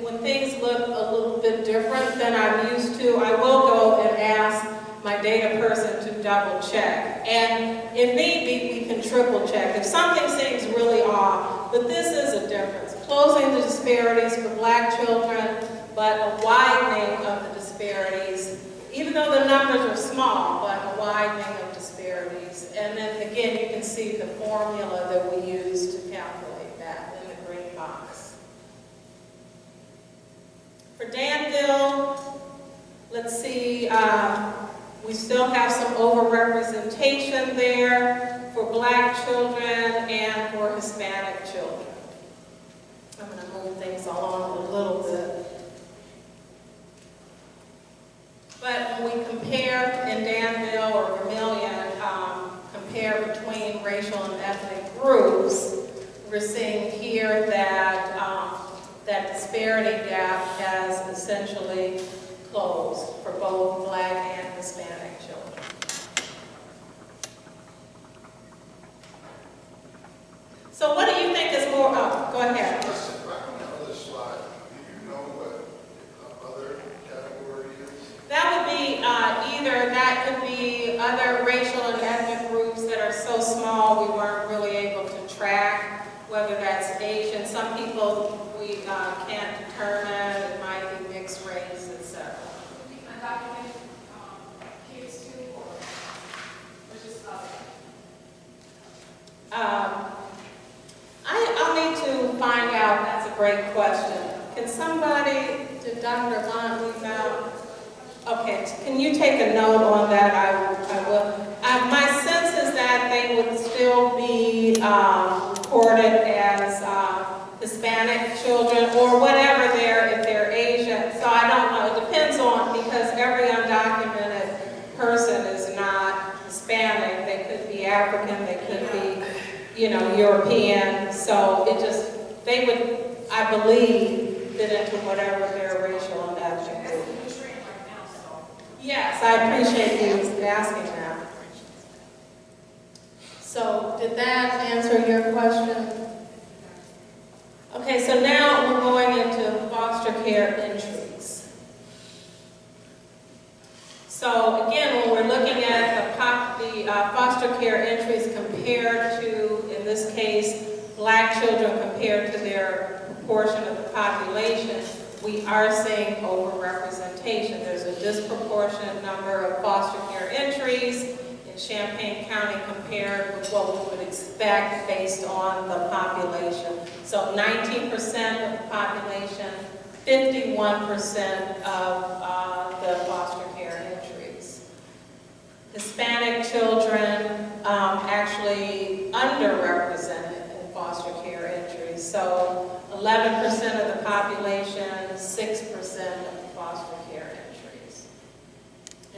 when things look a little bit different than I'm used to, I will go and ask my data person to double check. And if need be, we can triple check. If something seems really off, but this is a difference. Closing the disparities for Black children, but a widening of the disparities, even though the numbers are small, but a widening of disparities. And then again, you can see the formula that we use to calculate that in the green box. For Danville, let's see, we still have some overrepresentation there for Black children and for Hispanic children. I'm going to move things along a little bit. But when we compare in Danville or Vermilion, compare between racial and ethnic groups, we're seeing here that that disparity gap has essentially closed for both Black and Hispanic children. So what do you think is more, go ahead. Back on the other slide, do you know what other category is? That would be that could be other racial and ethnic groups that are so small we weren't really able to track, whether that's Asian. Some people we can't determine, it might be mixed race, etc. Undocumented kids too, or just I'll need to find out. That's a great question. Can somebody, did Dr. Bond leave out? Okay, can you take a note on that? I will. My sense is that they would still be reported as Hispanic children or whatever if they're Asian. So I don't know. It depends on, because every undocumented person is not Hispanic. They could be African, they could be, European. So it just, they would, I believe, fit into whatever their racial and ethnic group. Yes, I appreciate you asking that. So, did that answer your question? Okay, so now we're going into foster care entries. So again, when we're looking at the foster care entries compared to, in this case, Black children compared to their proportion of the population, we are seeing overrepresentation. There's a disproportionate number of foster care entries in Champaign County compared with what we would expect based on the population. So 19% of the population, 51% of the foster care entries. Hispanic children actually underrepresented in foster care entries. So 11% of the population, 6% of the foster care entries.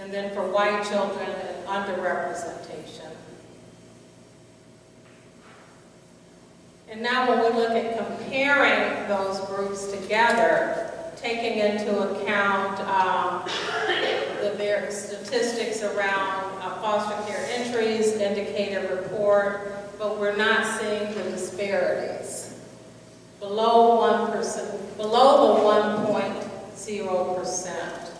And then for white children, an underrepresentation. And now when we look at comparing those groups together, taking into account the statistics around foster care entries, indicator report, but we're not seeing the disparities. Below 1%, below the 1.0%.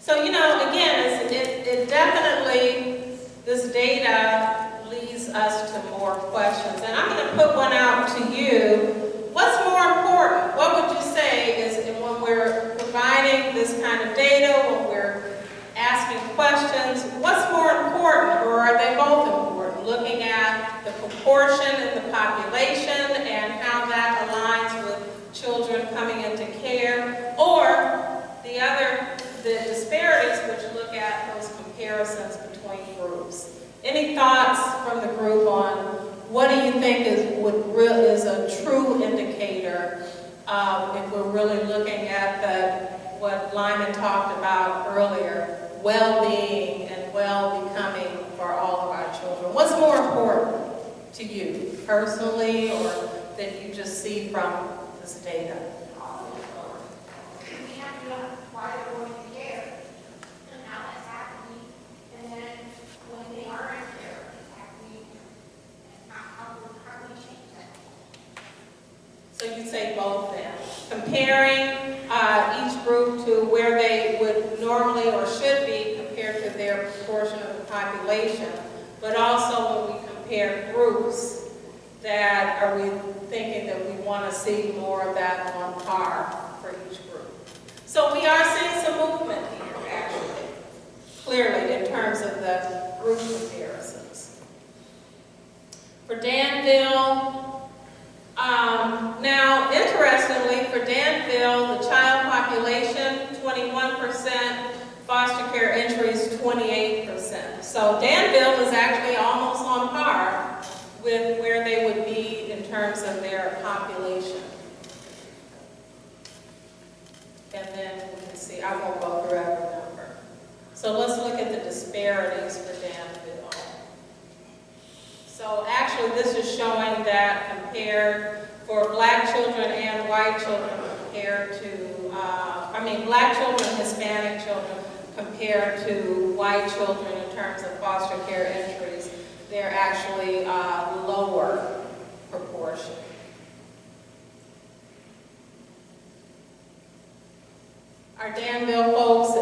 So, you know, again, it definitely, this data leads us to more questions. And I'm going to put one out to you. What's more important? What would you say is when we're providing this kind of data, when we're asking questions, what's more important, or are they both important? Looking at the proportion in the population and how that aligns with children coming into care, or the disparities, which look at those comparisons between groups. Any thoughts from the group on what do you think is a true indicator if we're really looking at what Lyman talked about earlier, well-being and well-becoming for all of our children? What's more important to you personally, or that you just see from this data? We have to know why they're going to care and how that's happening, and then when they are in care, it's happening, and how we change that. So you say both then. Comparing each group to where they would normally or should be compared to their proportion of the population, but also when we compare groups, that are we thinking that we want to see more of that on par for each group. So we are seeing some movement here, actually, clearly in terms of the group comparisons. For Danville, now, interestingly, for Danville, the child population, 21%, foster care entries, 28%. So Danville is actually almost on par with where they would be in terms of their population. And then we can see, I won't go through every number. So let's look at the disparities for Danville. So actually this is showing that compared for Black children and white children compared to, Black children, Hispanic children compared to white children in terms of foster care entries, they're actually lower proportion. Our Danville folks,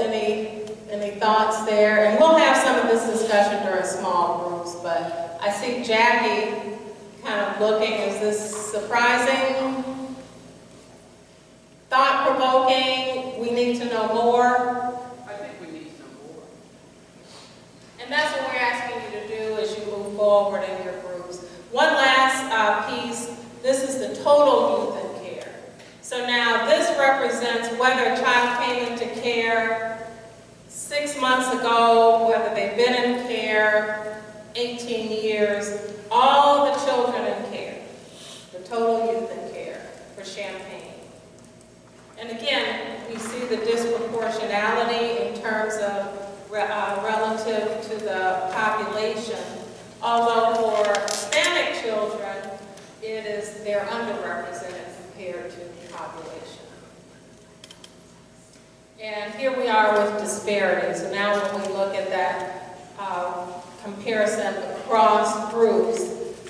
any thoughts there? And we'll have some of this discussion during small groups, but I see Jackie kind of looking, is this surprising? Thought-provoking? We need to know more? I think we need to know more. And that's what we're asking you to do as you move forward in your groups. One last piece, this is the total youth in care. So now this represents whether a child came into care 6 months ago, whether they've been in care 18 years, all the children in care, the total youth in care for Champaign. And again, we see the disproportionality in terms of relative to the population, although for Hispanic children, they're underrepresented compared to the population. And here we are with disparities. So now when we look at that comparison across groups,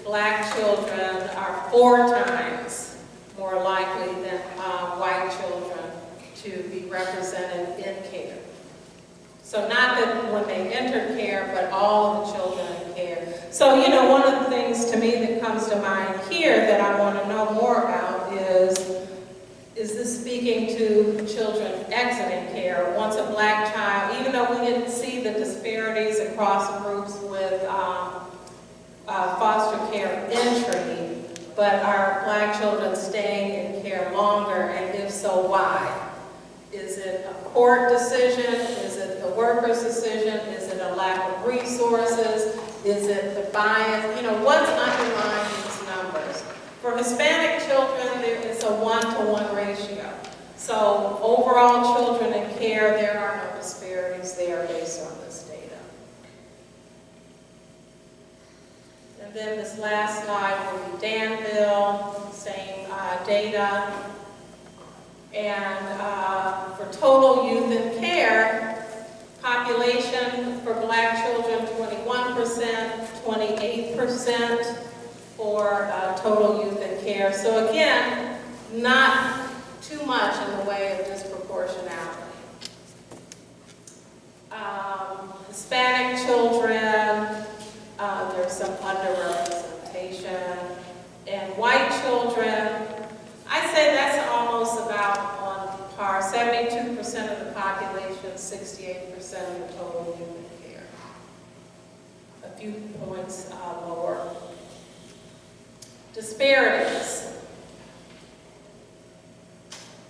black children are 4 times more likely than white children to be represented in care. So not that when they enter care, but all of the children in care. So, you know, one of the things to me that comes to mind here that I want to know more about is this speaking to children exiting care? Once a black child, even though we didn't see the disparities across groups with foster care entry, but are black children staying in care longer, and if so, why? Is it a court decision? Is it the worker's decision? Is it a lack of resources? Is it the bias? You know, what's underlying these numbers? For Hispanic children, it's a 1-to-1 ratio. So overall children in care, there are no disparities there based on this data. And then this last slide will be Danville, same data. And for total youth in care, population for black children, 21%, 28% for total youth in care. So again, not too much in the way of disproportionality. Hispanic children, there's some underrepresentation. And white children, I'd say that's almost about on par. 72% of the population, 68% of the total youth in care. A few points lower. Disparities.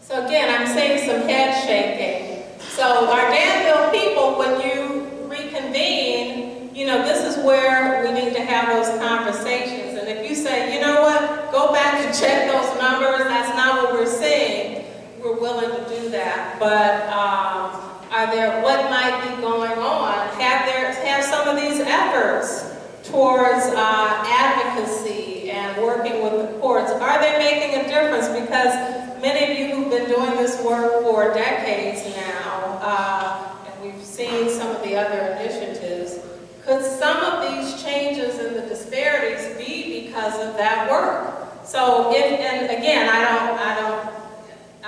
So again, I'm seeing some head shaking. So our Danville people, when you reconvene, you know, this is where we need to have those conversations. And if you say, you know what, go back and check those numbers, that's not what we're seeing, we're willing to do that. But are there, what might be going on? Have some of these efforts towards advocacy and working with the courts, are they making a difference? Because many of you who've been doing this work for decades now, and we've seen some of the other initiatives, could some of these changes in the disparities be because of that work? So, and again, I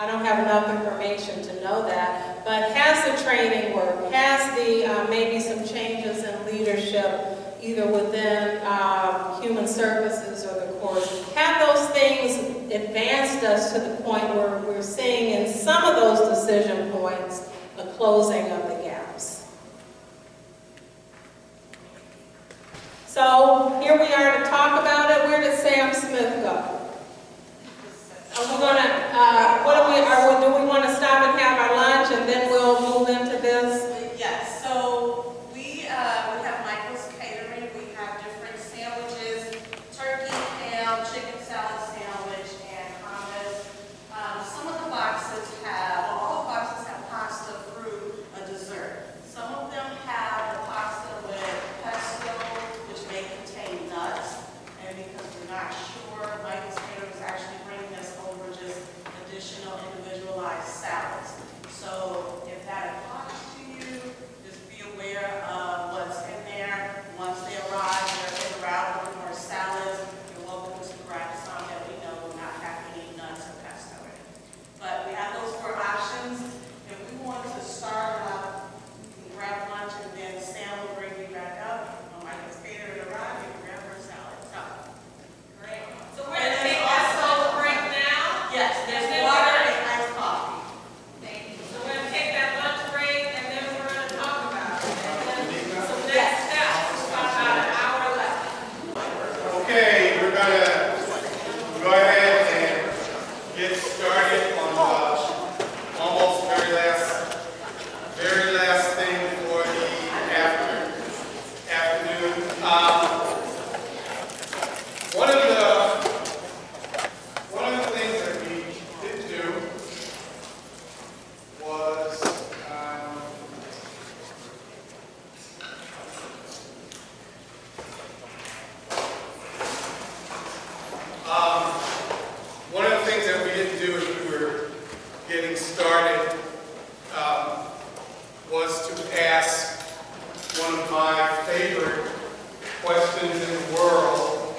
don't have enough information to know that, but has the training worked? Has the maybe some changes in leadership, either within human services or the courts, have those things advanced us to the point where we're seeing in some of those decision points a closing of the gaps? So here we are to talk about it. Where did Sam Smith go? Are we gonna, do we want to stop and have our lunch and then we'll move into this? Yes, so we have Michael's Catering. We have different sandwiches, turkey, ham, chicken salad sandwich, and hummus. Some of the boxes have, all the boxes have pasta, fruit, a dessert. Some of them have the pasta with pesto, which may contain nuts. And because we're not sure, Michael's Catering is actually bringing us over just additional individualized salads. So if that applies to you, just be aware of what's in there. Once they arrive, they're in the route with more salads. You're welcome to grab some that we know will not have any nuts or pesto in it. But we have those 4 options. If we want to start up, you can grab lunch and then Sam will bring you back up. When Michael's Catering arrives, you can grab her salad. So, Great. So we're going to take that salt break now? yes, there's water and iced coffee. Thank you. So we're going to take that lunch break and then we're going to talk about it. And then, so next step, we'll talk about an hour left. Okay, we're gonna go ahead and get started on the almost very last thing for the afternoon. One of the things that we did do was one of the things that we didn't do as we were getting started was to ask one of my favorite questions in the world,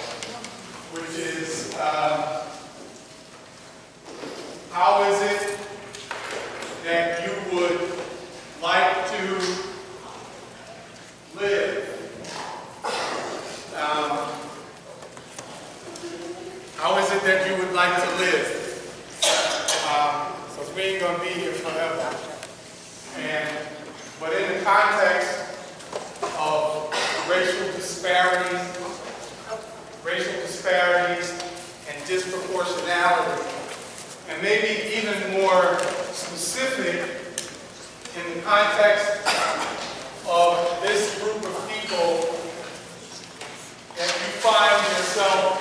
that you would like to live? Because we ain't going to be here forever. But in the context of racial disparities and disproportionality, and maybe even more specific in the context of this group of people that you find yourself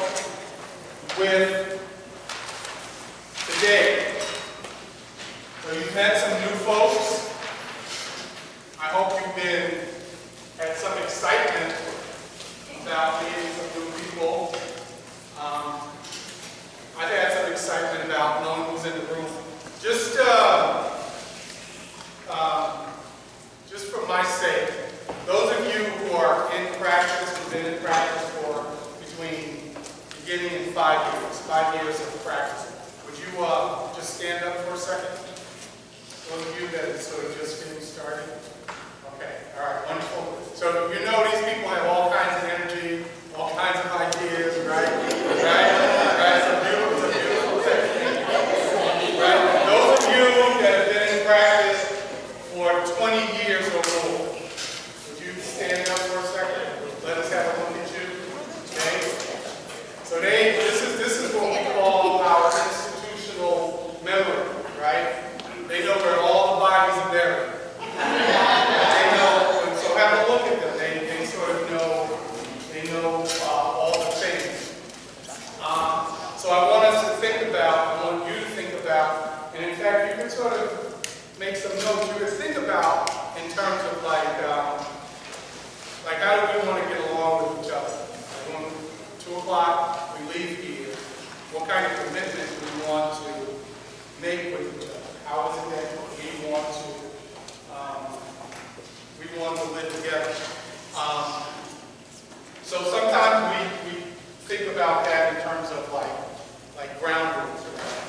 with today. So you've met some new folks. I hope you've had some excitement about meeting some new people. I've had some excitement about knowing who's in the room. Just for my sake, those of you who are in practice, who've been in practice for between beginning and 5 years of practice, would you just stand up for a second? Those of you that are sort of just getting started. Okay, all right, wonderful. So you know these people have all kinds of energy, all kinds of ideas, right? Right? It's a beautiful thing. Right? Those of you that have been in practice for 20 years or more, would you stand up for a second? Let us have a look at you. Okay? So this is what we call our institutional memory, right? They know where all the bodies are buried. They know, and so have a look at them. They sort of know, all the things. So I want us to think about, I want you to think about, and in fact you can sort of make some notes. You can think about in terms of like how do we want to get along with each other? Like when 2 o'clock we leave here, what kind of commitment do we want to make with each other? How is it that we want to live together? So sometimes we think about that in terms of like ground rules, right?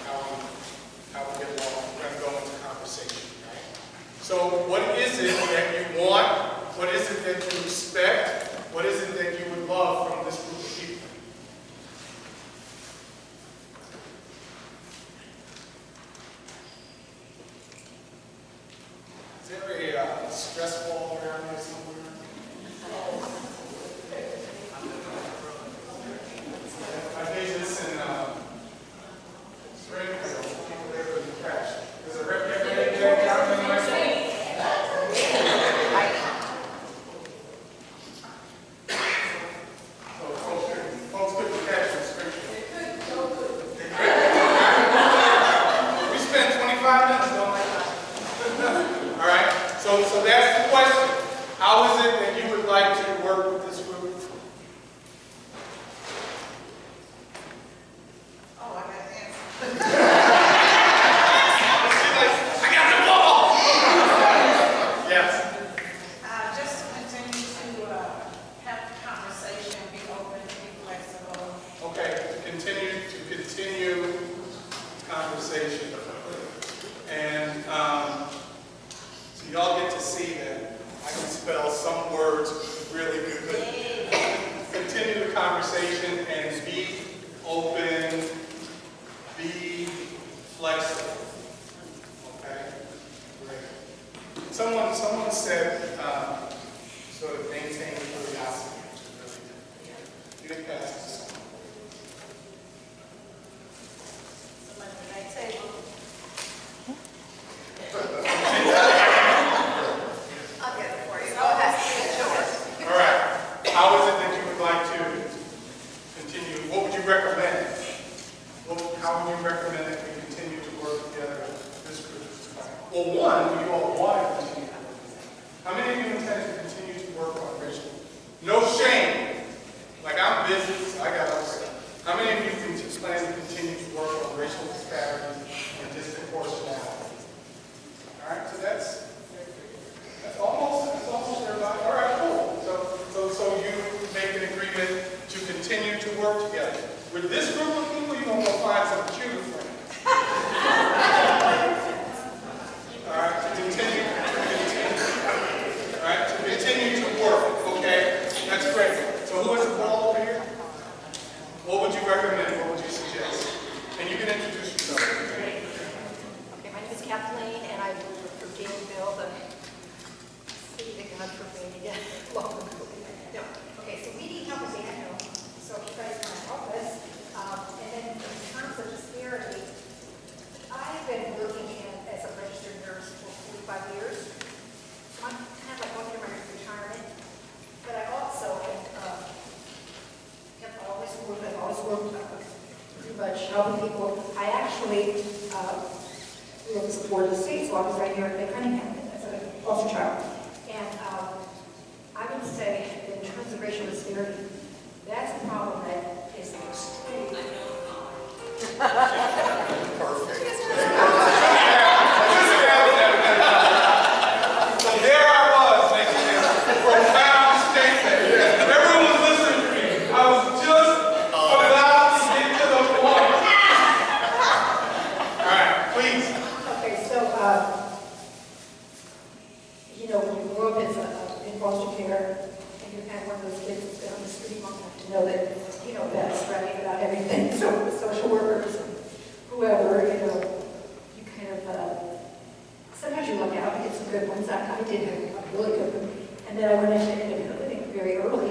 How we get along. We're going to go into conversation, right? So what is it that you want? What is it that you expect? What is it that you would love from this group of people? Is there a stress ball around here somewhere? I did this in Springfield. People there for the crash. Is there a record down in my state? So folks couldn't catch in Springfield. They could. We spent 25 minutes on that. All right. So that's the question. How is it that you would like to work with this group? Oh, I got an answer. I got the ball! Yes. Just to continue to have the conversation, be open, be flexible. Okay, to continue conversation. And so y'all get to see that I can spell some words really good. Continue the conversation and be open, be flexible. Okay? Great. Someone said sort of maintain curiosity, which is really good. You can pass this on. Somebody at that table. I'll get it for you. Go ahead. All right. How is it that you would like to continue? What would you recommend? How would you recommend that we continue to work together with this group? Well, one, do you all want to continue to work together? How many of you intend to continue to work on racial? No shame. Like I'm busy, so I got other stuff. How many of you plan to continue to work on racial disparities and disproportionality? All right, so that's almost everybody. All right, cool. So you make an agreement to continue to work together. With this group of people, you're going to go find some cuter friends. All right, to continue much helping people. I actually work as a board of the state, so I was right here at Cunningham as a foster child. And I would say, in terms of racial disparity, that's a problem that is extreme. Perfect. So there I was making this profound statement. Everyone was listening to me. I was just about to get to the point. All right, please. Okay, so, you know, when you grow up in foster care, and you've had one of those kids that's been on the street long enough to know that, you know, that's right about everything. So the social workers and whoever, you know, you kind of, sometimes you luck out and get some good ones. I did have a really good one. And then I went into independent living very early,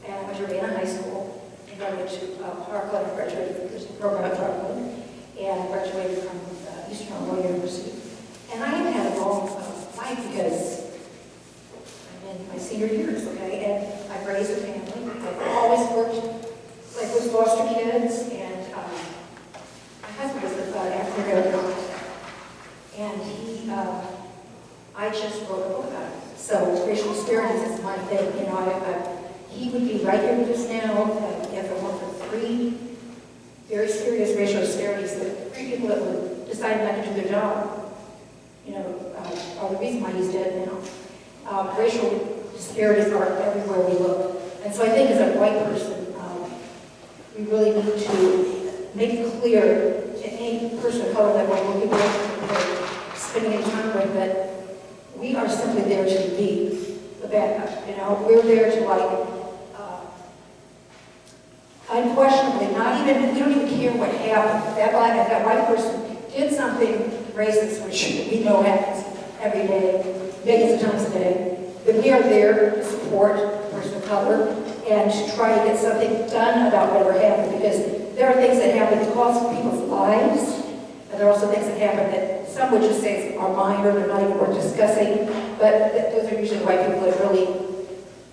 and I went to Ravenna High School, and I went to Parkland, and graduated from the program at Parkland, and graduated from Eastern Illinois University. And I have had a long life because I'm in my senior years, okay, and I've raised a family. I've always worked like with foster kids, and my husband was an African American, and he, I just wrote a book about it. So racial disparities is my thing, you know. He would be right here with us now if it weren't for 3 very serious racial disparities, that 3 people that were deciding not to do their job, you know, are the reason why he's dead now. Racial disparities are everywhere we look. And so I think as a white person, we really need to make it clear to any person of color that we're people are spending any time with that we are simply there to be the backup, you know. We're there to, like, unquestionably, we don't even care what happened. That white person did something racist, which we know happens every day, millions of times a day. But we are there to support a person of color and to try to get something done about whatever happened, because there are things that happen that cost people's lives, and there are also things that happen that some would just say are minor, they're not even worth discussing, but those are usually the white people that really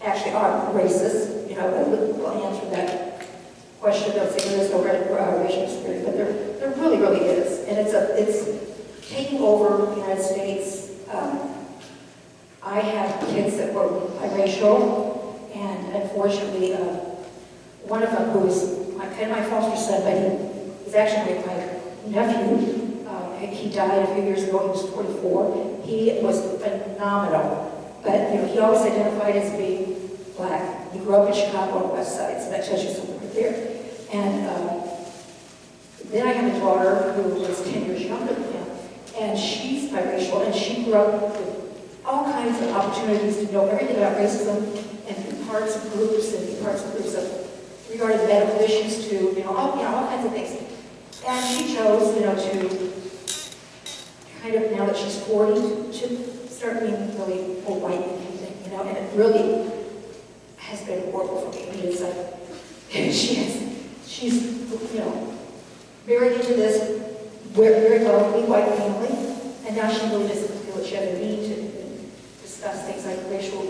actually are racist. You know, we'll answer that question. They'll say there is no racial disparity, but there really, really is, and it's taking over the United States. I have kids that were biracial, and unfortunately, one of them, who was kind of my foster son, but he was actually my nephew. He died a few years ago. He was 44. He was phenomenal, but you know, he always identified as being black. He grew up in Chicago on the West Side, so that tells you something right there. And then I have a daughter who was 10 years younger than him, and she's biracial, and she grew up with all kinds of opportunities to know everything about racism and be parts of groups and be parts of groups of regarding medical issues to, you know, all kinds of things. And she chose, you know, to kind of, now that she's 40, to start being really a white thing, you know, and it really has been horrible for me. I mean, it's like, she's, you know, married into this very wealthy white family, and now she really doesn't feel that she has a need to discuss things like racial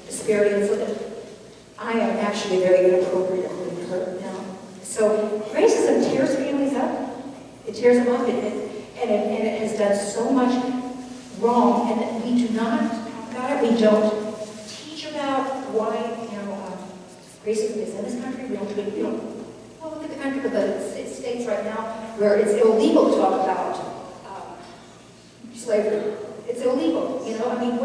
disparity, and so that I am actually very inappropriate according to her now. So racism tears families up. It tears them up, and it has done so much wrong, and we do not talk about it. We don't teach about why, you know, racism is in this country. We don't well, look at the country, but the states right now where it's illegal to talk about slavery. It's illegal, you know. I mean,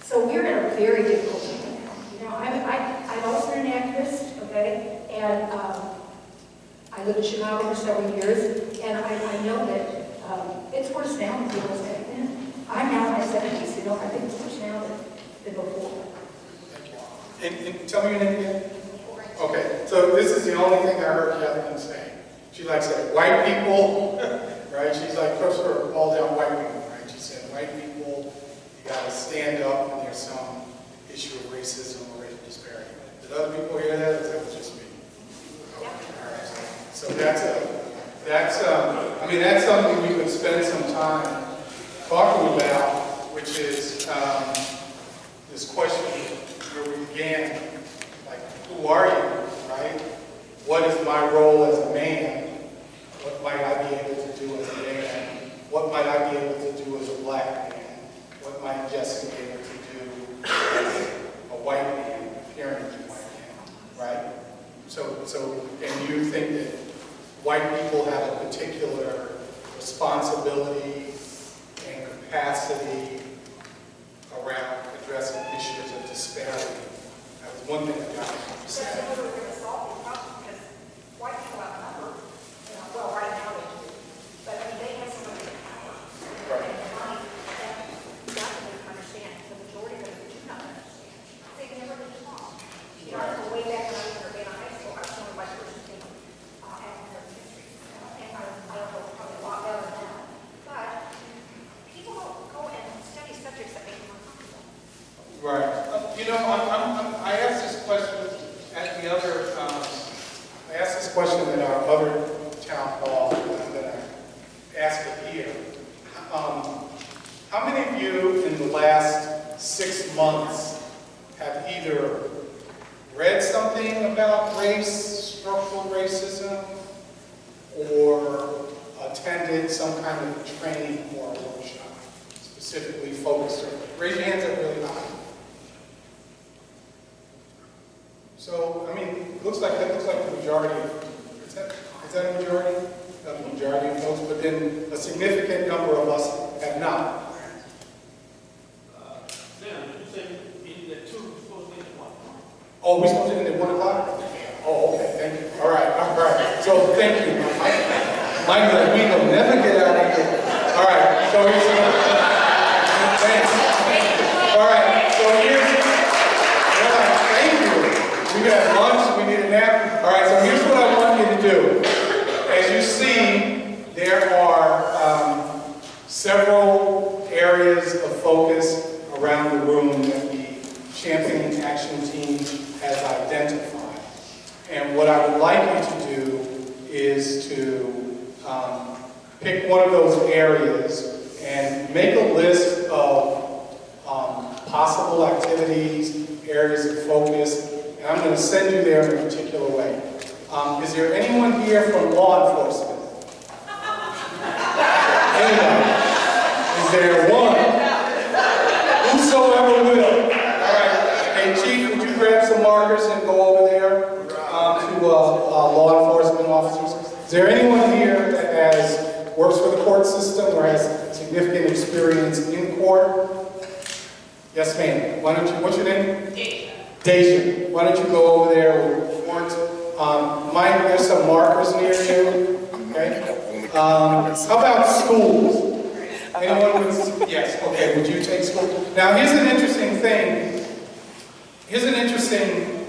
so we're in a very difficult time now. You know, I've also been an activist, okay, and I lived in Chicago for several years, and I know that it's worse now than it was back then. I'm now in my 70s, you know. I think it's worse now than before. Thank you. And tell me your name again. Okay, so this is the only thing I heard Kathleen say. She likes that white people, right? She's like first sort of called out white people, right? She said white people, you got to stand up when there's some issue of racism or racial disparity. Did other people hear that, or is that just me? Okay. All right. So I mean, that's something we could spend some time talking about, which is this question where we began, like, who are you, right? What is my role as a man people have a particular responsibility and capacity around addressing issues of disparity. That was one thing that got me upset. That's whether we're going to solve the problem, because white people outnumber, well, right now they do, but I mean, they have so much power. Right. And money that you got to understand, the majority of them do not understand. They've never been taught. You know, way back when I was in high school, I was the only white person taking African history. And I know probably a lot better now. But people don't go and study subjects that make them uncomfortable. Right. I asked this question at the other, I asked this question at our other town hall, and then I asked it here. How many of you in the last 6 months have either read something about race, structural racism, or attended some kind of training or workshop specifically focused on it? Raise your hands up really high. So, I mean, it looks like the majority, is that a majority? Not the majority of folks, but then a significant number of us have not. Oh, we're supposed to end at 1 o'clock? Oh, okay, thank you. All right. So, thank you. Mike, we will never get out of here. All right, so here's thanks. All right, so here's, thank you. We got lunch, we need a nap. All right, so here's what I want you to do. As you see, there are several areas of focus around the room that the Champaign Action Team has identified. And what I would like you to do is to pick one of those areas and make a list of possible activities, areas of focus, and I'm going to send you there in a particular way. Is there anyone here from law enforcement? Anyone? Is there one? Whosoever will. All right. Hey, Chief, would you grab some markers and go over there to law enforcement officers? Is there anyone here that works for the court system or has significant experience in court? Yes, ma'am. Why don't you, what's your name? Deja. Why don't you go over there with court? Mike, there's some markers near you. Okay. How about schools? Anyone with, yes, okay, would you take school? Now, here's an interesting thing. Here's an interesting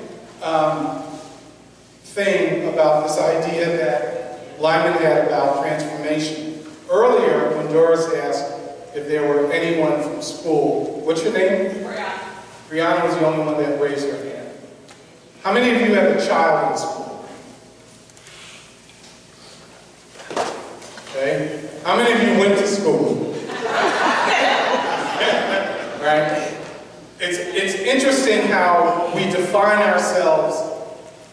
thing about this idea that Lyman had about transformation. Earlier, when Doris asked if there were anyone from school, what's your name? Brianna. Brianna was the only one that raised her hand. How many of you have a child in school? Okay. How many of you went to school? Right? It's interesting how we define ourselves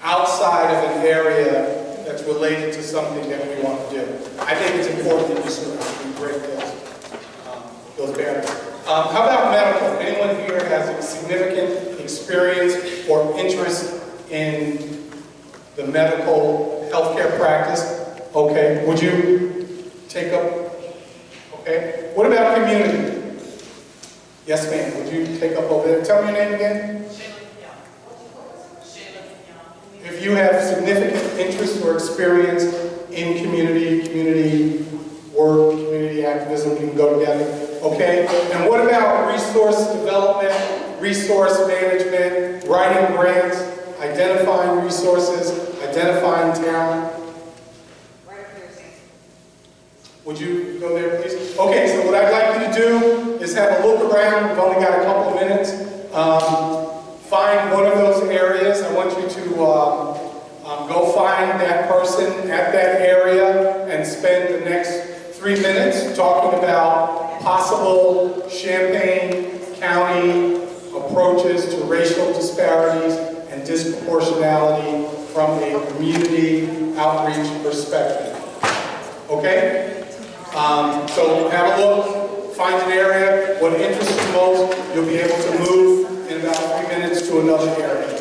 outside of an area that's related to something that we want to do. I think it's important that we break those barriers. How about medical? Anyone here has a significant experience or interest in the medical healthcare practice? Okay. Would you take up? Okay. What about community? Yes, ma'am. Would you take up over there? Tell me your name again. If you have significant interest or experience in community work, community activism, we can go together. Okay? And what about resource development, resource management, writing grants, identifying resources, identifying talent? Would you go there, please? Okay, so what I'd like you to do is have a look around. We've only got a couple of minutes. Find one of those areas. I want you to go find that person at that area and spend the next 3 minutes talking about possible Champaign County approaches to racial disparities and disproportionality from a community outreach perspective. Okay? So have a look, find an area, what interests you most, you'll be able to move in about 3 minutes to another area.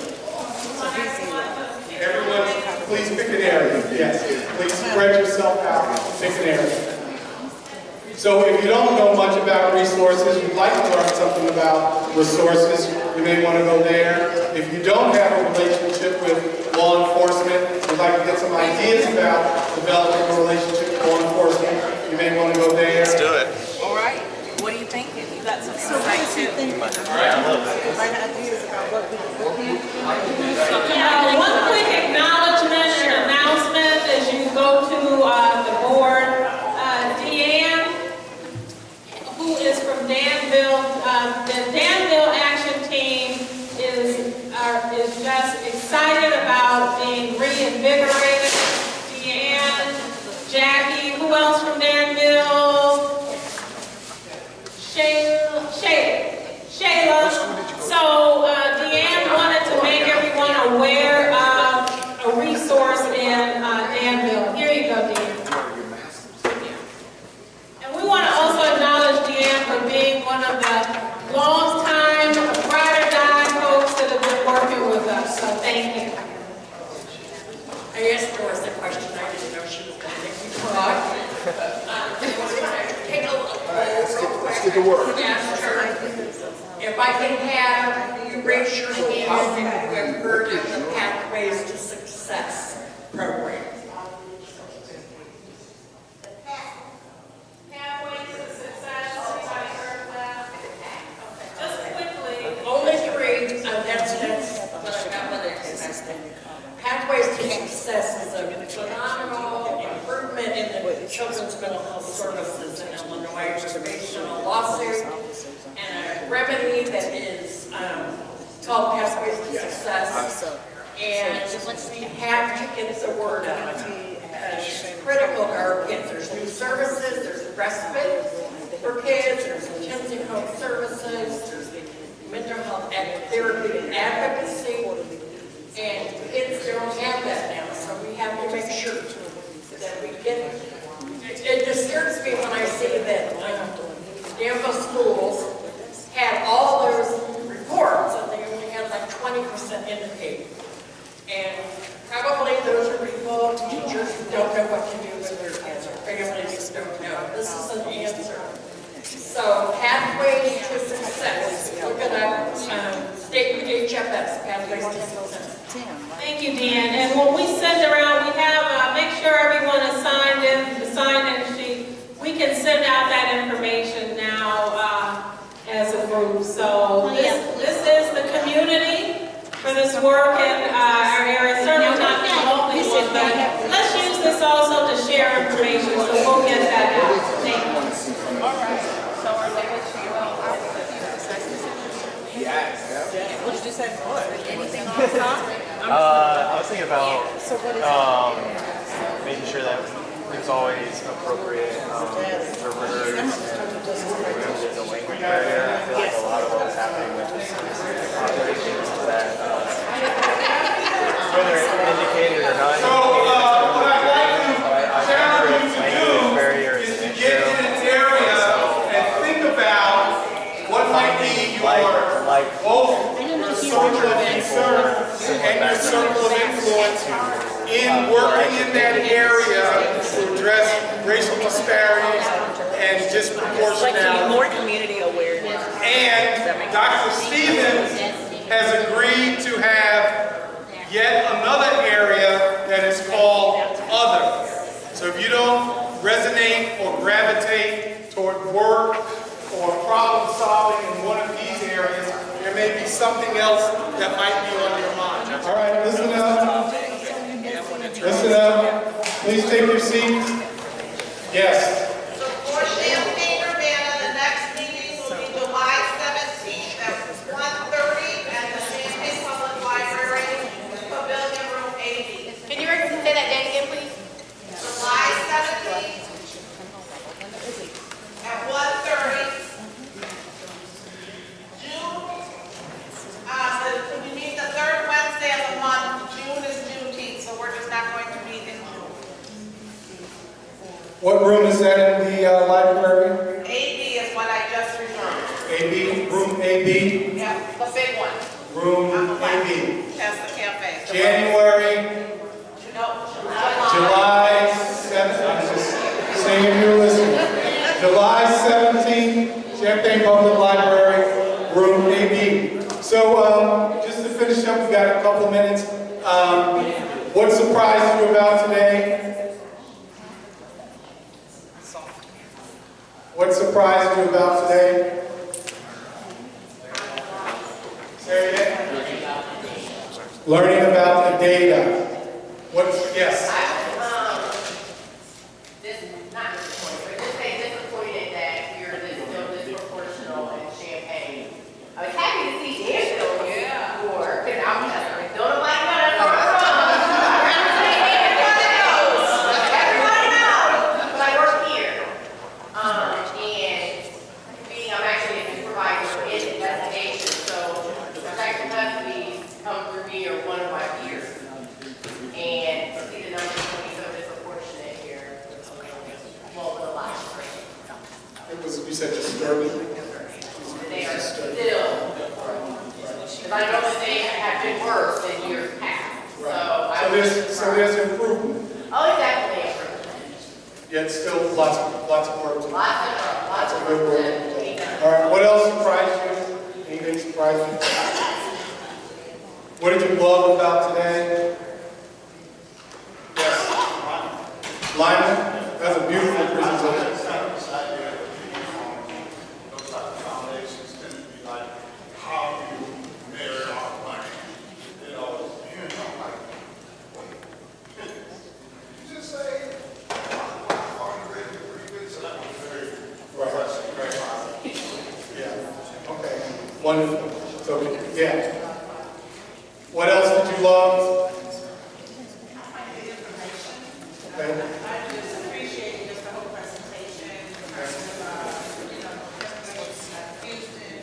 Everyone, please pick an area. Yes, please. spread yourself out, pick an area. So if you don't know much about resources, you'd like to learn something about resources, you may want to go there. If you don't have a relationship with law enforcement, you'd like to get some ideas about developing a relationship with law enforcement, you may want to go there. Let's do it. All right, what are you thinking? You got some All right, I love that. One quick acknowledgement and announcement as you go to the board. Deanne, who is from Danville, the Danville Action Team is just excited about being reinvigorated. Deanne, Jackie, who else from Danville? Shayla. So Deanne wanted to make everyone aware of a resource in Danville. Here you go, Deanne. And we want to also acknowledge Deanne for being one of the long-time ride or die folks that have been working with us. So thank you. I asked Doris a question. I didn't know she was going to make me cry. Take a look. Let's get to work. Asked her if I can have you raise your hand if you have heard of the Pathways to Success program. Pathways to Success, anybody heard of that? Just quickly. Only three. That's what I got with it. Pathways to Success is a phenomenal improvement in the children's mental health services in Illinois. Based on a lawsuit and a remedy that is called Pathways to Success. And we have to get the word out. It's critical to our kids. There's new services, there's respite for kids, there's intensive home services, there's mental health therapy and advocacy. And kids don't have that now, so we have to make sure that we get it. It disturbs me when I see that Danville schools had all those reports and they only had like 20% indicated. And probably those are people, teachers who don't know what to do with their kids or families don't know. This is an answer. So Pathways to Success. Look at that state HFS, Pathways to Success. Thank you, Dan. And when we send around, we have, make sure everyone is signed in, the sign-in sheet. We can send out that information now as a group. So this is the community for this work in our area. Certainly not the only one, but let's use this also to share information, so we'll get that out. Thank you. All right. So are they what you Yes. What did you say? What? Anything on the top? I was thinking about making sure that there's always appropriate interpreters and there's a language barrier. I feel like a lot of what's happening with populations is that whether it's indicated or not What I'd like to challenge you to do is to get in an area and think about what might be your both social concern and your circle of influence in working in that area to address racial disparities and disproportionality. More community awareness. And Dr. Stevens has agreed to have yet another area that is called Other. So if you don't resonate or gravitate toward work or problem solving in one of these areas, there may be something else that might be on your mind. All right, listen up. Listen up. Please take your seats. Yes. So for Champaign, Urbana, the next meeting will be July 17th at 1:30 at the Champaign Public Library, Pavilion Room 80. Can you say that date again, please? July 17th at 1:30. We meet the third Wednesday of the month. June is Juneteenth, so we're just not going to meet in June. What room is that in the library? AB is what I just reserved. AB, room AB, Yeah, the big one. room On the left. AB. That's the cafe. January, No, July if you're listening. July 17th, Champaign Public Library, room AB. So just to finish up, we got a couple minutes. What surprised you about today? What surprised you about today? Say it again. Learning about the data. What's, yes? Not disappointed, but just say disappointed that you're still disproportional in Champaign. I was happy to see Danville more, because I'm just, don't nobody know that's where I'm from. Everybody knows, but I work here. And being, I'm actually a supervisor in investigation, so protection custody come through me or one of my peers. And to see the numbers be so disproportionate here, well, with a lot of strength. It was, you said disturbing? They are still, because I know that they have been worse than years past. Right. So there's improvement. Oh, definitely improvement. Yet still lots of work to do. Lots of good work. work. All right, what else surprised you? Anything surprised you? What did you love about today? Yes. Lyman, that's a beautiful presentation. Those type of foundations tend to be like, how do you measure our money? You know, like, you just say, so that was very refreshing, very positive. Yeah, okay, wonderful. So, yeah. What else did you love? Okay. I just appreciated just the whole presentation, in terms of, Houston,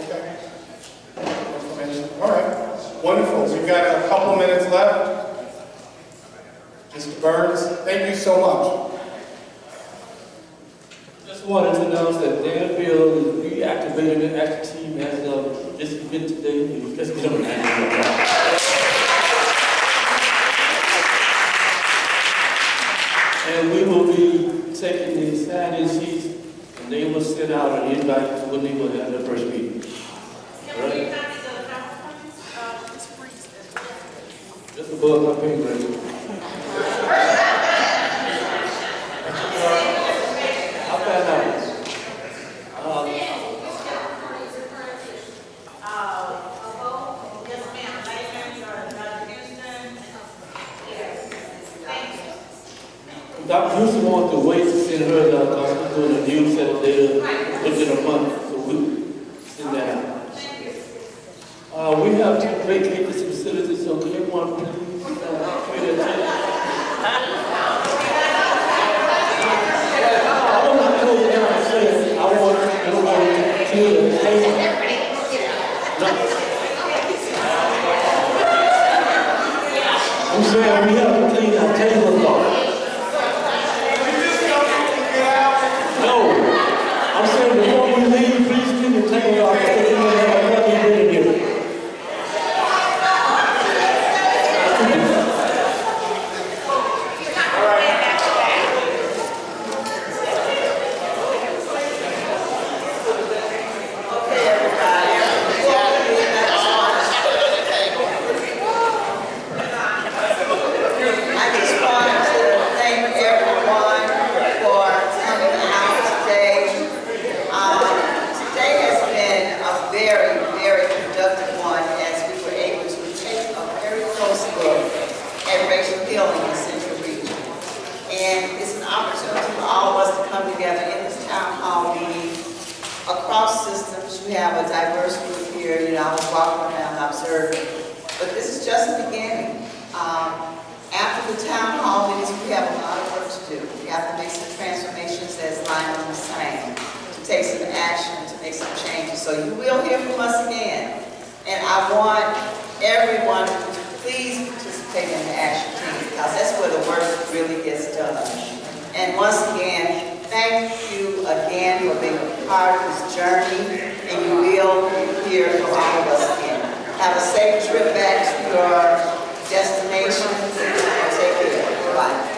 Okay. All right. Wonderful. We've got a couple minutes left. Mr. Burns, thank you so much. Just wanted to announce that Danville is reactivating the active team as of this event today. Let's get on that. And we will be taking the sign-in sheets, and they will send out an invite to when they will have their first meeting. Right? Just above my pay grade. I'll find out. Dr. Houston wants to wait to send her the hospital and the news that they're within a month, so we send that out. We have to vacate this facility, so can everyone please pay their attention? I want to close down and say, I want everyone to feel the pain. I'm saying we have to clean our tables off. No, I'm saying before we leave, please clean your tables off because we're going to have a family dinner here. Across systems, you have a diverse group here. You know, I was walking around observing, but this is just the beginning. After the town hall meetings, we have a lot of work to do. We have to make some transformations, as Lyman was saying, to take some action, to make some changes. So you will hear from us again. And I want everyone to please participate in the action team, because that's where the work really gets done. And once again, thank you again for being a part of this journey, and you will hear from all of us again. Have a safe trip back to your destination. Take care. like